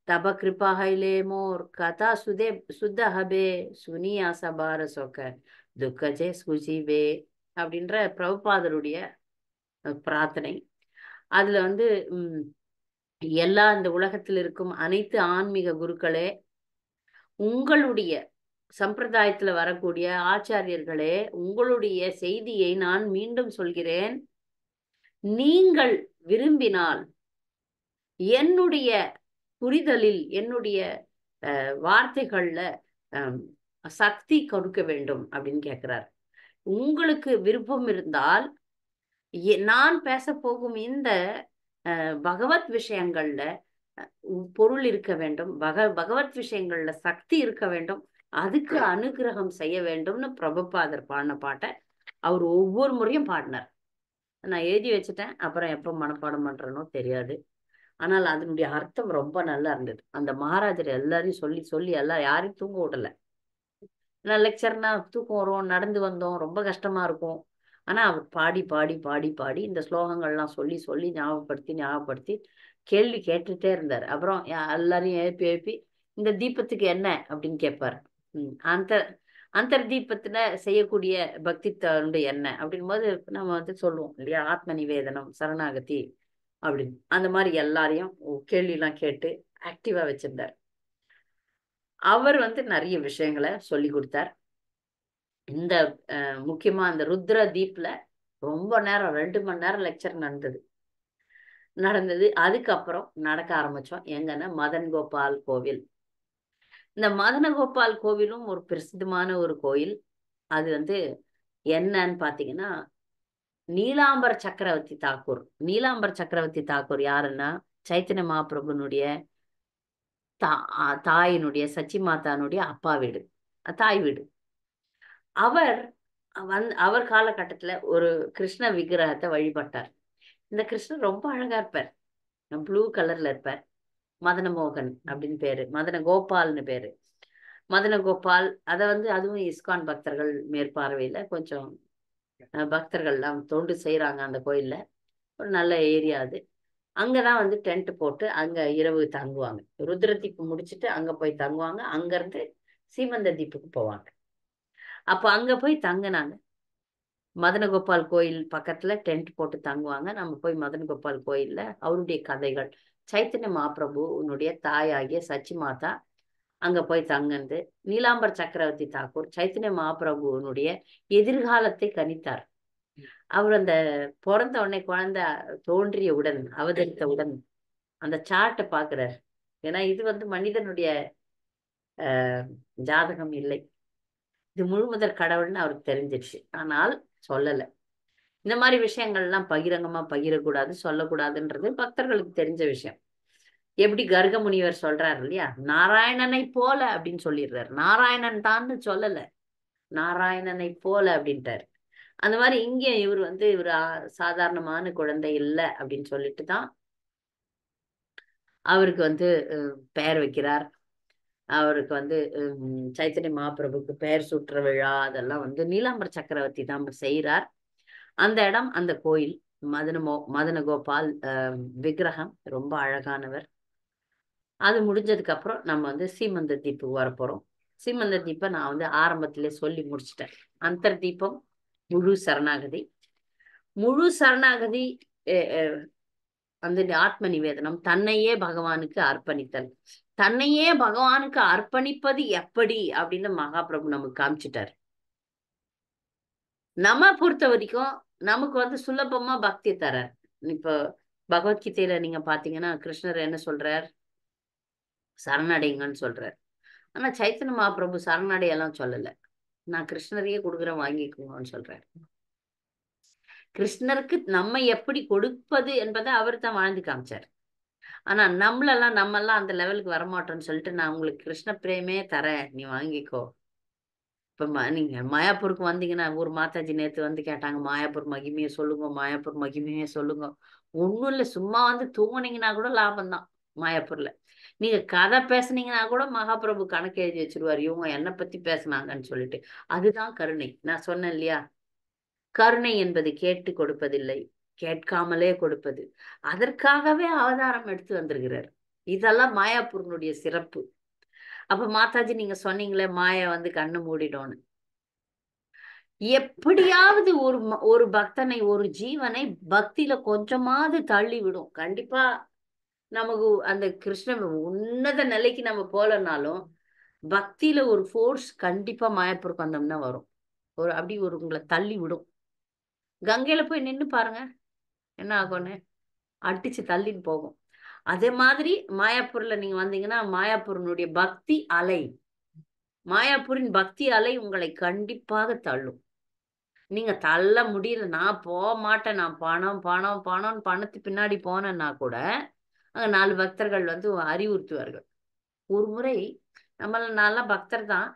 தப கிருபா ஹைலே மோர் கதா சுதே சுத்த ஹபே சுனியா சபார சொக்க துக்கஜே சுஜிபே அப்படின்ற பிரபுபாதருடைய பிரார்த்தனை. அதுல வந்து எல்லா இந்த உலகத்தில் இருக்கும் அனைத்து ஆன்மீக குருக்களே, உங்களுடைய சம்பிரதாயத்துல வரக்கூடிய ஆச்சாரியர்களே, உங்களுடைய செய்தியை நான் மீண்டும் சொல்கிறேன். நீங்கள் விரும்பினால் என்னுடைய புரிதலில் என்னுடைய வார்த்தைகள்ல சக்தி கொடுக்க வேண்டும் அப்படின்னு கேட்கிறார். உங்களுக்கு விருப்பம் இருந்தால் நான் பேச போகும் இந்த பகவத் விஷயங்கள்ல பொருள் இருக்க வேண்டும், பகவத் விஷயங்கள்ல சக்தி இருக்க வேண்டும், அதுக்கு அனுகிரகம் செய்ய வேண்டும்னு பிரபுபாதர் பாடின பாட்டை அவர் ஒவ்வொரு முறையும் பாடினார். நான் எழுதி வச்சுட்டேன், அப்புறம் எப்போ மனப்பாடம் பண்றேனோ தெரியாது. ஆனால் அதனுடைய அர்த்தம் ரொம்ப நல்லா இருந்தது. அந்த மகாராஜர் எல்லாரையும் சொல்லி சொல்லி யாரையும் தூங்க விடல. நான் லெக்சர்னா தூக்கம் வரும், நடந்து வந்தோம், ரொம்ப கஷ்டமா இருக்கும். ஆனா அவர் பாடி பாடி பாடி பாடி இந்த ஸ்லோகங்கள்லாம் சொல்லி சொல்லி ஞாபகப்படுத்தி கேள்வி கேட்டுட்டே இருந்தார். அப்புறம் எல்லாரையும் எழுப்பி இந்த தீபத்துக்கு என்ன அப்படின்னு கேட்பார். அந்த தீபத்துல செய்யக்கூடிய பக்தி தொண்டு என்ன அப்படின் போது நம்ம வந்து சொல்லுவோம் இல்லையா, ஆத்ம நிவேதனம், சரணாகதி அப்படின்னு. அந்த மாதிரி எல்லாரையும் கேள்வி எல்லாம் கேட்டு ஆக்டிவா வச்சிருந்தார். அவர் வந்து நிறைய விஷயங்களை சொல்லி கொடுத்தார். இந்த முக்கியமா அந்த ருத்ர தீப்ல ரொம்ப நேரம் 2 மணி நேரம் லெக்சர் நடந்தது. அதுக்கப்புறம் நடக்க ஆரம்பிச்சோம். எங்கன்னா மதன் கோபால் கோவில். இந்த மதன கோபால் கோவிலும் ஒரு பிரசித்தமான ஒரு கோயில். அது வந்து என்னன்னு பாத்தீங்கன்னா, நீலாம்பர சக்கரவர்த்தி தாக்கூர். நீலாம்பர சக்கரவர்த்தி தாக்கூர் யாருன்னா, சைத்தன்ய மகாபிரபுனுடைய தாயினுடைய சச்சி மாதானுடைய அப்பா வீடு, தாய் வீடு. அவர் காலகட்டத்துல ஒரு கிருஷ்ண விக்கிரகத்தை வழிபட்டார். இந்த கிருஷ்ணர் ரொம்ப அழகா இருப்பார், ப்ளூ கலர்ல இருப்பார். மதன மோகன் அப்படின்னு பேரு, மதன கோபால்னு பேரு. மதன கோபால் அதை வந்து அதுவும் இஸ்கான் பக்தர்கள் மேற்பார்வையில கொஞ்சம் பக்தர்கள் எல்லாம் தொண்டு செய்யறாங்க அந்த கோயில்ல. ஒரு நல்ல ஏரியா அது. அங்கதான் வந்து டென்ட் போட்டு அங்க இரவு தங்குவாங்க. ருத்ர தீப்பு முடிச்சுட்டு அங்க போய் தங்குவாங்க. அங்க இருந்து சீமந்த தீப்புக்கு போவாங்க. அப்ப அங்க போய் தங்கினாங்க. மதன கோபால் கோயில் பக்கத்துல டென்ட் போட்டு தங்குவாங்க. நம்ம போய் மதன கோபால் கோயில்ல அவருடைய கதைகள், சைத்தன்ய மகாபிரபுனுடைய தாயாகிய சச்சி மாதா அங்க போய் தங்குந்து, நீலாம்பர் சக்கரவர்த்தி தாக்கூர் சைத்தன்ய மகாபிரபுனுடைய எதிர்காலத்தை கணித்தார். அவர் அந்த பிறந்த உடனே குழந்தை தோன்றியவுடன் அவதரித்தவுடன் அந்த சார்ட்டை பாக்குறாரு. ஏன்னா இது வந்து மனிதனுடைய ஜாதகம் இல்லை, இது முழுமுதற் கடவுள்னு அவருக்கு தெரிஞ்சிடுச்சு. ஆனால் சொல்லல. இந்த மாதிரி விஷயங்கள்லாம் பகிரங்கமா பகிரக்கூடாது, சொல்லக்கூடாதுன்றது பக்தர்களுக்கு தெரிஞ்ச விஷயம். எப்படி கர்க முனிவர் சொல்றாரு இல்லையா, நாராயணனை போல அப்படின்னு சொல்லிடுறாரு. நாராயணன் தான்னு சொல்லல, நாராயணனை போல அப்படின்ட்டாரு. அந்த மாதிரி இங்க இவர் வந்து இவர் சாதாரணமான குழந்தை இல்லை அப்படின்னு சொல்லிட்டு தான் அவருக்கு வந்து பெயர் வைக்கிறார். அவருக்கு வந்து சைத்தன்ய மகாபிரபுக்கு பெயர் சூட்டுற விழா அதெல்லாம் வந்து நீலாம்பர சக்கரவர்த்தி தான் செய்கிறார். அந்த இடம், அந்த கோயில் மதன கோபால் விக்கிரகம் ரொம்ப அழகானவர். அது முடிஞ்சதுக்கு அப்புறம் நம்ம வந்து சீமந்த தீப்புக்கு வரப்போறோம். சீமந்த தீப்பை நான் வந்து ஆரம்பத்திலே சொல்லி முடிச்சிட்டேன். அந்தர் தீபம் முழு சரணாகதி. முழு சரணாகதி அந்த ஆத்ம நிவேதனம், தன்னையே பகவானுக்கு அர்ப்பணித்தல். தன்னையே பகவானுக்கு அர்ப்பணிப்பது எப்படி அப்படின்னு மகாபிரபு நமக்கு காமிச்சிட்டார். நம்ம பொறுத்த வரைக்கும் நமக்கு வந்து சுலபமா பக்தி தரார். இப்போ பகவத்கீதையில நீங்க பாத்தீங்கன்னா கிருஷ்ணர் என்ன சொல்றார், சரணடைங்கன்னு சொல்றார். ஆனா சைத்தன்ய மகாபிரபு சரணடையெல்லாம் சொல்லல, நான் கிருஷ்ணரையே கொடுக்குறேன் வாங்கிக்கோங்கன்னு சொல்றாரு. கிருஷ்ணருக்கு நம்ம எப்படி கொடுப்பது என்பதை அவர் தான் வாழ்ந்து காமிச்சார். ஆனா நம்மெல்லாம் அந்த லெவலுக்கு வரமாட்டோம்னு சொல்லிட்டு நான் உங்களுக்கு கிருஷ்ண பிரேமே தரேன், நீ வாங்கிக்கோ. இப்ப நீங்க மாயாப்பூருக்கு வந்தீங்கன்னா, ஒரு மாதாஜி நேத்து வந்து கேட்டாங்க, மாயாப்பூர் மகிமையை சொல்லுங்க, மாயாப்பூர் மகிமையை சொல்லுங்க. ஒண்ணும் இல்ல, சும்மா வந்து தூங்குனீங்கன்னா கூட லாபம் தான் மாயாப்பூர்ல. நீங்க கதை பேசுனீங்கன்னா கூட மகாபிரபு கணக்கு எழுதி வச்சிருவாரு, இவங்க என்ன பத்தி பேசுனாங்கன்னு சொல்லிட்டு. அதுதான் கருணை. நான் சொன்னேன் இல்லையா, கருணை என்பது கேட்டு கொடுப்பதில்லை, கேட்காமலே கொடுப்பது. அதற்காகவே அவதாரம் எடுத்து வந்திருக்கிறார். இதெல்லாம் மாயாப்பூரினுடைய சிறப்பு. அப்ப மாதாஜி நீங்க சொன்னீங்களே மாயா வந்து கண்ணு மூடிடும்னு, எப்படியாவது ஒரு பக்தனை, ஒரு ஜீவனை பக்தியில கொஞ்சமாவது தள்ளி விடும். கண்டிப்பா நமக்கு அந்த கிருஷ்ண உன்னத நிலைக்கு நம்ம போலனாலும் பக்தியில ஒரு ஃபோர்ஸ் கண்டிப்பா மாயப்பூருக்கு வந்தோம்னா வரும். அப்படி உங்களை தள்ளி விடும். கங்கையில போய் நின்னு பாருங்க என்ன ஆகும்னு, அடிச்சு தள்ளின்னு போகும். அதே மாதிரி மாயாப்பூர்ல நீங்க வந்தீங்கன்னா, மாயாப்பூரினுடைய பக்தி அலை, மாயாப்பூரின் பக்தி அலை உங்களை கண்டிப்பாக தள்ளும். நீங்க தள்ள முடியல, நான் போக மாட்டேன், நான் பணம் பணம் பணம்னு பணத்து பின்னாடி போனேன்னா கூட அங்க 4 பக்தர்கள் வந்து அறிவுறுத்துவார்கள். ஒரு முறை நான்லாம் பக்தர் தான்,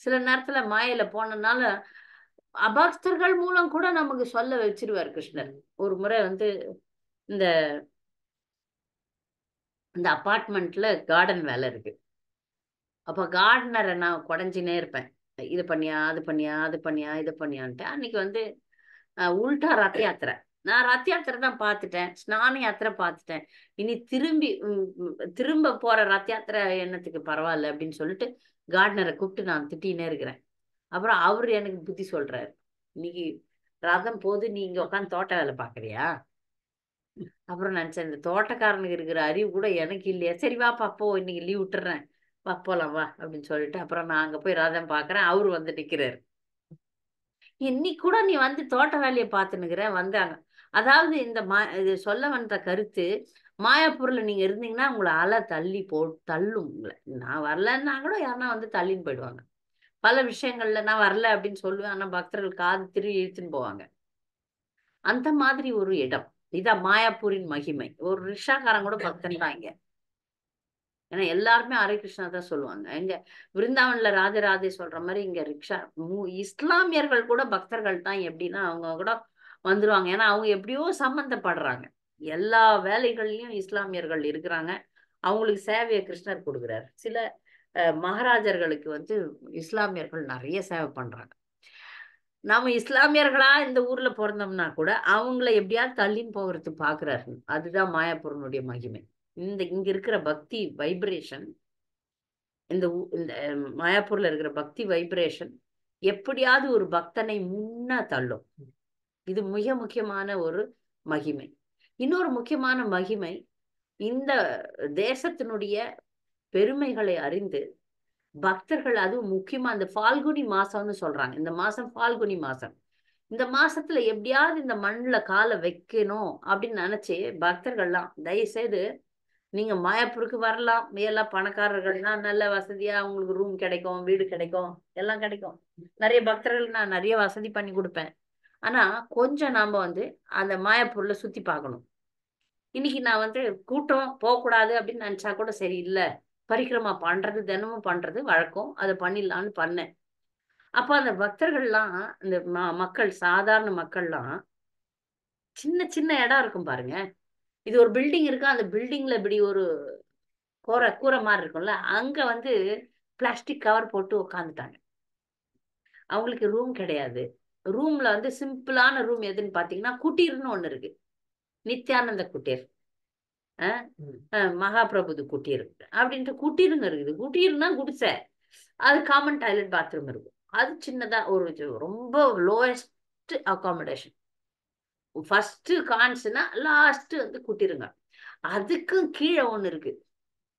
சில நேரத்துல மாயில போனனால அபக்தர்கள் மூலம் கூட நமக்கு சொல்ல வச்சிருவார் கிருஷ்ணர். ஒரு முறை வந்து இந்த இந்த அபார்ட்மெண்ட்ல கார்டன் வேலை இருக்கு. அப்ப கார்டனரை நான் குடைஞ்சினே இருப்பேன், இது பண்ணியா அது பண்ணியா அது பண்ணியா இது பண்ணியான்ட்டு. அன்னைக்கு வந்து உல்டா ரத்த யாத்திரை. நான் ரத்த யாத்திரை தான் பார்த்துட்டேன், ஸ்நான யாத்திரை பார்த்துட்டேன். இனி திரும்ப போற ரத்த யாத்திரை என்னத்துக்கு, பரவாயில்ல அப்படின்னு சொல்லிட்டு கார்டனரை கூப்பிட்டு நான் திட்டினே இருக்கிறேன். அப்புறம் அவரு எனக்கு புத்தி சொல்றாரு, இன்னைக்கு ரதம் போது நீ இங்க உட்காந்து தோட்ட வேலை பாக்குறியா? அப்புறம் நினைச்சேன், இந்த தோட்டக்காரனுக்கு இருக்கிற அறிவு கூட எனக்கு இல்லையா? சரி வா பாப்போ, இன்னைக்கு லீவ் விட்டுறேன், வா போலாம் வா அப்படின்னு சொல்லிட்டு அப்புறம் நான் அங்க போய் ரதம் பாக்குறேன். அவரு வந்து நிக்கிறாரு. இன்னைக்கு கூட நீ வந்து தோட்ட வேலையை பார்த்துன்னுக்கிற வந்தாங்க. அதாவது இது சொல்ல வந்த கருத்து, மாயாப்பூர்ல நீங்க இருந்தீங்கன்னா உங்களை அலை தள்ளும் உங்களை. நான் வரலன்னா கூட யாருன்னா வந்து தள்ளின்னு போயிடுவாங்க. பல விஷயங்கள்ல நான் வரல அப்படின்னு சொல்லுவேன், ஆனா பக்தர்கள் காது திரும்பி இழுத்துன்னு போவாங்க. அந்த மாதிரி ஒரு இடம். இதான் மாயாப்பூரின் மகிமை. ஒரு ரிக்ஷாக்காரன் கூட பக்தன் தான் இங்க. ஏன்னா எல்லாருமே ஹரே கிருஷ்ணா தான் சொல்லுவாங்க. இங்க விருந்தாவன்ல ராதே ராதே சொல்ற மாதிரி இங்க இஸ்லாமியர்கள் கூட பக்தர்கள் தான். எப்படின்னா அவங்க கூட வந்துருவாங்க, ஏன்னா அவங்க எப்படியோ சம்பந்தப்படுறாங்க. எல்லா வேலைகள்லயும் இஸ்லாமியர்கள் இருக்கிறாங்க. அவங்களுக்கு சேவையை கிருஷ்ணர் கொடுக்குறாரு. சில மகாராஜர்களுக்கு வந்து இஸ்லாமியர்கள் நிறைய சேவை பண்றாங்க. நாம இஸ்லாமியர்களா இந்த ஊர்ல பிறந்தோம்னா கூட அவங்கள எப்படியாவது தள்ளின்னு போகிறது பாக்குறாரு. அதுதான் மாயாப்பூரனுடைய மகிமை. இங்க இருக்கிற பக்தி வைப்ரேஷன், இந்த மாயாப்பூர்ல இருக்கிற பக்தி வைப்ரேஷன் எப்படியாவது ஒரு பக்தனை முன்ன தள்ளும். இது மிக முக்கியமான ஒரு மகிமை. இன்னொரு முக்கியமான மகிமை, இந்த தேசத்தினுடைய பெருமைகளை அறிந்து பக்தர்கள், அதுவும் முக்கியமா இந்த பால்குனி மாசம்னு சொல்றாங்க. இந்த மாசம் பால்குனி மாசம். இந்த மாசத்துல எப்படியாவது இந்த மண்ணுல காலை வைக்கணும் அப்படின்னு நினைச்சு பக்தர்கள்லாம் தயவு செய்து நீங்க மாயாப்பூருக்கு வரலாம். எல்லாம் பணக்காரர்கள்னா நல்ல வசதியா உங்களுக்கு ரூம் கிடைக்கும், வீடு கிடைக்கும், எல்லாம் கிடைக்கும். நிறைய பக்தர்கள் நான் நிறைய வசதி பண்ணி கொடுப்பேன். ஆனா கொஞ்சம் நாம வந்து அந்த மாயாப்பூர்ல சுத்தி பார்க்கணும். இன்னைக்கு நான் வந்து கூட்டம் போகக்கூடாது அப்படின்னு நினைச்சா கூட சரி, இல்ல பரிக்கிரமா பண்றது தினமும் பண்றது வழக்கம், அதை பண்ணிடலான்னு பண்ணேன். அப்ப அந்த பக்தர்கள்லாம், இந்த மக்கள், சாதாரண மக்கள்லாம், சின்ன சின்ன இடம் இருக்கும் பாருங்க. இது ஒரு பில்டிங் இருக்கு, அந்த பில்டிங்ல இப்படி ஒரு கூரை மாதிரி இருக்கும்ல, அங்க வந்து பிளாஸ்டிக் கவர் போட்டு உட்காந்துட்டாங்க. அவங்களுக்கு ரூம் கிடையாது. ரூம்ல வந்து சிம்பிளான ரூம் எதுன்னு பாத்தீங்கன்னா குட்டீர்னு ஒண்ணு இருக்கு. நித்யானந்த குட்டீர், மகாபிரபுது குட்டீர் அப்படின்ட்டு குட்டீருங்க இருக்குது. குட்டீர்னா குடிசை, அது காமன் டாய்லெட் பாத்ரூம் இருக்கும். அது சின்னதா ஒரு ரொம்ப லோயஸ்ட் அகாமடேஷன். ஃபர்ஸ்ட் கான்ஸ்னா லாஸ்ட் வந்து குட்டிருங்க. அதுக்கும் கீழே ஒண்ணு இருக்கு.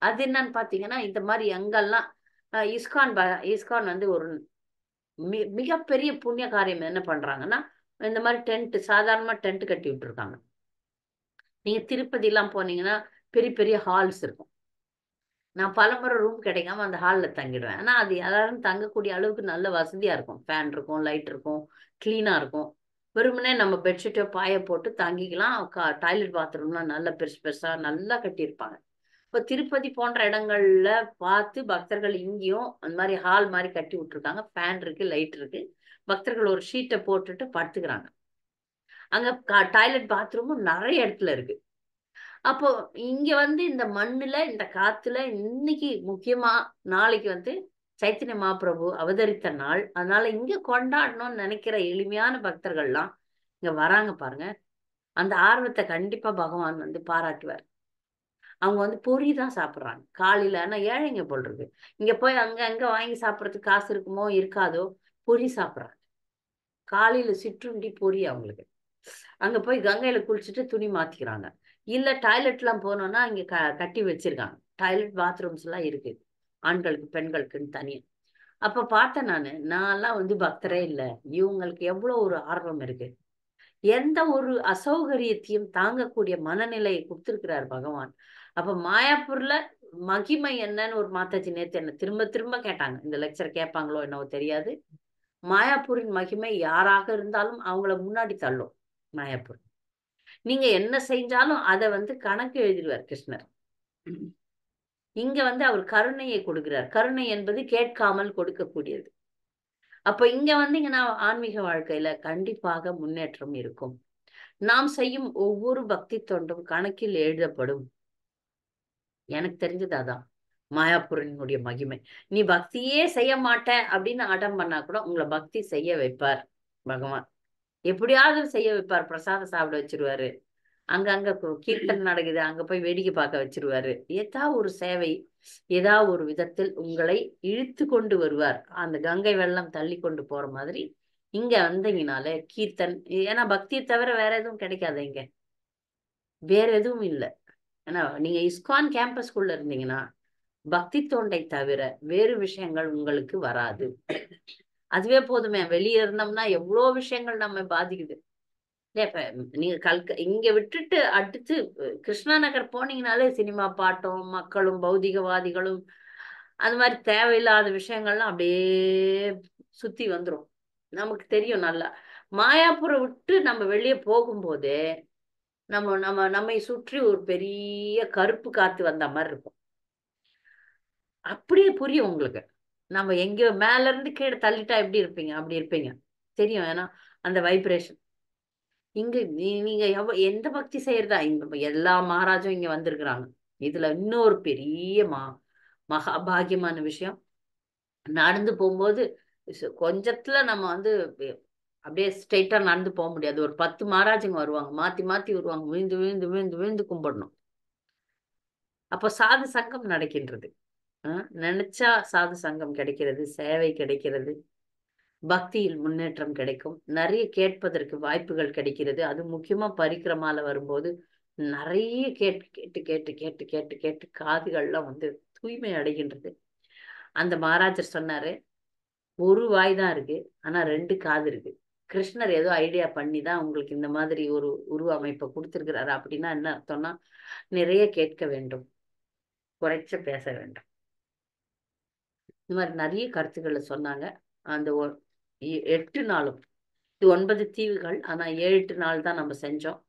அது என்னன்னு பாத்தீங்கன்னா, இந்த மாதிரி எங்கெல்லாம் இஸ்கான் வந்து ஒரு மிகப்பெரிய புண்ணிய காரியம் என்ன பண்றாங்கன்னா, இந்த மாதிரி டென்ட், சாதாரணமா டென்ட் கட்டி விட்டுருக்காங்க. நீங்க திருப்பதி எல்லாம் போனீங்கன்னா பெரிய பெரிய ஹால்ஸ் இருக்கும். நான் பலமுறை ரூம் கிடைக்காம அந்த ஹால்ல தங்கிடுவேன். ஆனா அது எல்லாரும் தங்கக்கூடிய அளவுக்கு நல்ல வசதியா இருக்கும். ஃபேன் இருக்கும், லைட் இருக்கும், கிளீனா இருக்கும். வெறுமனே நம்ம பெட்ஷீட்டோ பாய போட்டு தங்கிக்கலாம். டாய்லெட் பாத்ரூம்லாம் நல்ல பெருசா நல்லா கட்டியிருப்பாங்க. இப்போ திருப்பதி போன்ற இடங்கள்ல பார்த்து பக்தர்கள் இங்கேயும் அந்த மாதிரி ஹால் மாதிரி கட்டி விட்டுருக்காங்க. ஃபேன் இருக்கு, லைட் இருக்கு. பக்தர்கள் ஒரு ஷீட்டை போட்டுட்டு படுத்துக்கிறாங்க. அங்க டாய்லெட் பாத்ரூமும் நிறைய இடத்துல இருக்கு. அப்போ இங்க இந்த மண்ணுல இந்த காத்துல இன்னைக்கு முக்கியமா நாளைக்கு சைத்தன்ய மகாபிரபு அவதரித்த நாள். அதனால இங்க கொண்டாடணும்னு நினைக்கிற எளிமையான பக்தர்கள்லாம் இங்க வராங்க பாருங்க. அந்த ஆர்வத்தை கண்டிப்பா பகவான் பாராட்டுவார். அவங்க பொரி தான் சாப்பிட்றாங்க காலையில. ஆனா ஏழைங்க போல் இருக்கு. இங்க போய் அங்க அங்க வாங்கி சாப்பிட்றதுக்கு காசு இருக்குமோ இருக்காதோ, பொரி சாப்பிட்றாங்க. காலையில சிற்றுண்டி பொரி அவங்களுக்கு. அங்க போய் கங்கையில குளிச்சுட்டு துணி மாத்திக்கிறாங்க. இல்ல டாய்லெட்லாம் போனோம்னா இங்க கட்டி வச்சிருக்காங்க. டாய்லெட் பாத்ரூம்ஸ் எல்லாம் இருக்கு, ஆண்களுக்கு பெண்களுக்குன்னு தனியா. அப்ப பார்த்தேன் நான்லாம் பக்தரே இல்ல. இவங்களுக்கு எவ்வளவு ஒரு ஆர்வம் இருக்கு. எந்த ஒரு அசௌகரியத்தையும் தாங்கக்கூடிய மனநிலையை கொடுத்திருக்கிறார் பகவான். அப்ப மாயாப்பூர்ல மகிமை என்னன்னு ஒரு மாதாஜி நேத்து என்ன திரும்ப திரும்ப கேட்டாங்க. இந்த லெக்சர் கேட்பாங்களோ என்னவோ தெரியாது. மாயாப்பூரின் மகிமை யாராக இருந்தாலும் அவங்கள முன்னாடி தள்ளும் மாயாப்பூர். நீங்க என்ன செஞ்சாலும் அதை கணக்கு எழுதிடுவார் கிருஷ்ணர். இங்க அவர் கருணையை கொடுக்கிறார். கருணை என்பது கேட்காமல் கொடுக்கக்கூடியது. அப்ப இங்க இங்க ஆன்மீக வாழ்க்கையில கண்டிப்பாக முன்னேற்றம் இருக்கும். நாம் செய்யும் ஒவ்வொரு பக்தி தொண்டும் கணக்கில் எழுதப்படும். எனக்கு தெரிஞ்சது அதான் மாயாப்பூரினுடைய மகிமை. நீ பக்தியே செய்ய மாட்டேன் அப்படின்னு அடம் பண்ணா கூட உங்களை பக்தி செய்ய வைப்பார் பகவான். எப்படியாவது செய்ய வைப்பார். பிரசாதம் சாப்பிட வச்சிருவாரு. அங்க கீர்த்தனை நடக்குது, அங்க போய் வேடிக்கை பார்க்க வச்சிருவாரு. ஏதாவது ஒரு சேவை, ஏதாவது ஒரு விதத்தில் உங்களை இழுத்து கொண்டு வருவார். அந்த கங்கை வெள்ளம் தள்ளி கொண்டு போற மாதிரி இங்க வந்தீங்கனால கீர்த்தன். ஏன்னா பக்தியை தவிர வேற எதுவும் கிடைக்காது இங்க, வேற எதுவும் இல்லை. ஏன்னா நீங்க இஸ்கான் கேம்பஸ்குள்ள இருந்தீங்கன்னா பக்தி தொண்டை தவிர வேறு விஷயங்கள் உங்களுக்கு வராது. அதுவே போதுமே. வெளியே இருந்தோம்னா எவ்வளோ விஷயங்கள் நம்ம பாதிக்குது. இப்ப நீங்க இங்க விட்டுட்டு அடுத்து கிருஷ்ணா நகர் போனீங்கனாலே சினிமா பாட்டும் மக்களும் பௌதிகவாதிகளும் அந்த மாதிரி தேவையில்லாத விஷயங்கள்லாம் அப்படியே சுத்தி வந்துரும். நமக்கு தெரியும் நல்லா. மாயாப்புரம் விட்டு நம்ம வெளியே போகும்போதே நம்மை சுற்றி ஒரு பெரிய கருப்பு காத்து வந்த மாதிரி இருக்கும். அப்படியே புரியும் உங்களுக்கு. நம்ம எங்கேயோ மேல இருந்து கீழே தள்ளிட்டா எப்படி இருப்பீங்க அப்படி இருப்பீங்க தெரியும். ஏன்னா அந்த வைப்ரேஷன் இங்க நீங்க எந்த பக்தி செய்யறதா. இங்க எல்லா மகாராஜும் இங்க வந்திருக்கிறாங்க. இதுல இன்னொரு பெரிய மகாபாகியமான விஷயம், நடந்து போகும்போது கொஞ்சத்துல நம்ம அப்படியே ஸ்ட்ரெயிட்டா நடந்து போக முடியாது. ஒரு 10 மகாராஜுங்க வருவாங்க, மாத்தி மாத்தி வருவாங்க. விழுந்து விழுந்து விழுந்து விழுந்து கும்பிடணும். அப்போ சாது சங்கம் நடக்கின்றது. நினைச்சா சாது சங்கம் கிடைக்கிறது, சேவை கிடைக்கிறது, பக்தியில் முன்னேற்றம் கிடைக்கும், நிறைய கேட்பதற்கு வாய்ப்புகள் கிடைக்கிறது. அது முக்கியமா பரிக்கிரமால வரும்போது நிறைய கேட்டு கேட்டு கேட்டு கேட்டு கேட்டு கேட்டு காதுகள்லாம் தூய்மை அடைகின்றது. அந்த மகாராஜர் சொன்னாரு, ஒரு வாய் தான் இருக்கு, ஆனா 2 காது இருக்கு. கிருஷ்ணர் ஏதோ ஐடியா பண்ணி தான் உங்களுக்கு இந்த மாதிரி ஒரு உருவ அமைப்பை கொடுத்திருக்கிறாரு. அப்படின்னா என்ன அர்த்தம்னா, நிறைய கேட்க வேண்டும், குறைச்ச பேச வேண்டும். இந்த மாதிரி நிறைய கருத்துக்களை சொன்னாங்க. அந்த 8 நாளும், இது 9 தீவுகள், ஆனா 7-8 நாள் தான் நம்ம செஞ்சோம்.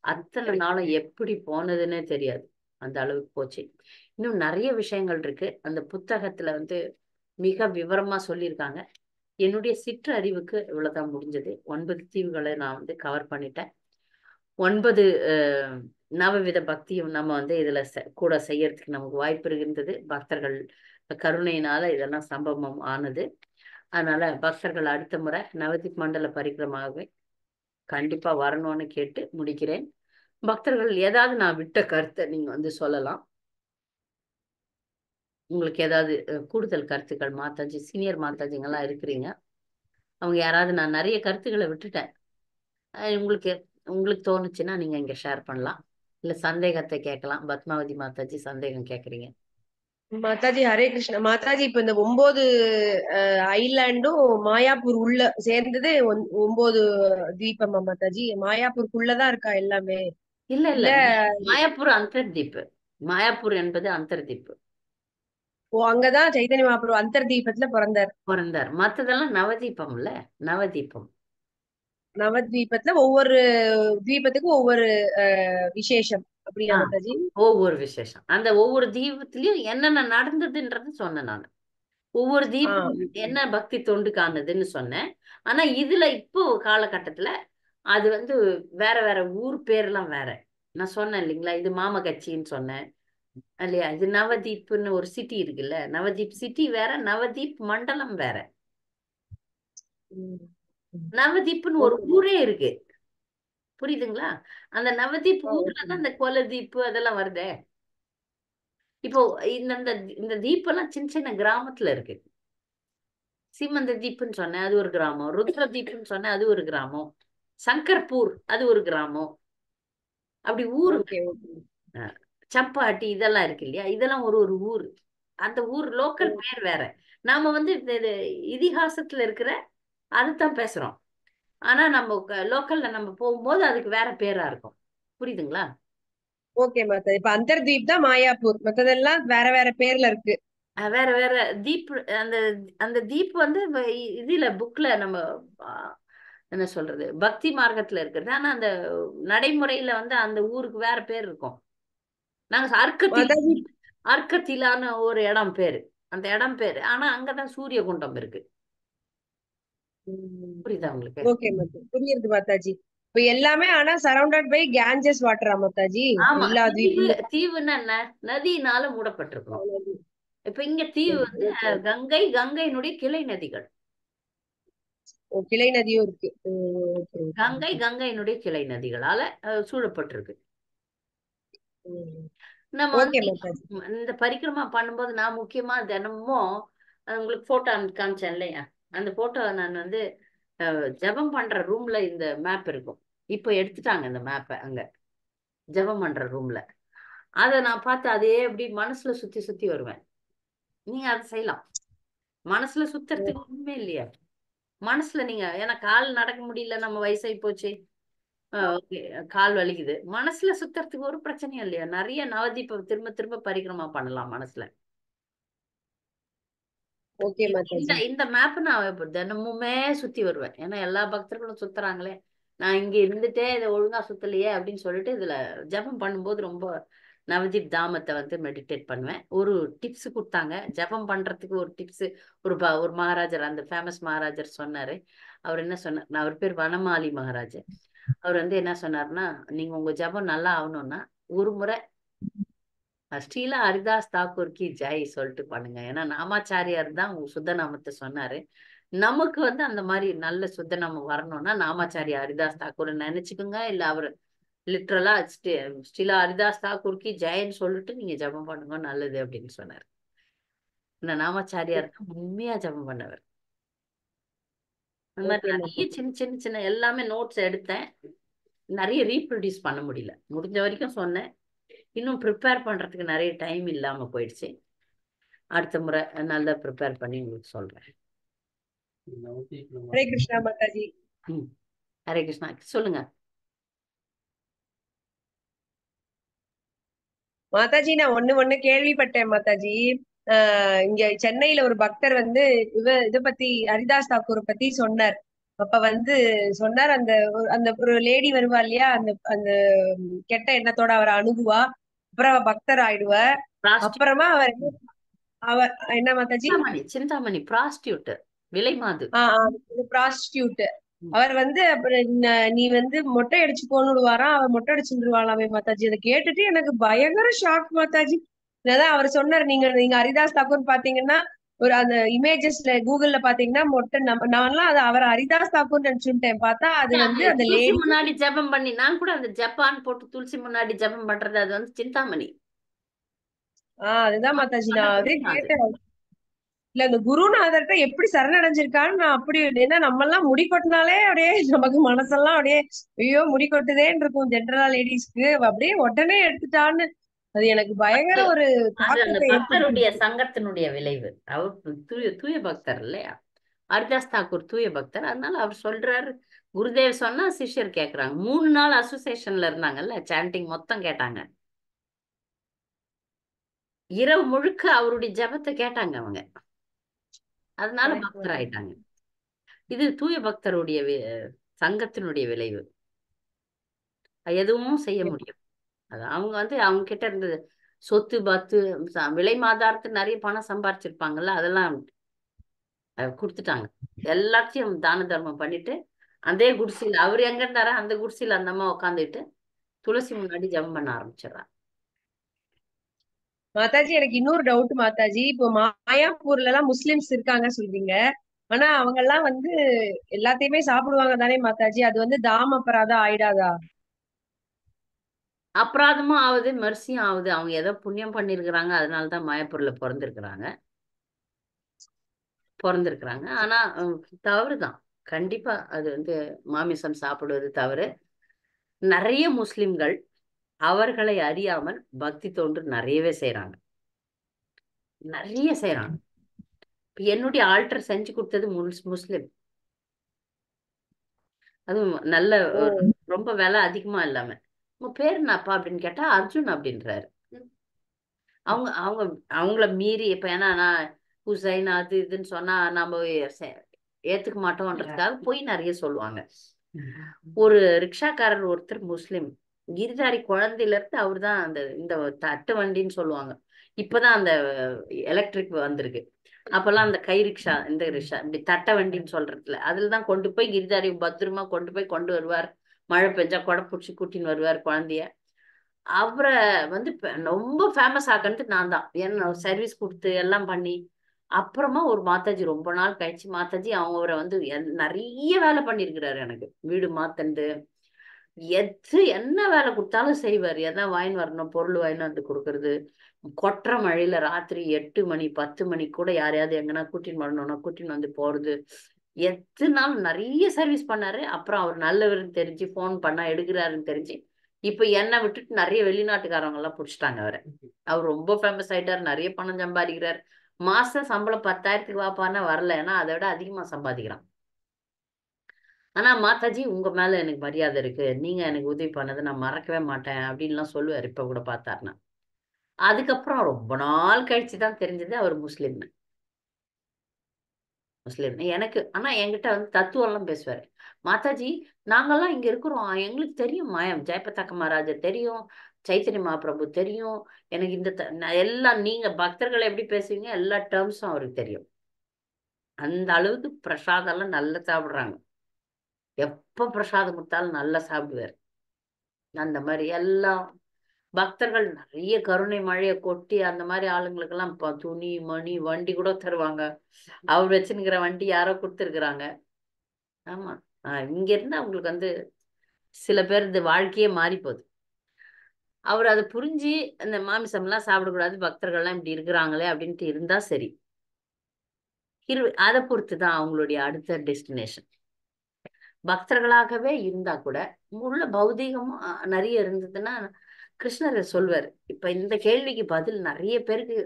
அத்தனை நாளும் எப்படி போனதுன்னே தெரியாது, அந்த அளவுக்கு போச்சு. இன்னும் நிறைய விஷயங்கள் இருக்கு அந்த புத்தகத்துல மிக விவரமா சொல்லியிருக்காங்க. என்னுடைய சிற்றறிவுக்கு இவ்வளவுதான் முடிஞ்சது. 9 தீவுகளை நான் கவர் பண்ணிட்டேன். 9 நவவித பக்தியும் நம்ம இதுல கூட செய்யறதுக்கு நமக்கு வாய்ப்பு இருந்தது. பக்தர்கள் கருணையினால இதெல்லாம் சம்பவம் ஆனது. அதனால பக்தர்கள் அடுத்த முறை நவதீப் மண்டல பரிக்கிரமாகவே கண்டிப்பா வரணும்னு கேட்டு முடிக்கிறேன். பக்தர்கள் ஏதாவது நான் விட்ட கருத்தை நீங்க சொல்லலாம். உங்களுக்கு ஏதாவது கூடுதல் கருத்துக்கள், மாதாஜி சீனியர் மாதாஜிங்கெல்லாம் இருக்கிறீங்க, அவங்க யாராவது, நான் நிறைய கருத்துக்களை விட்டுட்டேன், உங்களுக்கு உங்களுக்கு தோணுச்சுன்னா நீங்க இங்க ஷேர் பண்ணலாம். இல்ல சந்தேகத்தை கேட்கலாம். பத்மாவதி மாதாஜி சந்தேகம் கேக்குறீங்க. மாதாஜி ஹரே கிருஷ்ணா. மாதாஜி இப்ப இந்த 9 ஐலாண்டும் மாயாப்பூர் உள்ள சேர்ந்தது 9 தீபமா மாதாஜி? மாயாப்பூருக்குள்ளதான் இருக்கா எல்லாமே? இல்ல இல்ல, இல்ல மாயாப்பூர் அந்தர்தீப். மாயாப்பூர் என்பது அந்தர்தீப். ஓ, அங்கதான் சைத்தன்ய மகாபிரபு அந்தர் தீபத்துல பிறந்தார். மத்ததெல்லாம் நவதீபம் இல்ல, நவதீபம். நவத்வீபத்துல ஒவ்வொரு தீபத்துக்கும் ஒவ்வொரு விசேஷம். அப்படியா ஆ, மாதாஜி? ஒவ்வொரு விசேஷம் அந்த ஒவ்வொரு தீபத்திலயும் என்னென்ன நடந்ததுன்றது சொன்னேன் நான். ஒவ்வொரு தீபம் என்ன பக்தி தொண்டு காணுதுன்னு சொன்னேன். ஆனா இதுல இப்போ காலகட்டத்துல அது வந்து வேற வேற ஊர் பேர்லாம் வேற. நான் சொன்னேன் இல்லைங்களா, இது மாமகச்சின்னு சொன்னேன் இல்லையா, இது நவதீப்னு ஒரு சிட்டி இருக்குல்ல, நவதீப் சிட்டி வேற, நவதீப் மண்டலம் வேற. நவதீப்னு ஒரு ஓகே ஊரே இருக்கு, புரியுதுங்களா? அந்த நவதீப் ஊர்ல ஓகே தான் இந்த கொலதீப்பு அதெல்லாம் வருதே. இப்போ இந்த இந்த இந்த தீபெல்லாம் சின்ன சின்ன கிராமத்துல இருக்கு. சீமந்த தீப்புன்னு சொன்னேன், அது ஒரு கிராமம். ருத்ர தீப்புன்னு சொன்னேன், அது ஒரு கிராமம். சங்கர்பூர் அது ஒரு கிராமம். அப்படி ஊருங்க. Okay okay. அஹ் சப்பாட்டி இதெல்லாம் இருக்கு இல்லையா, இதெல்லாம் ஒரு ஒரு ஊர். அந்த ஊர் லோக்கல் பேர் வேற. நாம வந்து இந்த இதிகாசத்துல இருக்கிற அதுதான் பேசுறோம். ஆனா நம்ம லோக்கல்ல நம்ம போகும்போது அதுக்கு வேற பேரா இருக்கும். புரியுதுங்களா? ஓகே மாதாஜி. இப்ப அந்தர்தீப் தான் மாயாப்பூர், மத்ததெல்லாம் வேற வேற பேர்ல இருக்கு. வேற வேற தீப். அந்த அந்த தீப் வந்து இதுல புக்ல நம்ம என்ன சொல்றது, பக்தி மார்க்கத்துல இருக்கிறது. ஆனா அந்த நடைமுறையில வந்து அந்த ஊருக்கு வேற பேர் இருக்கும். நாங்க மாதாஜி அர்க்கத்திலான ஒரு இடம் பேரு, அந்த இடம் பேரு. ஆனா அங்கதான் சூரிய குண்டம் இருக்கு. புரியுதா உங்களுக்கு? ஓகே மாதாஜி, புரியுது மாதாஜி. இப்ப எல்லாமே ஆனா சரௌண்டட் பை கேஞ்சஸ் வாட்டரா மாதாஜி? ஆமா, எல்லா தீவு. தீபமும். தீவுன்னா என்ன? நதியினால மூடப்பட்டிருக்கணும். இப்ப இங்க தீவு வந்து கங்கை, கங்கையினுடைய கிளை நதிகள். ஓ, கிளை நதியும் இருக்கு. ஓகே கங்கை, கங்கையினுடைய கிளை நதிகளால சூழப்பட்டிருக்கு. நம்ம ஓகே வந்து மாதாஜி. இந்த பரிக்கிரமா பண்ணும்போது நான் முக்கியமா தினமும் உங்களுக்கு போட்டோ காமிச்சேன் இல்லையா, அந்த போட்டோ நான் வந்து ஜெபம் பண்ற ரூம்ல இந்த மேப் இருக்கும். இப்போ எடுத்துட்டாங்க இந்த மேப்பை அங்க ஜெபம் பண்ற ரூம்ல. அதை நான் பார்த்து அதே எப்படி மனசுல சுத்தி சுத்தி வருவேன். நீங்க அதை செய்யலாம். மனசுல சுத்துறதுக்கு ஒண்ணுமே இல்லையா. மனசுல நீங்க, ஏன்னா கால் நடக்க முடியல, நம்ம வயசாகி போச்சு, ஓகே, கால் வலிக்குது, மனசுல சுத்துறதுக்கு ஒரு பிரச்சனையும் இல்லையா. நிறைய நவதீப திரும்ப திரும்ப பரிக்கிரமா பண்ணலாம் மனசுல. ஓகே இந்த மாதாஜி. இந்த மேப் நான் இப்ப தினமுமே சுத்தி வருவேன். ஏன்னா எல்லா பக்தர்களும் சுத்துறாங்களே, நான் இங்க இருந்துட்டே இதை ஒழுங்கா சுத்தலையே அப்படின்னு சொல்லிட்டு இதுல ஜெபம் பண்ணும்போது ரொம்ப நவதீப் தாமத்தை வந்து மெடிடேட் பண்ணுவேன். ஒரு டிப்ஸ் கொடுத்தாங்க ஜெபம் பண்றதுக்கு, ஒரு டிப்ஸ். ஒரு மகாராஜர், அந்த ஃபேமஸ் மகாராஜர் சொன்னாரு. அவர் என்ன சொன்னார், நான் அவர் பேர் வனமாலி மகாராஜர். அவர் வந்து என்ன சொன்னார்னா, நீங்க உங்க ஜெபம் நல்லா ஆகணும்னா ஒரு முறை ஸ்ரீலா ஹரிதாஸ் தாக்கூர் கி ஜெய் சொல்லிட்டு பண்ணுங்க. ஏன்னா நாமாச்சாரியார் தான் உங்க சுத்த நாமத்தை சொன்னாரு. நமக்கு வந்து அந்த மாதிரி நல்ல சுத்த நாமம் வரணும்னா நாமாச்சாரியா ஹரிதாஸ் தாக்கூர் நினைச்சுக்குங்க, இல்ல அவர் லிட்ரலா ஸ்ரீலா ஹரிதாஸ் தாக்கூர் கி ஜெயன்னு சொல்லிட்டு நீங்க ஜெபம் பண்ணுங்க, நல்லது அப்படின்னு சொன்னார். இந்த நாமாச்சாரியார் தான் உண்மையா ஜெபம் பண்ணவர். அந்த மாதிரி ஓகே நிறைய மாதாஜி. சின்ன சின்ன சின்ன எல்லாமே நோட்ஸ் எடுத்தேன். நிறைய ரீப்ரொடியூஸ் பண்ண முடியல, முடிஞ்ச வரைக்கும் சொன்னேன். இன்னும் ப்ரிப்பேர் பண்றதுக்கு நிறைய டைம் இல்லாம போயிடுச்சு. அடுத்த முறை நல்லா ப்ரிப்பேர் பண்ணி உங்களுக்கு சொல்றேன். ஹரே கிருஷ்ணா மாதாஜி. ம், ஹரே கிருஷ்ணா. சொல்லுங்க. மாதாஜி, நான் ஒண்ணு கேள்விப்பட்டேன் மாதாஜி. இங்க சென்னையில ஒரு பக்தர் வந்து இத பத்தி ஹரிதாஸ் தாக்கூரை பத்தி சொன்னார். அப்ப வந்து சொன்னார், அந்த அந்த ஒரு லேடி வருவா இல்லையா, அந்த அந்த கெட்ட எண்ணத்தோட அவரை அணுகுவா, அப்புறம் அவ பக்தர் ஆயிடுவா. அப்புறமா அவர் அவர் என்ன மாதாஜி? சிந்தாமணி, சிந்தாமணி ப்ராஸ்டியூட், விலைமாது. ப்ராஸ்டியூட். ம். அவர் வந்து அப்புறம் நீ வந்து மொட்டை அடிச்சு போன்னுடுவாராம், அவர் மொட்டை அடிச்சுருவாளாமே மாதாஜி. அதை கேட்டுட்டு எனக்கு பயங்கர ஷாக் மாதாஜி. அதான் அவர் சொன்னார், நீங்க நீங்க ஹரிதாஸ் தாக்கூர் பாத்தீங்கன்னா, ஒரு அந்த இமேஜஸ்ல கூகுள்ல பாத்தீங்கன்னா மொட்டை, நான்லாம் அது அவர் ஹரிதாஸ் தாக்கூர் நினைச்சுட்டேன். பார்த்தா அது வந்து அது அந்த துளசி லேடி. முன்னாடி ஜெபம் பண்ணி, நான் கூட அந்த ஜப்பான் போட்டு துளசி முன்னாடி ஜெபம் பண்றது அது வந்து சிந்தாமணி. அதுதான் மாதாஜி, சொன்ன நான் அதே விலைமாது. கேட்டேன். இல்ல அந்த குருநாதர்கிட்ட எப்படி சரணடைஞ்சிருக்கான்னு நான் அப்படி, ஏன்னா நம்ம எல்லாம் முடி கொட்டினாலே அப்படியே நமக்கு மனசெல்லாம் அப்படியே ஐயோ முடி கொட்டுதேன்னு இருக்கும் ஜென்ரலா லேடிஸ்க்கு. அப்படியே உடனே எடுத்துட்டான்னு அது எனக்கு பயங்கர ஒரு அது அந்த தாக்கத்தை பக்தருடைய ஏற்படுத்திடுச்சு. சங்கத்தினுடைய விளைவு. அவர் தூய தூய பக்தர் இல்லையா, ஹரிதாஸ் தாக்கூர் தூய பக்தர். அதனால அவர் சொல்றாரு. குருதேவ் சொன்னா சிஷ்யர் கேக்குறாங்க. 3 நாள் அசோசியேஷன்ல இருந்தாங்கல்ல, சாண்டிங் மொத்தம் கேட்டாங்க. இரவு முழுக்க அவருடைய ஜெபத்தை கேட்டாங்க அவங்க. அதனால Correct பக்தர் மாதாஜி. ஆயிட்டாங்க. இது தூய பக்தருடைய சங்கத்தினுடைய விளைவு. எதுவும் செய்ய முடியும். அது அவங்க அவங்க கிட்ட இருந்தது சொத்து பத்து விலை மாதாரத்து நிறைய பணம் சம்பாரிச்சிருப்பாங்கல்ல, அதெல்லாம் கொடுத்துட்டாங்க. எல்லாத்தையும் தான தர்மம் பண்ணிட்டு அதே குடிசையில் அவர் எங்க இருந்தாரோ அந்த குடிசையில் அந்த அம்மா உட்காந்துட்டு துளசி முன்னாடி ஜெபம் பண்ண ஆரம்பிச்சிடறாங்க. மாதாஜி எனக்கு இன்னொரு டவுட் மாதாஜி. இப்போ மாயாப்பூர்ல எல்லாம் முஸ்லிம்ஸ் இருக்காங்க சொல்றீங்க, ஆனா அவங்க எல்லாம் எல்லாத்தையுமே சாப்பிடுவாங்க தானே மாதாஜி? அது தாம அபராதம் ஆயிடாதா? அபராதமும் ஆகுது, மெர்சியும் ஆகுது. அவங்க ஏதோ புண்ணியம் பண்ணிருக்கிறாங்க, அதனாலதான் மாயப்பூர்ல பிறந்திருக்கிறாங்க. ஆனா தவறுதான், கண்டிப்பா அது மாமிசம் சாப்பிடுவது தவறு. நிறைய முஸ்லிம்கள் அவர்களை அறியாமல் பக்தி தொண்டு நிறையவே செய்யறாங்க, நிறைய செய்யறாங்க. என்னுடைய ஆல்டர் செஞ்சு கொடுத்தது முஸ்லிம். அதுவும் நல்ல ரொம்ப விலை அதிகமா இல்லாம. உங்க பேர் என்னப்பா அப்படின்னு கேட்டா அர்ஜுன் அப்படின்றாரு. அவங்க அவங்க அவங்கள மீறி இப்ப ஏன்னா நான் ஹுசைன் அது இதுன்னு சொன்னா நம்ம ஏத்துக்க மாட்டோம்ன்றதுக்காக போய் நிறைய சொல்லுவாங்க. ஒரு ரிக்ஷாக்காரர் ஒருத்தர் முஸ்லிம், கிரிதாரி குழந்தையில இருந்து அவர் தான் இந்த தட்டு வண்டின்னு சொல்லுவாங்க. இப்பதான் அந்த எலக்ட்ரிக் வந்திருக்கு. அப்பெல்லாம் அந்த கை ரிக்ஷா, இந்த ரிக்ஷா இப்படி தட்ட வண்டின்னு சொல்றதுல அதுலதான் கொண்டு போய் கிரிதாரி பத்திரமா கொண்டு வருவார். மழை பெஞ்சா கொடை பிடிச்சி கூட்டின்னு வருவார் குழந்தைய. அவரை ரொம்ப ஃபேமஸ் ஆக்கிறது நான் தான். என்ன சர்வீஸ் கொடுத்து எல்லாம் பண்ணி அப்புறமா ஒரு மாதாஜி ரொம்ப நாள் கழிச்சு மாதாஜி அவரை நிறைய வேலை பண்ணிருக்கிறாரு. எனக்கு வீடு மாத்தண்டு என்ன வேலை கொடுத்தாலும் செய்வார். எதாவது வாங்கி வரணும், பொருள் வாங்கி வந்து கொடுக்கறது. கொற்ற மழையில ராத்திரி 8 மணி 10 மணி கூட யாரையாவது எங்கன்னா கூட்டின்னு வரணும்னா கூட்டின்னு வந்து போறது. எத்தனை நாள் நிறைய சர்வீஸ் பண்ணாரு. அப்புறம் அவர் நல்லவருன்னு தெரிஞ்சு போன் பண்ணா எடுக்கிறாருன்னு தெரிஞ்சு இப்ப என்ன விட்டுட்டு நிறைய வெளிநாட்டுக்காரங்க எல்லாம் பிடிச்சிட்டாங்க அவரை. அவர் ரொம்ப ஃபேமஸ் ஆயிட்டாரு, நிறைய பணம் சம்பாதிக்கிறார். மாசம் சம்பளம் 10,000க்கு வாப்பான்னா வரல, ஏன்னா அதை விட அதிகமா சம்பாதிக்கிறான். ஆனா மாதாஜி உங்க மேல எனக்கு மரியாதை இருக்கு, நீங்க எனக்கு உதவி பண்ணதை நான் மறக்கவே மாட்டேன் அப்படின்லாம் சொல்லுவார். இப்ப கூட பார்த்தாருன்னா. அதுக்கப்புறம் ரொம்ப நாள் கழிச்சுதான் தெரிஞ்சது அவர் முஸ்லிம்னு. எனக்கு ஆனா என்கிட்ட தத்துவம் எல்லாம் பேசுவாரு. மாதாஜி நாங்கெல்லாம் இங்க இருக்கிறோம், எங்களுக்கு தெரியும் மாயம் ஜெயபதாக்க மகாராஜர் தெரியும், சைத்தன்ய மகாபிரபு தெரியும். எனக்கு எல்லாம் நீங்க பக்தர்களை எப்படி பேசுவீங்க எல்லா டேர்ம்ஸும் அவருக்கு தெரியும். அந்த அளவுக்கு பிரசாதம் எல்லாம் நல்லா சாப்பிடுறாங்க. எப்ப பிரசாதம் கொடுத்தாலும் நல்லா சாப்பிடுவார். அந்த மாதிரி எல்லாம் பக்தர்கள் நிறைய கருணை மழையை கொட்டி அந்த மாதிரி ஆளுங்களுக்கு எல்லாம் துணி மணி வண்டி கூட தருவாங்க. அவர் வச்சுருக்கிற வண்டி யாரோ கொடுத்துருக்குறாங்க. ஆமா. இங்க இருந்து அவங்களுக்கு சில பேர் இந்த வாழ்க்கையே மாறி போகுது. அவர் அதை புரிஞ்சு அந்த மாமிசம் எல்லாம் சாப்பிடக்கூடாது, பக்தர்கள் எல்லாம் இப்படி இருக்கிறாங்களே அப்படின்ட்டு இருந்தா சரி. அதை பொறுத்துதான் அவங்களுடைய அடுத்த டெஸ்டினேஷன். பக்தர்களாகவே இருந்தா கூட உள்ள பௌதீகமும் நிறைய இருந்ததுன்னா கிருஷ்ணர் சொல்வார். இப்ப இந்த கேள்விக்கு பதில் நிறைய பேருக்கு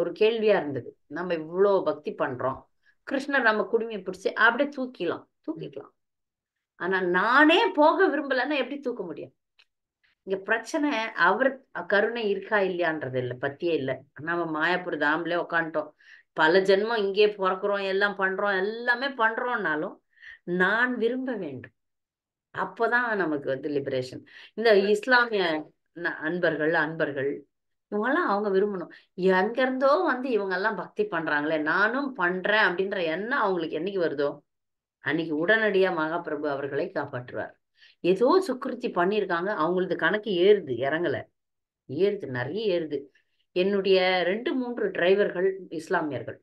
ஒரு கேள்வியா இருந்தது. நம்ம இவ்வளவு பக்தி பண்றோம், கிருஷ்ணர் நம்ம குடுமையை பிடிச்சு அப்படியே தூக்கிக்கலாம். ஆனா நானே போக விரும்பலன்னா எப்படி தூக்க முடியும்? இங்க பிரச்சனை அவர் கருணை இருக்கா இல்லையான்றது இல்லை, பத்தியே இல்லை. நம்ம மாயாப்பூர் தாம்ல உட்காந்துட்டோம், பல ஜென்மம் இங்கே பிறக்கிறோம், எல்லாம் பண்றோம், எல்லாமே பண்றோம்னாலும் நான் விரும்ப வேண்டும். அப்போதான் நமக்கு லிபரேஷன். இந்த இஸ்லாமிய அன்பர்கள் இவங்கெல்லாம் அவங்க விரும்பணும். எங்க இருந்தோ இவங்க எல்லாம் பக்தி பண்றாங்களே நானும் பண்றேன் அப்படின்ற எண்ணம் அவங்களுக்கு என்னைக்கு வருதோ அன்னைக்கு உடனடியா மகாபிரபு அவர்களை காப்பாற்றுவார். ஏதோ சுக்கிருத்தி பண்ணியிருக்காங்க, அவங்களது கணக்கு ஏறுது, இறங்கல, ஏறுது, நிறைய ஏறுது. என்னுடைய 2-3 டிரைவர்கள் இஸ்லாமியர்கள்.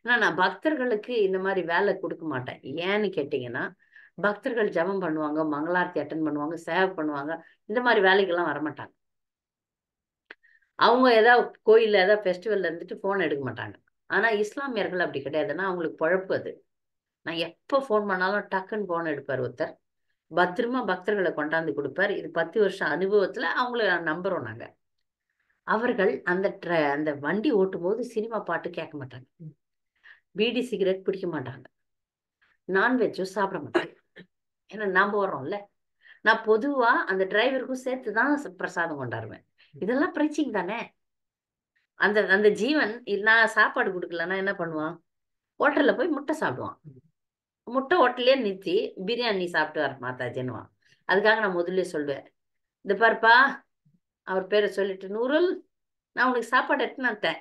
ஆனா நான் பக்தர்களுக்கு இந்த மாதிரி வேலை கொடுக்க மாட்டேன். ஏன்னு கேட்டீங்கன்னா பக்தர்கள் ஜபம் பண்ணுவாங்க, மங்களாரத்தி அட்டன் பண்ணுவாங்க, சேவை பண்ணுவாங்க, இந்த மாதிரி வேலைக்கெல்லாம் வரமாட்டாங்க. அவங்க ஏதாவது கோயில்ல ஏதாவது ஃபெஸ்டிவல்ல இருந்துட்டு போன் எடுக்க மாட்டாங்க. ஆனா இஸ்லாமியர்கள் அப்படி கிடையாதுன்னா அவங்களுக்கு பழப்பு அது. நான் எப்போ போன் பண்ணாலும் டக்குன்னு போன் எடுப்பார் ஒருத்தர், பத்திரமா பக்தர்களை கொண்டாந்து கொடுப்பார். இது 10 வருஷம் அனுபவத்துல அவங்கள நம்புறோம் நாங்க. அவர்கள் அந்த வண்டி ஓட்டும் போது சினிமா பாட்டு கேட்க மாட்டாங்க, பீடி சிகரெட் பிடிக்க மாட்டாங்க, நான்வெஜ்ஜும் சாப்பிட மாட்டாங்க. ஏன்னா நாம வர்றோம்ல. நான் பொதுவா அந்த டிரைவருக்கும் சேர்த்துதான் பிரசாதம் கொண்டாடுவேன். இதெல்லாம் பிரச்சனை தானே. அந்த ஜீவன் நான் சாப்பாடு கொடுக்கலன்னா என்ன பண்ணுவான்? ஹோட்டல்ல போய் முட்டை சாப்பிடுவான். முட்டை ஹோட்டல்லே நிறுத்தி பிரியாணி சாப்பிட்டு வர மாதாஜின்னுவான். அதுக்காக நான் முதல்ல சொல்லுவேன், இந்த பாருப்பா அவர் பேரை சொல்லிட்டு, நூருல், நான் உனக்கு சாப்பாடு எடுத்துன்னு வந்துட்டேன்,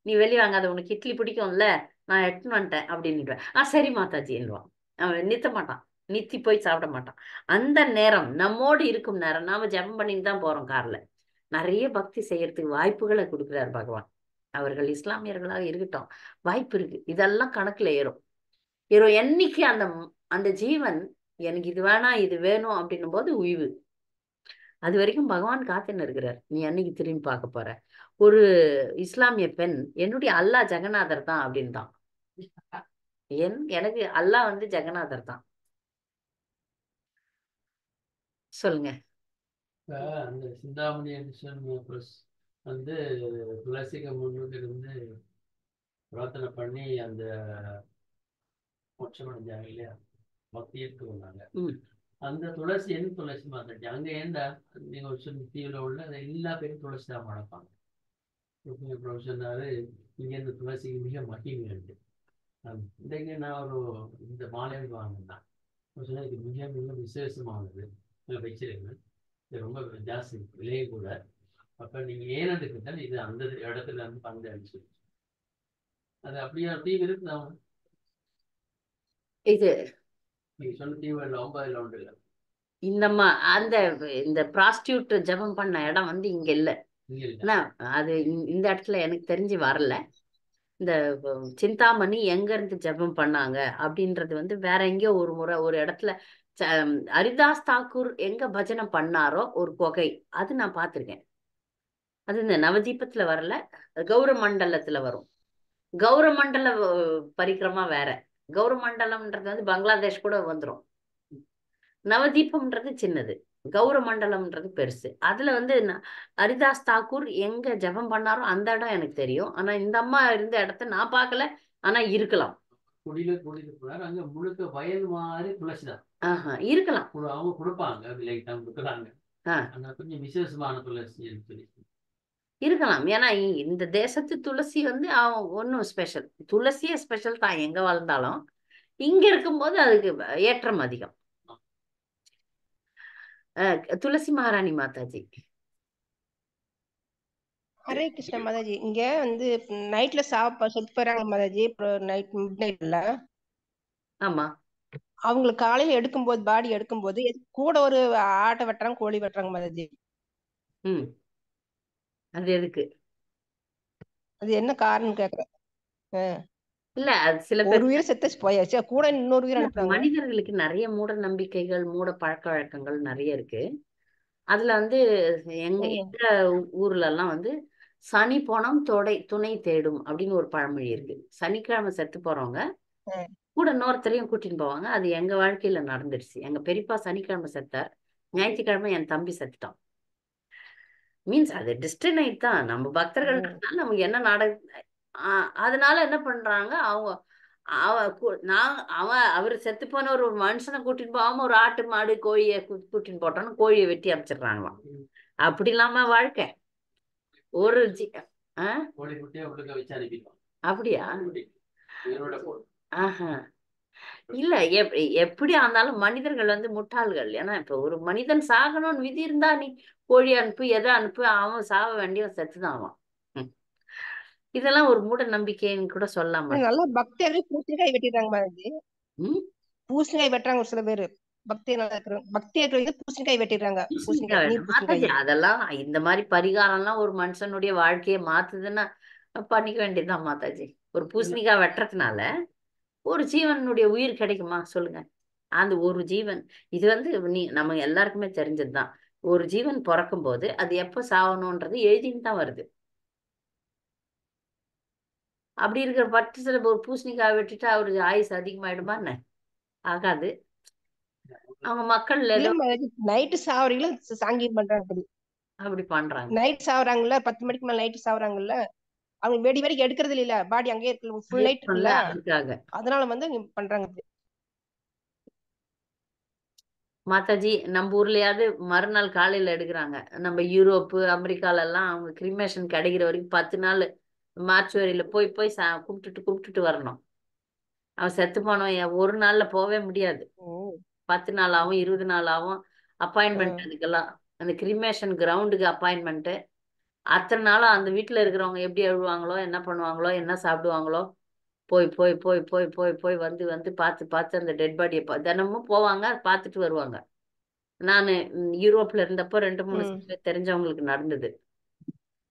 நீ வெளியே வாங்காத, உனக்கு இட்லி பிடிக்கும்ல, நான் எடுத்துன்னு வந்துட்டேன் அப்படின்னுடுவேன். சரி மாதாஜின்னுவான். அவன் நிறுத்த மாட்டான், நித்தி போய் சாப்பிட மாட்டான். அந்த நேரம் நம்மோடு இருக்கும் நேரம் நாம ஜெபம் பண்ணிட்டு தான் போறோம் கார்ல. நிறைய பக்தி செய்யறதுக்கு வாய்ப்புகளை கொடுக்குறாரு பகவான். அவர்கள் இஸ்லாமியர்களாக இருக்கட்டும், வாய்ப்பு இருக்கு. இதெல்லாம் கணக்குல ஏறும். என்னைக்கு அந்த அந்த ஜீவன் எனக்கு இது வேணாம் இது வேணும் அப்படின்னும் போது உய்வு. அது வரைக்கும் பகவான் காத்துன்னு இருக்கிறார். நீ என்னைக்கு திரும்பி பார்க்க போற? ஒரு இஸ்லாமிய பெண், என்னுடைய அல்லாஹ் ஜெகநாதர் தான் அப்படின்னு தான். எனக்கு அல்லாஹ் வந்து ஜெகநாதர் தான். சொல்லுங்க. அந்த சிந்தாமணி வந்து துளசிக்கு முன்னுக்கு இருந்து பிரார்த்தனை பண்ணி அந்த மோட்சம் அடைஞ்சாங்க இல்லையா, பக்தி எடுத்து வந்தாங்க. அந்த துளசி என்ன துளசி மாத்தாச்சு அங்க ஏண்டா நீங்க ஒரு தீவுல உள்ள எல்லா பேரும் துளசி தான் வளர்ப்பாங்க. சொன்னாரு, இங்க இந்த துளசிக்கு மிக மகிமை உண்டு. இன்றைக்கு நான் இந்த மாலையில் வாங்கினேன். சொன்னா இது மிக மிக விசேஷமானது, வச்சிருக்கேன், இது ரொம்ப ஜாஸ்தி விலையை கூட. அப்ப நீங்க ஏனது கேட்டால் இது அந்த இடத்துல இருந்து பந்து அடிச்சு அது அப்படியே இருக்கு. இது நீங்க சொன்ன தீவு ரொம்ப அதில் உண்டு இல்லை. இந்த ப்ராஸ்டியூட் ஜெபம் பண்ண இடம் வந்து இங்க இல்ல. அது இந்த இடத்துல எனக்கு தெரிஞ்சு வரல. இந்த சிந்தாமணி எங்க இருந்து ஜெபம் பண்ணாங்க அப்படின்றது வந்து வேற எங்கேயோ ஒரு முறை ஒரு இடத்துல ஹரிதாஸ் தாக்கூர் எங்க பஜனை பண்ணாரோ ஒரு குகை, அது நான் பார்த்திருக்கேன். அது இந்த நவதீபத்துல வரல, கௌரமண்டலத்துல வரும். கௌரமண்டல பரிக்கிரமா வேற. கௌரமண்டலம்ன்றது வந்து பங்களாதேஷ் கூட வந்துடும். நவதீபம்ன்றது சின்னது, கௌரமண்டலம்ன்றது பெருசு. அதுல வந்து ஹரிதாஸ் தாக்கூர் எங்க ஜெபம் பண்ணாரோ அந்த இடம் எனக்கு தெரியும். ஆனா இந்த அம்மா இருந்த இடத்த நான் பார்க்கல, ஆனா இருக்கலாம். குடியில போனார், அங்க முழுக்க வயல் மாதிரி துளசிதான். இருக்கலாம், அவங்க கொடுப்பாங்க, விலைக்கு தான் கொடுக்குறாங்க. ஆனா கொஞ்சம் விசேஷமான துளசி சொல்லி இருக்கலாம். ஏன்னா இந்த தேசத்து துளசி வந்து ஒன்றும் ஸ்பெஷல், துளசியே ஸ்பெஷல் தான் எங்க வாழ்ந்தாலும். இங்க இருக்கும்போது அதுக்கு ஏற்றம் அதிகம். துளசி மகாராணி மாதாஜி. ஹரே கிருஷ்ண மாதாஜி. இங்க வந்து நைட்ல செத்து போறாங்க மாதாஜி, நைட் மிட்நைட்ல. ஆமா, அவங்களுக்கு காலையில எடுக்கும்போது பாடி எடுக்கும்போது கூட ஒரு ஆட்டை வெட்டுறாங்க, கோழி வெட்டுறாங்க மாதாஜி. அது எதுக்கு? அது என்ன காரணம் கேக்குறேன். இல்ல, அது சில ஒரு உயிரை செத்து போயாச்சு, கூட இன்னொரு உயிர் அனுப்புறாங்க. மனிதர்களுக்கு நிறைய மூட நம்பிக்கைகள், மூட பழக்க வழக்கங்கள் நிறைய இருக்கு. அதுல வந்து எங்க ஊர்ல எல்லாம் வந்து சனி போனம் துணை தேடும் அப்படின்னு ஒரு பழமொழி இருக்கு. சனிக்கிழமை செத்து போறவங்க கூட இன்னொருத்தரையும் கூட்டின்னு போவாங்க. அது எங்க வாழ்க்கையில நடந்துடுச்சு. எங்க பெரியப்பா சனிக்கிழமை செத்தார், ஞாயிற்றுக்கிழமை என் தம்பி செத்துட்டான். மீன்ஸ் அது டெஸ்டினைட் தான். நம்ம பக்தர்கள் நமக்கு என்ன அதனால என்ன பண்றாங்க அவங்க, அவர் செத்து போன ஒரு மனுஷனை கூட்டிட்டு போகாம ஒரு ஆட்டு மாடு கோழியை கூட்டின்னு போட்டோன்னு கோழியை வெட்டி அமைச்சிடுறாங்களாம். அப்படி இல்லாம வாழ்க்கை ஒரு அப்படியா? இல்ல, எப்படி ஆனாலும் மனிதர்கள் வந்து முட்டாள்கள். ஏன்னா இப்ப ஒரு மனிதன் சாகணும்னு விதி இருந்தா நீ கோழி அனுப்பு, எதை அனுப்பு, அவன் சாக வேண்டியவன் செத்துதான் ஆவான். இதெல்லாம் ஒரு மூட நம்பிக்கைன்னு கூட சொல்லலாம். நல்லா பக்தியாக பூசணிக்காய் வெட்டிடுறாங்க மாதாஜி. பூசணிக்காய் வெட்டுறாங்க ஒரு சில பேரு. பூசணிக்காய் வெட்டிடுறாங்க. அதெல்லாம் இந்த மாதிரி பரிகாரம் எல்லாம் ஒரு மனுஷனுடைய வாழ்க்கையை மாத்துதுன்னா பண்ணிக்க வேண்டியதுதான் மாதாஜி. ஒரு பூசணிக்காய் வெட்டுறதுனால ஒரு ஜீவனுடைய உயிர் கிடைக்குமா சொல்லுங்க? அந்த ஒரு ஜீவன், இது வந்து நம்ம எல்லாருக்குமே தெரிஞ்சதுதான். ஒரு ஜீவன் பிறக்கும் போது அது எப்ப சாகணும்ன்றது எழுதின்னு தான் வருது. அப்படி இருக்கிற பட்சத்துல ஒரு பூசணிக்காய் வெட்டிட்டு அவரு ஆயுசு அதிகமாயிடுமா என்ன? ஆகாது. அவங்க மக்கள் நைட்டு சாவறீங்களா சாங்கியம் பண்றாங்க. அப்படி பண்றாங்க. நைட் சாவறாங்கல்ல, 10 மணிக்கு மேல நைட் சாவறாங்கல்ல, அவங்க வெடி வெடிக்கு எடுக்கிறது இல்ல, பாடி அங்கேயே இருக்கு, ஃபுல் நைட் இருக்குல்ல, அதனால வந்து பண்றாங்க. மாதாஜி, நம்ம ஊர்லயாவது மறுநாள் காலையில எடுக்கிறாங்க. நம்ம யூரோப்பு அமெரிக்கால எல்லாம் அவங்க கிரிமேஷன் கிடைக்கிற வரைக்கும் 10 நாள் மார்ச்சுவரியில போய் கும்பிட்டுட்டு வரணும். அவன் செத்து போனவன் ஒரு நாள்ல போவே முடியாது. 10 நாள் ஆகும், 20 நாள் ஆகும் அப்பாயின்மெண்ட் அதுக்கெல்லாம். அந்த கிரிமேஷன் கிரவுண்டுக்கு அப்பாயின்மெண்ட்டு. அத்தனை நாளும் அந்த வீட்டில் இருக்கிறவங்க எப்படி எழுவாங்களோ, என்ன பண்ணுவாங்களோ, என்ன சாப்பிடுவாங்களோ, போய் போய் போய் போய் போய் போய் வந்து வந்து பார்த்து பார்த்து அந்த டெட் பாடியை தினமும் போவாங்க, பார்த்துட்டு வருவாங்க. நான் யூரோப்ல இருந்தப்போ 2-3 தெரிஞ்சவங்களுக்கு நடந்தது.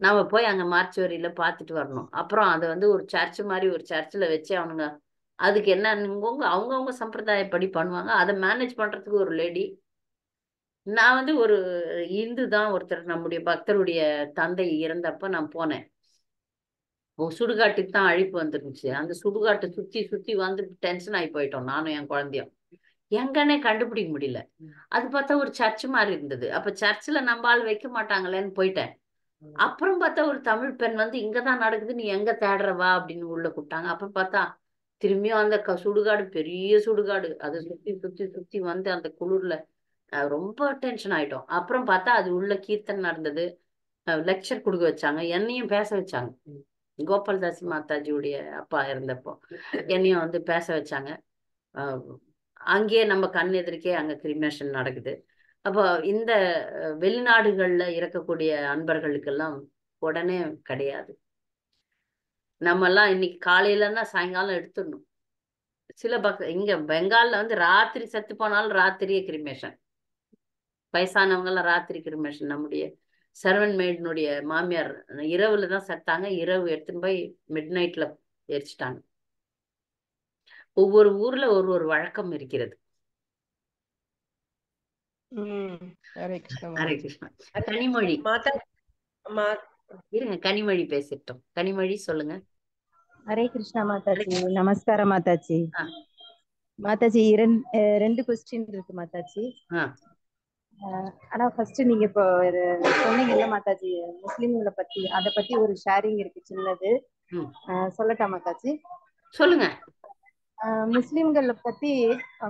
நம்ம போய் அங்கே மார்ச்சுவரியில பார்த்துட்டு வரணும். அப்புறம் அதை வந்து ஒரு சர்ச் மாதிரி ஒரு சர்ச்சில் வச்சு அவனுங்க அதுக்கு என்ன அவங்கவுங்க சம்பிரதாயப்படி பண்ணுவாங்க. அதை மேனேஜ் பண்ணுறதுக்கு ஒரு லேடி. நான் வந்து ஒரு இந்து தான், ஒருத்தர் நம்முடைய பக்தருடைய தந்தை இறந்தப்ப நான் போனேன். சுடுகாட்டுக்கு தான் அழைப்பு வந்துருந்துச்சு. அந்த சுடுகாட்டை சுத்தி சுத்தி வந்து டென்ஷன் ஆகி போயிட்டோம், நானும் என் குழந்தையும். எங்கன்னே கண்டுபிடிக்க முடியல. அது பார்த்தா ஒரு சர்ச் மாதிரி இருந்தது. அப்ப சர்ச்சில் நம்ம ஆள் வைக்க மாட்டாங்களேன்னு போயிட்டேன். அப்புறம் பார்த்தா ஒரு தமிழ் பெண் வந்து இங்கதான் நடக்குது, நீ எங்க தேடுறவா அப்படின்னு உள்ள கூப்பிட்டாங்க. அப்புறம் பார்த்தா திரும்பியும் அந்த சுடுகாடு, பெரிய சுடுகாடு, அதை சுத்தி சுத்தி சுத்தி வந்து அந்த குளிர்ல ரொம்ப டென்ஷன் ஆயிட்டோம். அப்புறம் பார்த்தா அது உள்ள கீர்த்தன் நடந்தது, லெக்சர் கொடுக்க வச்சாங்க, என்னையும் பேச வச்சாங்க. கோபால்தாஸ் மாதாஜியுடைய அப்பா இருந்தப்போ என்னையும் வந்து பேச வச்சாங்க. அங்கேயே நம்ம கண் எதிர்க்கே அங்க கிரிமேஷன் நடக்குது. அப்போ இந்த வெளிநாடுகள்ல இருக்கக்கூடிய அன்பர்களுக்கெல்லாம் உடனே கிடையாது. நம்ம எல்லாம் இன்னைக்கு காலையிலன்னா சாயங்காலம் எடுத்துடணும். சில இங்க பெங்கால்ல வந்து ராத்திரி செத்து போனாலும் ராத்திரியே கிரிமேஷன். வயசானவங்க எல்லாம் ராத்திரி கிரிமேஷன். நம்முடைய சர்வன் மேய்டனுடைய மாமியார் இரவுல தான் செத்தாங்க. இரவு எடுத்துன்னு போய் மிட் நைட்ல எரிச்சிட்டாங்க. ஒவ்வொரு ஊர்ல ஒரு ஒரு வழக்கம் இருக்கிறது. ஹரே கிருஷ்ணா. ஹரே கிருஷ்ணா. கனிமொழி இருங்க, கனிமொழி பேசிட்டோம். கனிமொழி சொல்லுங்க. ஹரே கிருஷ்ணா மாதாஜி. நமஸ்காரம் மாதாஜி. மாதாஜி ரெண்டு கொஸ்டின் இருக்கு மாதாஜி. ஆனா ஃபர்ஸ்ட் நீங்க இப்போ சொன்னீங்கல்ல மாதாஜி, முஸ்லிம்களை பத்தி, அதை பத்தி ஒரு ஷேரிங் இருக்கு சின்னது, சொல்லட்டா மாதாஜி? சொல்லுங்க. முஸ்லிம்களை பத்தி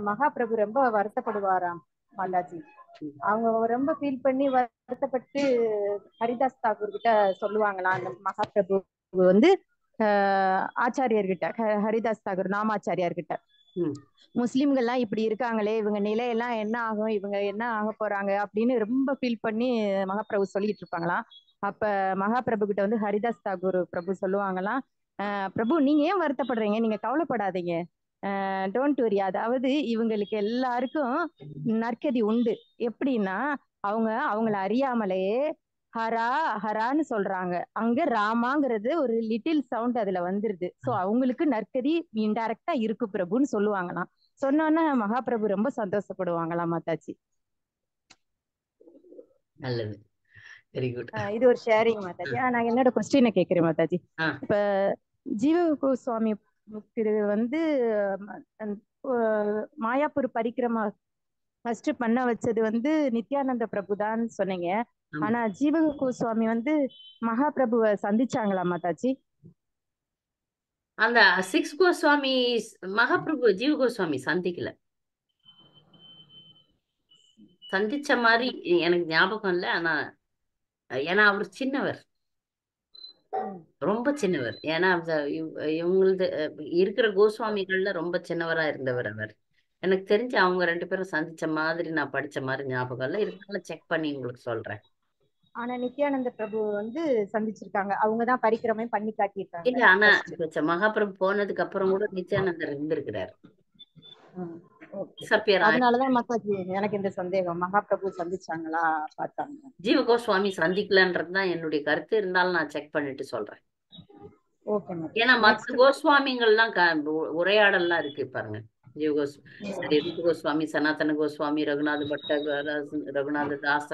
மகாபிரபு ரொம்ப வருத்தப்படுவாராம் மாதாஜி. அவங்க ரொம்ப ஃபீல் பண்ணி வருத்தப்பட்டு ஹரிதாஸ் தாக்கூர் கிட்ட சொல்லுவாங்களாம். அந்த மகாபிரபு வந்து ஆச்சாரியர்கிட்ட, ஹரிதாஸ் தாக்கூர் நாமாச்சாரியார்கிட்ட, முஸ்லிம்கள்லாம் இப்படி இருக்காங்களே, இவங்க நிலையெல்லாம் என்ன ஆகும், இவங்க என்ன ஆக போறாங்க அப்படின்னு ரொம்ப ஃபீல் பண்ணி மகாபிரபு சொல்லிட்டு இருப்பாங்களாம். அப்ப மகாபிரபு கிட்ட வந்து ஹரிதாஸ் தாக்கூர் பிரபு சொல்லுவாங்களாம், பிரபு நீங்க ஏன் வருத்தப்படுறீங்க, நீங்க கவலைப்படாதீங்க, டோன்ட் வரி. அதாவது இவங்களுக்கு எல்லாருக்கும் நற்கதி உண்டு. எப்படின்னா அவங்கள அறியாமலே ஹரா ஹரான்னு சொல்றாங்க. அங்க ராமாங்கிறது ஒரு லிட்டில் சவுண்ட் அதுல வந்துருது. சோ அவங்களுக்கு நற்கதி இன்டைரக்டா இருக்கு பிரபுன்னு சொல்லுவாங்களாம். சொன்னோன்னா மகாபிரபு ரொம்ப சந்தோஷப்படுவாங்களாம் மாதாஜி. நல்லது, வெரி குட். இது ஒரு ஷேரிங் மாதாஜி. நான் என்னோட கொஸ்டினை கேட்கிறேன் மாதாஜி. இப்ப ஜீவ கோஸ்வாமி வந்து மாயாப்பூர் பரிக்கிரமா ஃபர்ஸ்ட் பண்ண வச்சது வந்து நித்யானந்த பிரபு தான் சொன்னீங்க. ஆனா ஜீவ கோஸ்வாமி வந்து மகாபிரபுவை சந்திச்சாங்களா மாதாஜி? அந்த 6 கோஸ்வாமி மகாபிரபு ஜீவ கோஸ்வாமி சந்திக்கல. சந்திச்ச மாதிரி எனக்கு ஞாபகம் இல்லை. ஆனா ஏன்னா அவர் சின்னவர், ரொம்ப சின்னவர். ஏன்னா இவங்களது இருக்கிற கோஸ்வாமிகள்ல ரொம்ப சின்னவரா இருந்தவர் அவர். எனக்கு தெரிஞ்சு அவங்க 2 பேரும் சந்திச்ச மாதிரி நான் படிச்ச மாதிரி ஞாபகம் இல்லை. இருந்தாலும் செக் பண்ணி உங்களுக்கு சொல்றேன். ஆனா நித்யானந்த பிரபு வந்து சந்திச்சிருக்காங்க, அவங்கதான் பரிக்கிரமை பண்ணி காட்டியிருக்காங்க. இல்ல, ஆனா மகாபிரபு போனதுக்கு அப்புறம் கூட நித்யானந்தர் இருந்திருக்கிறார். அதனாலதான் மாதாஜி எனக்கு இந்த சந்தேகம், மகாபிரபு சந்திச்சாங்களா பார்த்தாங்க. ஜீவ கோஸ்வாமி சந்திக்கலன்றதுதான் என்னுடைய கருத்து. இருந்தாலும் நான் செக் பண்ணிட்டு சொல்றேன். ஏன்னா மற்ற கோஸ்வாமிகள்லாம் உரையாடல்லாம் இருக்கு பாருங்க. ஜீவ கோஸ்வாமி, சனாதன கோஸ்வாமி, ரகுநாத பட்ட, ரகுநாத தாச,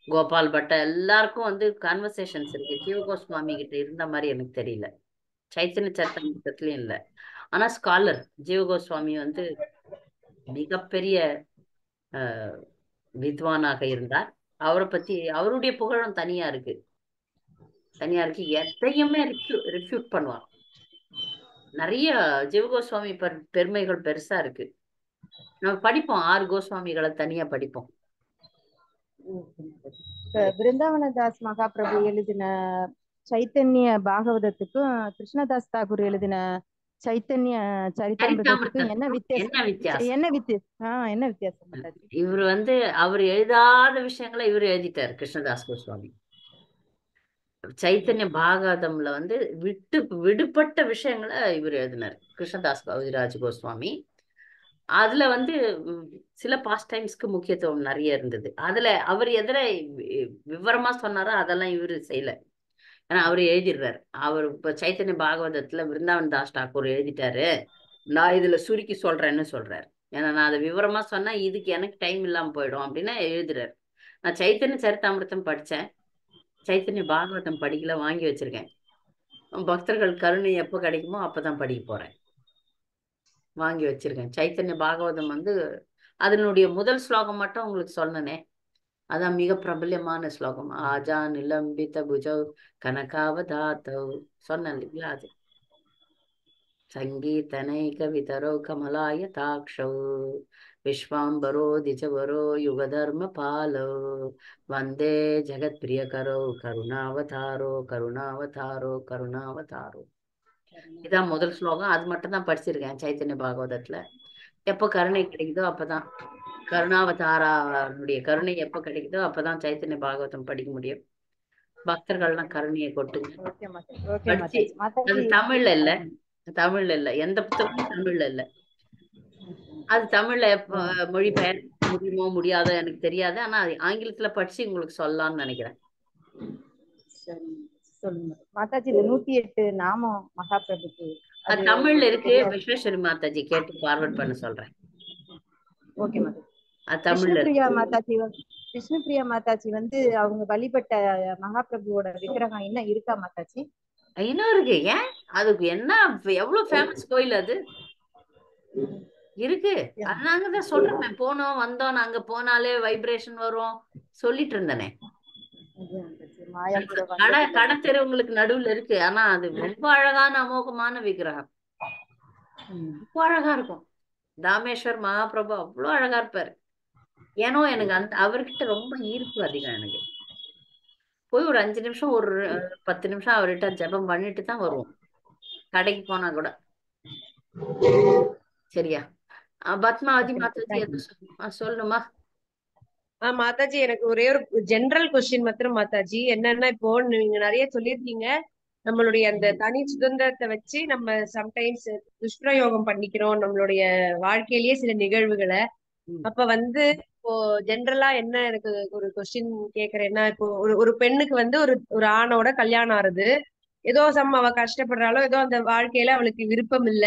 கோபால் பட்ட, எல்லாருக்கும் வந்து கான்வர்சேஷன்ஸ் இருக்கு. ஜீவ கோஸ்வாமி கிட்ட இருந்த மாதிரி எனக்கு தெரியல. சைத்தன்ய சரித்திரத்திலயும் இல்லை. ஆனா ஸ்காலர் ஜீவ கோஸ்வாமி வந்து மிகப்பெரிய வித்வானாக இருந்தார். அவரை பத்தி அவருடைய புகழும் தனியா இருக்கு. எதையுமே ரிஃப்யூட் பண்ணுவார். நிறைய ஜீவ கோஸ்வாமி பெருமைகள் பெருசா இருக்கு. நம்ம படிப்போம், 6 கோஸ்வாமிகளை தனியா படிப்போம். பிருந்தாவனதாஸ் மகாபிரபு எழுதின சைத்தன்ய பாகவதத்துக்கும் கிருஷ்ணதாஸ் தாகூர் எழுதின சைத்தன்ய சரிதாமிரதத்துக்கும் சரிதாமிரதம் என்ன வித்தியாசம்? என்ன வித்தியாசம்? என்ன வித்தியாசம் மாதாஜி? இவர் வந்து அவர் எழுதாத விஷயங்களை இவர் எழுதிட்டார் கிருஷ்ணதாஸ் கோஸ்வாமி. சைத்தன்ய பாகவதம்ல வந்து விடுபட்ட விஷயங்களை இவர் எழுதினார் கிருஷ்ணதாஸ் கவிராஜ் கோஸ்வாமி. அதுல வந்து சில பாஸ்ட் டைம்ஸ்க்கு முக்கியத்துவம் நிறைய இருந்தது. அதுல அவர் எதிர விவரமா சொன்னாரோ அதெல்லாம் இவரு செய்யல. ஏன்னா அவரு எழுதிடுறாரு. அவர் இப்ப சைத்தன்ய பாகவதத்துல விருந்தாவன் தாஸ் டாக்கூர் எழுதிட்டாரு, நான் இதுல சுருக்கி சொல்றேன்னு சொல்றாரு. ஏன்னா நான் அதை விவரமா சொன்னா இதுக்கு எனக்கு டைம் இல்லாம போயிடும் அப்படின்னு எழுதுறாரு. நான் சைத்தன்ய சரிதாமிரதம் படிச்சேன், சைத்தன்ய பாகவதம் படிக்கல, வாங்கி வச்சிருக்கேன். பக்தர்கள் கருணை எப்போ கிடைக்குமோ அப்பதான் படிக்க போறேன், வாங்கி வச்சிருக்கேன். சைத்தன்ய பாகவதம் வந்து அதனுடைய முதல் ஸ்லோகம் மட்டும் உங்களுக்கு சொன்னனே, அதான் மிக பிரபல்யமான ஸ்லோகம். ஆஜா நிலம்பித புஜௌ கனகாவதாத்தௌ சொன்னேன் இல்லைங்களா? அது சங்கீதனைக விதரோ கமலாய தாக்ஷௌ விஸ்வாம்பரோ திஜவரோ யுகதர்ம பாலோ வந்தே ஜெகத் பிரியகரோ கருணாவதாரோ கருணாவதாரோ கருணாவதாரோ. இதான் முதல் ஸ்லோகம். அது மட்டும் தான் படிச்சிருக்கேன் சைத்தன்ய பாகவதத்துல. எப்போ கருணை கிடைக்குதோ அப்பதான், கருணாவதாரனுடைய கருணை எப்போ கிடைக்குதோ அப்பதான் சைத்தன்ய பாகவதம் படிக்க முடியும். பக்தர்கள்லாம் கருணையை கொட்டுங்க. ஓகே மாதாஜி. ஓகே படிச்சு மாதாஜி. அது மாதாஜி தமிழ்ல இல்ல, தமிழ்ல இல்ல, எந்த புத்தகமும் தமிழ்ல இல்ல. அது தமிழ்ல எப்ப மொழிபெயர்க்க முடியுமோ முடியாதோ எனக்கு தெரியாது. ஆனா அது ஆங்கிலத்துல படிச்சு உங்களுக்கு சொல்லலாம்னு நினைக்கிறேன். சரி, சொல்லுங்க மாதாஜி. இந்த 108 நாமம் மகாபிரபுக்கு அது அது தமிழ்ல உங்களுக்கு இருக்கு. தெரியாது? விஸ்வேஸ்வரி மாதாஜி கேட்டு ஃபார்வர்ட் பண்ண சொல்றேன். ஓகே மாதாஜி. அது தமிழ்ல இருக்கு. விஷ்ணுபிரியா மாதாஜி வந்து அவங்க வழிபட்ட மகாபிரபுவோட விக்கிரகம் என்ன இருக்கா மாதாஜி? இன்னும் இருக்கு. ஏன்? அதுக்கு என்ன எவ்வளவு ஃபேமஸ் கோயில் அது இருக்கு. நாங்கதான் சொல்றோமே, போனோம் வந்தோம், நாங்க போனாலே வைப்ரேஷன் வரும் சொல்லிட்டு இருந்தனே. மாயாபுர கடை தெருவுங்களுக்கு நடுவுல இருக்கு. ஆனா அது ரொம்ப அழகான அமோகமான விக்கிரகம், ரொம்ப அழகா இருக்கும். தாமேஸ்வர் மகாபிரபு அவ்வளவு அழகா இருப்பாரு. ஏனோ எனக்கு அந்த அவர்கிட்ட ரொம்ப ஈர்ப்பு அதிகம். எனக்கு போய் ஒரு 5 நிமிஷம் ஒரு 10 நிமிஷம் அவர்கிட்ட ஜெபம் பண்ணிட்டு தான் வருவோம், கடைக்கு போனா கூட. சரியா? பத்மாவதி மாதாஜி எதுவும் சொல்லணுமா? மாதாஜி, எனக்கு ஒரே ஒரு ஜெனரல் கொஸ்டின் மாத்திரம் மாதாஜி. என்னன்னா, இப்போ நீங்க நிறைய சொல்லியிருக்கீங்க, நம்மளுடைய அந்த தனி சுதந்திரத்தை வச்சு நம்ம சம்டைம்ஸ் துஷ்பிரயோகம் பண்ணிக்கிறோம் நம்மளுடைய வாழ்க்கையிலேயே சில நிகழ்வுகளை. அப்ப வந்து இப்போ ஜென்ரலா என்ன எனக்கு ஒரு கொஸ்டின் கேக்குறேன்னா, இப்போ ஒரு பெண்ணுக்கு வந்து ஒரு ஆணோட கல்யாணம் ஆறுது. ஏதோ அவ கஷ்டப்படுறாளோ ஏதோ அந்த வாழ்க்கையில அவளுக்கு விருப்பம் இல்ல.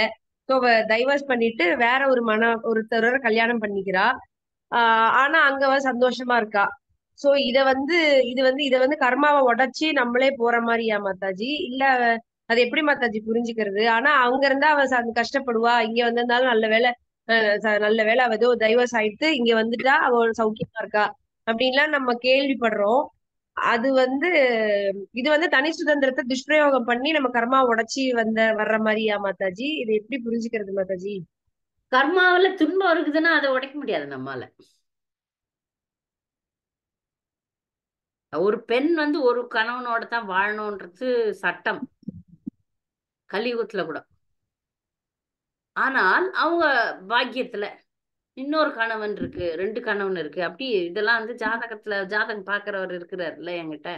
ஸோ அவ டைவர்ஸ் பண்ணிட்டு வேற ஒருத்தரோட கல்யாணம் பண்ணிக்கிறா. ஆனா அங்க அவ சந்தோஷமா இருக்கா. சோ இத வந்து கர்மாவை உடைச்சு நம்மளே போற மாதிரியா மாதாஜி? இல்ல அது எப்படி மாதாஜி புரிஞ்சுக்கிறது? ஆனா அவங்க இருந்தா அவ கஷ்டப்படுவா, இங்க வந்திருந்தாலும் நல்ல வேலை அவ ஏதோ டைவர்ஸ் ஆயிட்டு இங்க வந்துட்டா அவ சௌக்கியமா இருக்கா அப்படின்லாம் நம்ம கேள்விப்படுறோம். அது வந்து இது வந்து தனி சுதந்திரத்தை துஷ்பிரயோகம் பண்ணி நம்ம கர்மா உடைச்சி வர்ற மாதிரியா மாதாஜி? இது எப்படி புரிஞ்சுக்கிறது மாதாஜி? கர்மாவில துன்பம் இருக்குதுன்னா அதை உடைக்க முடியாது நம்மால. ஒரு பெண் வந்து ஒரு கணவனோட தான் வாழணும்ன்றது சட்டம் கலியுகத்துல கூட. ஆனால் அவங்க பாக்கியத்துல இன்னொரு கணவன் இருக்கு, 2 கணவன் இருக்கு, அப்படி இதெல்லாம் வந்து ஜாதகம் பாக்குறவர் இருக்கிறாருல்ல என்கிட்ட,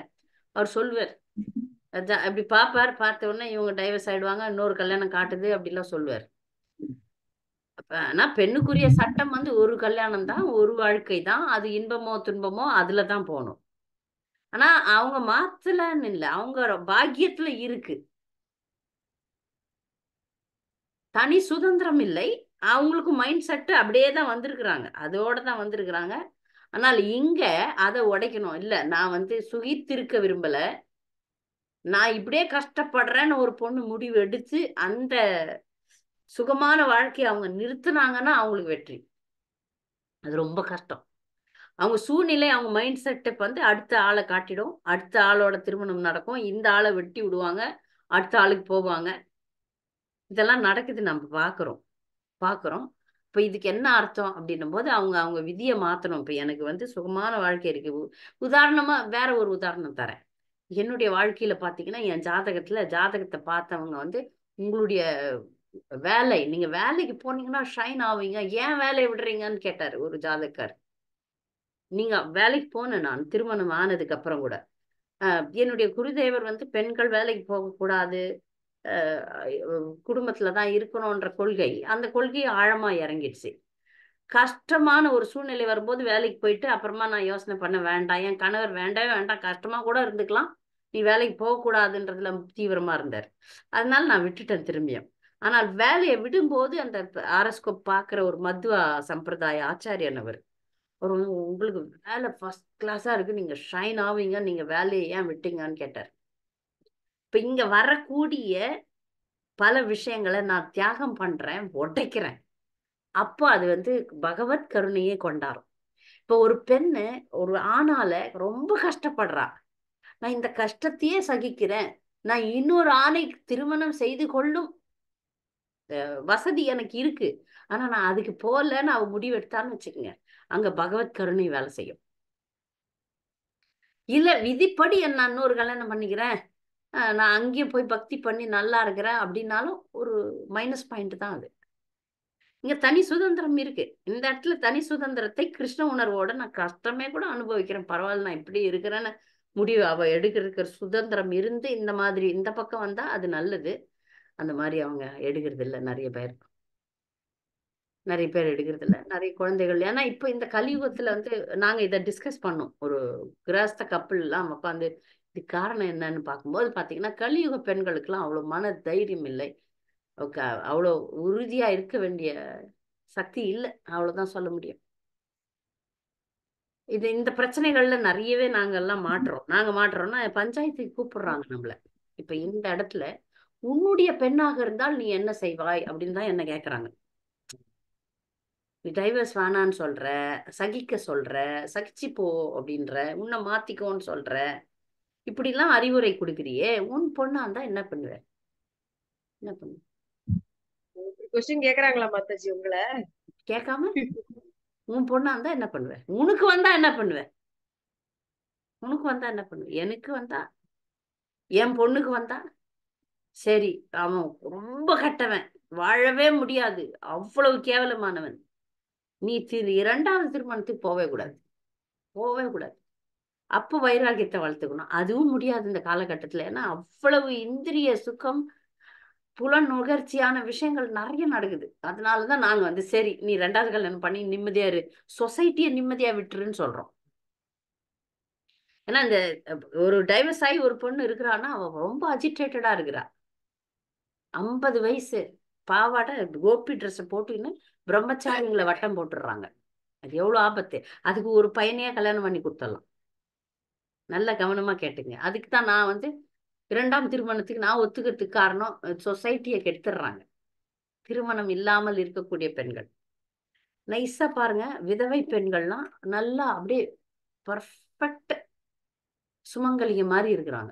அவர் சொல்லுவார். அப்படி பாப்பார், பார்த்த உடனே இவங்க டைவர்ஸ் ஆயிடுவாங்க, இன்னொரு கல்யாணம் காட்டுது அப்படிலாம் சொல்லுவார். ஆனா பெண்ணுக்குரிய சட்டம் வந்து ஒரு கல்யாணம் தான், ஒரு வாழ்க்கை தான், அது இன்பமோ துன்பமோ அதுலதான் போகணும். ஆனா அவங்க மாத்தலன்னு இல்லை, அவங்க பாக்கியத்துல இருக்கு, தனி சுதந்திரம் இல்லை. அவங்களுக்கு மைண்ட் செட்டு அப்படியே தான் வந்திருக்கிறாங்க, அதோட தான் வந்திருக்கிறாங்க. ஆனால் இங்க அதை உடைக்கணும். இல்ல நான் வந்து சுகித்திருக்க விரும்பல, நான் இப்படியே கஷ்டப்படுறேன்னு ஒரு பொண்ணு முடிவு எடுத்து அந்த சுகமான வாழ்க்கையை அவங்க நிறுத்தினாங்கன்னா அவங்களுக்கு வெற்றி. அது ரொம்ப கஷ்டம். அவங்க சூழ்நிலை, அவங்க மைண்ட் செட்டப் வந்து அடுத்த ஆளை காட்டிடும், அடுத்த ஆளோட திருமணம் நடக்கும், இந்த ஆளை வெட்டி விடுவாங்க, அடுத்த ஆளுக்கு போவாங்க. இதெல்லாம் நடக்குது, நம்ம பாக்குறோம். இப்ப இதுக்கு என்ன அர்த்தம் அப்படின்னும் போது அவங்க விதியை மாத்தணும். இப்ப எனக்கு வந்து சுகமான வாழ்க்கை இருக்கு. உதாரணமா வேற ஒரு உதாரணம் தரேன். என்னுடைய வாழ்க்கையில பாத்தீங்கன்னா, என் ஜாதகத்தை பார்த்தவங்க வந்து உங்களுடைய வேலை, நீங்க வேலைக்கு போனீங்கன்னா ஷைன் ஆவீங்க, ஏன் வேலையை விடுறீங்கன்னு கேட்டாரு ஒரு ஜாதகர். நீங்க வேலைக்கு போனேன் நான் திருமணம் ஆனதுக்கு அப்புறம் கூட. என்னுடைய குருதேவர் வந்து பெண்கள் வேலைக்கு போகக்கூடாது, குடும்பத்துல தான் இருக்கணும்ன்ற கொள்கை, அந்த கொள்கை ஆழமா இறங்கிடுச்சு. கஷ்டமான ஒரு சூழ்நிலை வரும்போது வேலைக்கு போயிட்டு அப்புறமா நான் யோசனை பண்ண, வேண்டாம் என் கணவர் வேண்டவே வேண்டாம், கஷ்டமா கூட இருந்துக்கலாம், நீ வேலைக்கு போகக்கூடாதுன்றதுல தீவிரமா இருந்தார். அதனால நான் விட்டுட்டேன் திரும்பியும். ஆனால் வேலையை விடும்போது அந்த ஆரஸ்கோப் பார்க்குற ஒரு மத்வா சம்பிரதாய ஆச்சாரியன் அவர், ஒரு உங்களுக்கு வேலை ஃபர்ஸ்ட் கிளாஸா இருக்கு, நீங்க ஷைன் ஆவீங்க, நீங்க வேலையை ஏன் விட்டீங்கன்னு கேட்டார். இப்ப இங்க வரக்கூடிய பல விஷயங்களை நான் தியாகம் பண்றேன், உடைக்கிறேன். அப்போ அது வந்து பகவத் கருணையே கொண்டாடும். இப்போ ஒரு பெண்ணு ஒரு ஆணால ரொம்ப கஷ்டப்படுறா, நான் இந்த கஷ்டத்தையே சகிக்கிறேன், நான் இன்னொரு ஆணை திருமணம் செய்து கொள்ளும் வசதி எனக்கு இருக்கு, ஆனா நான் அதுக்கு போகலன்னு அவ முடிவெடுத்தான்னு வச்சுக்கோங்க, அங்க பகவத் கருணை வேலை செய்யும். இல்ல விதிப்படி நான் இன்னொரு கல்யாணம் பண்ணிக்கிறேன், நான் அங்கேயும் போய் பக்தி பண்ணி நல்லா இருக்கிறேன் அப்படின்னாலும் ஒரு மைனஸ் பாயிண்ட் தான் அது. இங்க தனி சுதந்திரம் இருக்கு. இந்த இடத்துல தனி சுதந்திரத்தை கிருஷ்ண உணர்வோட நான் கஷ்டமே கூட அனுபவிக்கிறேன், பரவாயில்ல நான் இப்படி இருக்கிறேன்னு முடிவு அவ எடுக்கிற சுதந்திரம் இருந்து இந்த மாதிரி இந்த பக்கம் வந்தா அது நல்லது. அந்த மாதிரி அவங்க எடுக்கிறது இல்லை, நிறைய பேர் எடுக்கிறது இல்லை, நிறைய குழந்தைகள். ஏன்னா இப்ப இந்த கலியுகத்துல வந்து நாங்க இதை டிஸ்கஸ் பண்ணோம், ஒரு கிரஸ்த கப்பல் எல்லாம் உட்காந்து இது காரணம் என்னன்னு பார்க்கும்போது பாத்தீங்கன்னா கலியுக பெண்களுக்கெல்லாம் அவ்வளவு மன தைரியம் இல்லை, அவ்வளோ உறுதியா இருக்க வேண்டிய சக்தி இல்லை, அவ்வளவுதான் சொல்ல முடியும். இந்த பிரச்சனைகள்ல நிறையவே நாங்கெல்லாம் மாற்றோம்னா பஞ்சாயத்துக்கு கூப்பிடுறாங்க நம்மள. இப்ப இந்த இடத்துல உன்னுடைய பெண்ணாக இருந்தால் நீ என்ன செய்வாய் அப்படின்னு தான் என்ன கேக்குறாங்க. நீ டைவர்ஸ் வேணான்னு சொல்ற, சகிக்க சொல்ற, சகிச்சு போ அப்படின்ற, உன்னை மாத்திக்கோன்னு சொல்ற, இப்படிலாம் அறிவுரை கொடுக்குறியே, உன் பொண்ணா இருந்தா என்ன பண்ணுவ? என்ன பண்ணுவ? கொஸ்டின் கேக்குறாங்களா மாதாஜி உங்களை? கேட்காம உன் பொண்ணா இருந்தா என்ன பண்ணுவ? உனக்கு வந்தா என்ன பண்ணுவ? உனக்கு வந்தா என்ன பண்ணுவ? எனக்கு வந்தா, என் பொண்ணுக்கு வந்தா, சரி அவன் ரொம்ப கெட்டவன், வாழவே முடியாது, அவ்வளவு கேவலமானவன், நீ இரண்டாவது திருமணத்துக்கு போவே கூடாது. அப்போ வைராகியத்தை வளர்த்துக்கணும். அதுவும் முடியாது இந்த காலகட்டத்துல. ஏன்னா அவ்வளவு இந்திரிய சுகம், புலன் நுகர்ச்சியான விஷயங்கள் நிறைய நடக்குது. அதனாலதான் நாங்க வந்து சரி நீ ரெண்டாவது கல்யாணம் பண்ணி நிம்மதியா இரு, சொசைட்டியை நிம்மதியா விட்டுருன்னு சொல்றோம். ஏன்னா இந்த ஒரு டைவர்ஸ் ஆகி ஒரு பொண்ணு இருக்கிறான்னா அவ ரொம்ப அஜிடேட்டடா இருக்கிறா. 50 வயசு பாவாடை கோபி ட்ரெஸ் போட்டுன்னு பிரம்மச்சாரிங்களை வட்டம் போட்டுடுறாங்க. அது எவ்வளவு ஆபத்து. அதுக்கு ஒரு பையனையே கல்யாணம் பண்ணி கொடுத்துடலாம். நல்ல கவனமா கேட்டுங்க. அதுக்கு தான் நான் வந்து இரண்டாம் திருமணத்துக்கு நான் ஒத்துக்கிறதுக்கு காரணம், சொசைட்டியை கெடுத்துடுறாங்க. திருமணம் இல்லாமல் இருக்கக்கூடிய பெண்கள் நைஸா பாருங்க, விதவை பெண்கள்லாம் நல்லா அப்படியே பர்ஃபெக்ட் சுமங்கலிங்க மாதிரி இருக்கிறாங்க.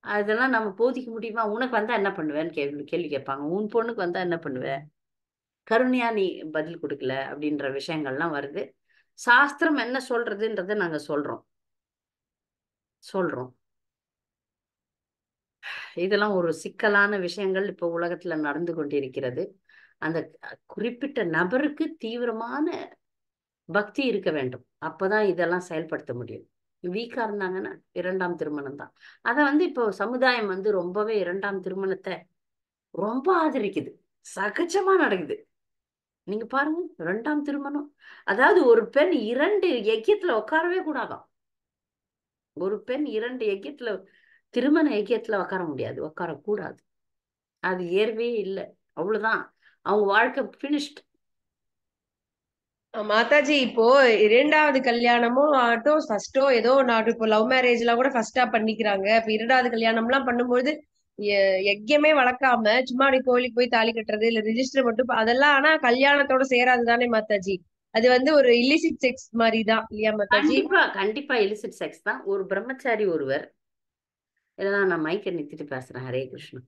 அதெல்லாம் நம்ம போதிக்க முடியுமா? உனக்கு வந்தா என்ன பண்ணுவேன்னு கேள்வி கேட்பாங்க. உன் பொண்ணுக்கு வந்தா என்ன பண்ணுவ? கருணையா நீ பதில் கொடுக்கல அப்படின்ற விஷயங்கள்லாம் வருது. சாஸ்திரம் என்ன சொல்றதுன்றதை நாங்க சொல்றோம். இதெல்லாம் ஒரு சிக்கலான விஷயங்கள் இப்போ உலகத்துல நடந்து கொண்டிருக்கிறது. அந்த குறிப்பிட்ட நபருக்கு தீவிரமான பக்தி இருக்க வேண்டும், அப்பதான் இதெல்லாம் செயல்படுத்த முடியும். வீக்கா இருந்தாங்கன்னா இரண்டாம் திருமணம் தான். அதை வந்து இப்போ சமுதாயம் வந்து ரொம்பவே இரண்டாம் திருமணத்தை ரொம்ப ஆதரிக்குது, சகஜமா நடக்குது. நீங்க பாருங்க, இரண்டாம் திருமணம், அதாவது ஒரு பெண் 2 யஜ்யத்துல உட்காரவே கூடாதாம். ஒரு பெண் 2 யஜ்யத்துல, திருமண யஜ்யத்துல உட்கார முடியாது, உட்காரக்கூடாது. அது ஏறவே இல்லை, அவ்வளவுதான், அவங்க வாழ்க்கை பினிஷ்ட். மாதாஜி இப்போ 2வது கல்யாணமும் ஆகட்டும், ஃபர்ஸ்டோ ஏதோ நாடு, இப்போ லவ் மேரேஜ் எல்லாம் கூட ஃபர்ஸ்டா பண்ணிக்கிறாங்க. இப்ப 2வது கல்யாணம் எல்லாம் பண்ணும்போது யஜ்யமே வளர்க்காம சும்மா அப்படி கோயிலுக்கு போய் தாலி கட்டுறது இல்ல ரிஜிஸ்டர் மட்டும் அதெல்லாம் ஆனா கல்யாணத்தோட சேராது தானே மாதாஜி? அது வந்து ஒரு இல்லிசிட் செக்ஸ் மாதிரி தான் இல்லையா மாதாஜி? கண்டிப்பா இல்லிசிட் செக்ஸ் தான். ஒரு பிரம்மச்சாரி ஒருவர், இதெல்லாம் நான் மைக்கை நிறுத்திட்டு பேசுறேன். ஹரே கிருஷ்ணா.